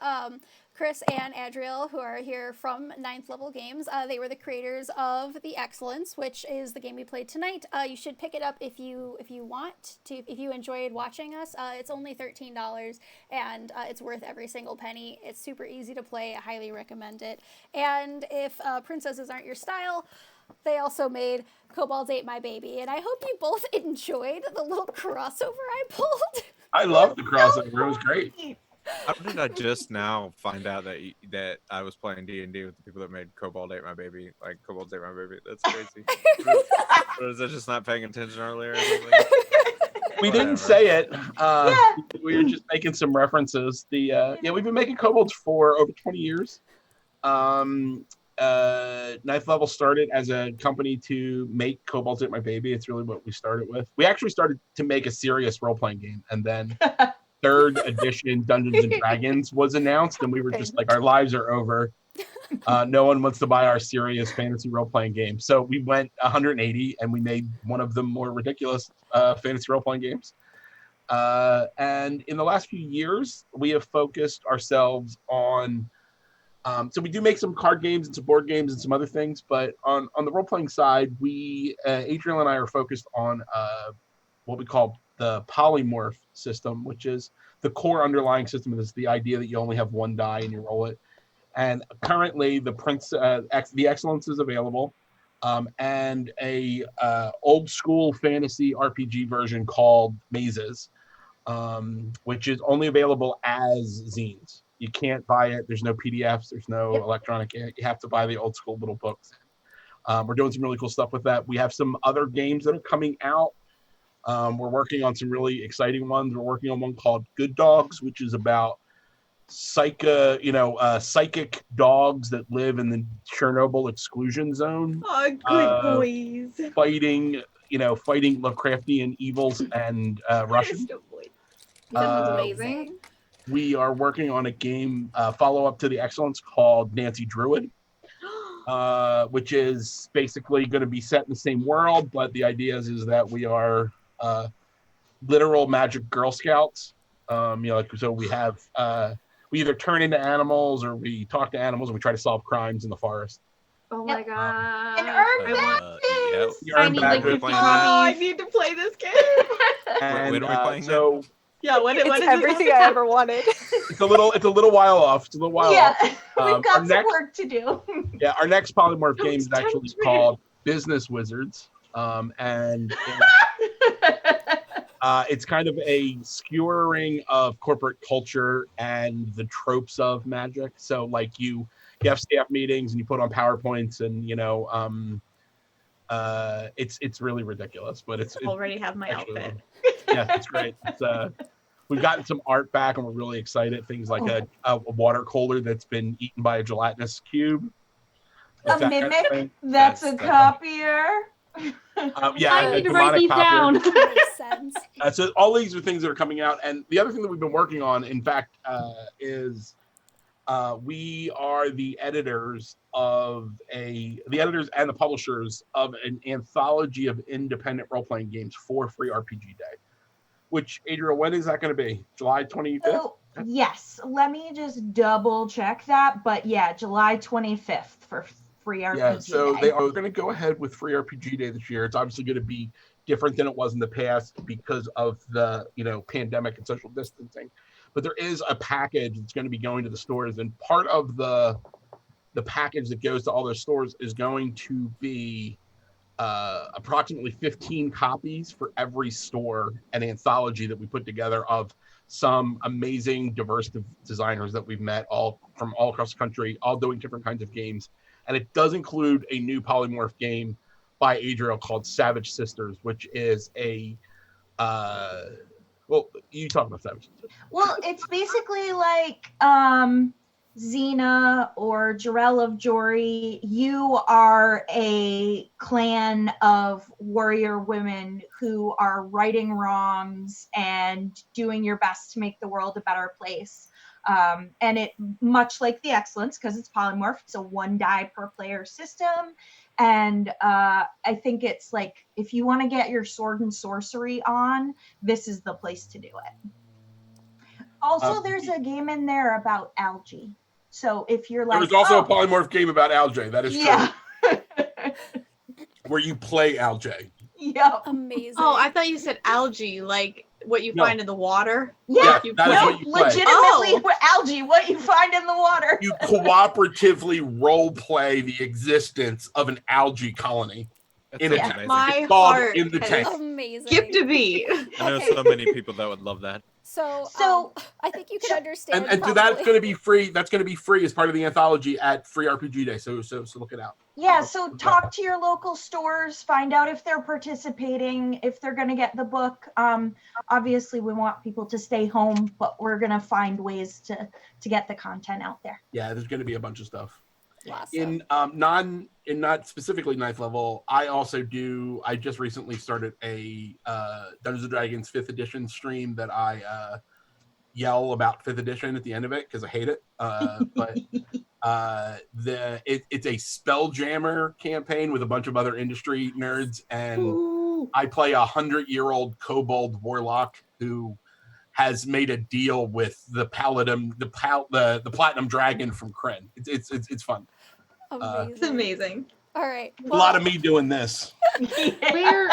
Chris and Adriel, who are here from Ninth Level Games. They were the creators of The Excellence, which is the game we played tonight. You should pick it up if you want to. If you enjoyed watching us, it's only $13, and it's worth every single penny. It's super easy to play. I highly recommend it. And if princesses aren't your style, they also made Cobalt Ate My Baby, and I hope you both enjoyed the little crossover I pulled. I love the crossover. It was great. How did I just now find out that I was playing D&D with the people that made Cobalt Ate My Baby? Like, Cobalt Ate My Baby. That's crazy. Was I just not paying attention earlier or something? We didn't say it. We were just making some references. We've been making kobolds for over 20 years. Ninth Level started as a company to make Cobalt Ate My Baby. It's really what we started with. We actually started to make a serious role-playing game, and then 3rd edition Dungeons and Dragons was announced, and we were just like, our lives are over. No one wants to buy our serious fantasy role-playing game. So we went 180, and we made one of the more ridiculous fantasy role-playing games. And in the last few years, we have focused ourselves on so we do make some card games and some board games and some other things, but on the role-playing side, Adriel and I are focused on what we call the polymorph system, which is the core underlying system. Is the idea that you only have one die and you roll it. And currently, the Excellence is available, and a old school fantasy RPG version called Mazes, which is only available as zines. You can't buy it. There's no PDFs. There's no electronic. You have to buy the old school little books. We're doing some really cool stuff with that. We have some other games that are coming out. We're working on some really exciting ones. We're working on one called Good Dogs, which is about psychic dogs that live in the Chernobyl exclusion zone. Oh, good boys. Fighting Lovecraftian evils and Russian. That sounds amazing. We are working on a game follow-up to The Excellence called Nancy Druid, which is basically going to be set in the same world, but the idea is that we are literal magic Girl Scouts. So we have we either turn into animals or we talk to animals and we try to solve crimes in the forest. Oh my god. And earn badges. I need to play this game. And when are we playing so yeah, when is everything I ever wanted. It's a little while off. It's a little while off. We've got some work to do. Yeah, our next polymorph game is actually called Business Wizards. And it's kind of a skewering of corporate culture and the tropes of magic. So like you have staff meetings and you put on PowerPoints and it's really ridiculous, but it's already have my actually, outfit. Yeah, it's great. We've gotten some art back and we're really excited. Things like a water cooler that's been eaten by a gelatinous cube. A mimic that's a copier. I need to write these down. Makes sense. So all these are things that are coming out. And the other thing that we've been working on, in fact, is we are the editors and the publishers of an anthology of independent role-playing games for Free RPG Day. Which, Adriel, when is that going to be? July 25th? Oh, yes. Let me just double check that. But yeah, July 25th for Free RPG Yeah, so Day. they are going to go ahead with Free RPG Day this year. It's obviously going to be different than it was in the past because of the pandemic and social distancing. But there is a package that's going to be going to the stores, and part of the package that goes to all those stores is going to be approximately 15 copies for every store, an anthology that we put together of some amazing diverse designers that we've met all from all across the country, all doing different kinds of games. And it does include a new polymorph game by Adriel called Savage Sisters, which is a well, you talk about Savage Sisters. Well, it's basically like Xena or Jarell of Jory, you are a clan of warrior women who are righting wrongs and doing your best to make the world a better place. And it, much like the Excellence, because it's polymorph, it's a 1 die per player system. And I think it's like, if you want to get your sword and sorcery on, this is the place to do it. Also, there's a game in there about algae. So if you're like, there's also a polymorph game about algae. That is true. Yeah. Where you play algae. Yep. Amazing. Oh, I thought you said algae, like what you find in the water. Yeah, that is what you play. legitimately algae, what you find in the water. You cooperatively role play the existence of an algae colony. In a tank. My Called heart In the Tank. Amazing. Skip to be. I know so many people that would love that. So I think you can understand. And so that's going to be free. That's going to be free as part of the anthology at Free RPG Day. So look it out. Yeah, so talk to your local stores, find out if they're participating, if they're going to get the book. Obviously, we want people to stay home, but we're going to find ways to get the content out there. Yeah, there's going to be a bunch of stuff. Awesome. In not specifically 9th level, I just recently started a Dungeons and Dragons 5th edition stream that I yell about 5th edition at the end of it because I hate it. But it's a Spelljammer campaign with a bunch of other industry nerds, and I play a 100-year-old kobold warlock who has made a deal with the paladin, the platinum dragon from Kryn. It's fun. Amazing. It's amazing. All right. A lot of me doing this. Where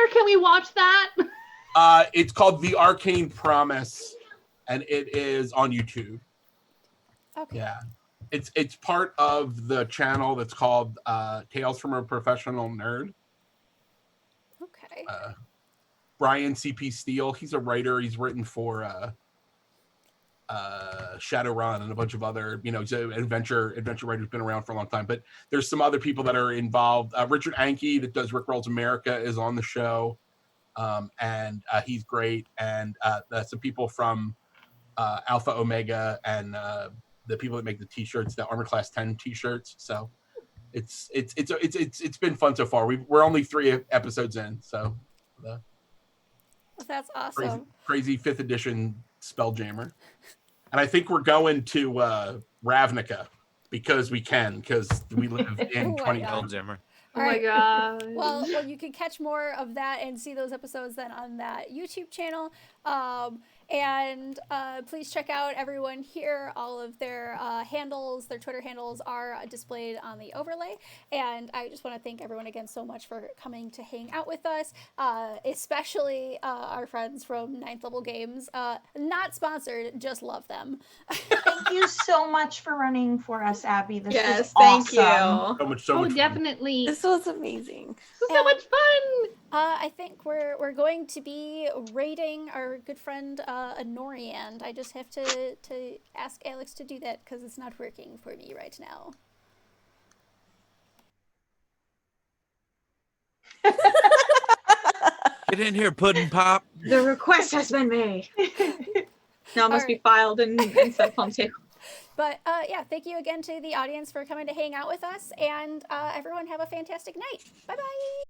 can we watch that? It's called The Arcane Promise, and it is on YouTube. Okay. Yeah. It's part of the channel that's called Tales from a Professional Nerd. Okay. Brian C.P. Steele, he's a writer. He's written for Shadowrun and a bunch of other, he's an adventure writer who's been around for a long time. But there's some other people that are involved. Richard Anke, that does Rick Rolls America, is on the show, and he's great. And some people from Alpha Omega and the people that make the T-shirts, the Armor Class 10 T-shirts. So it's been fun so far. We're only 3 episodes in, so. That's awesome. Crazy 5th edition Spelljammer. And I think we're going to Ravnica because we live in 20 Spelljammer. All right. God. Well, you can catch more of that and see those episodes then on that YouTube channel. And please check out everyone here. All of their handles, their Twitter handles are displayed on the overlay. And I just want to thank everyone again so much for coming to hang out with us, especially our friends from 9th Level Games. Not sponsored, just love them. Thank you so much for running for us, Abby. This was thank awesome. you. So much Definitely. This was amazing. This was so much fun. I think we're going to be raiding our good friend Noriand. I just have to ask Alex to do that because it's not working for me right now. Get in here, Puddin' Pop. The request has been made. Now it must be filed and set up on table. But yeah, thank you again to the audience for coming to hang out with us, and everyone have a fantastic night. Bye-bye.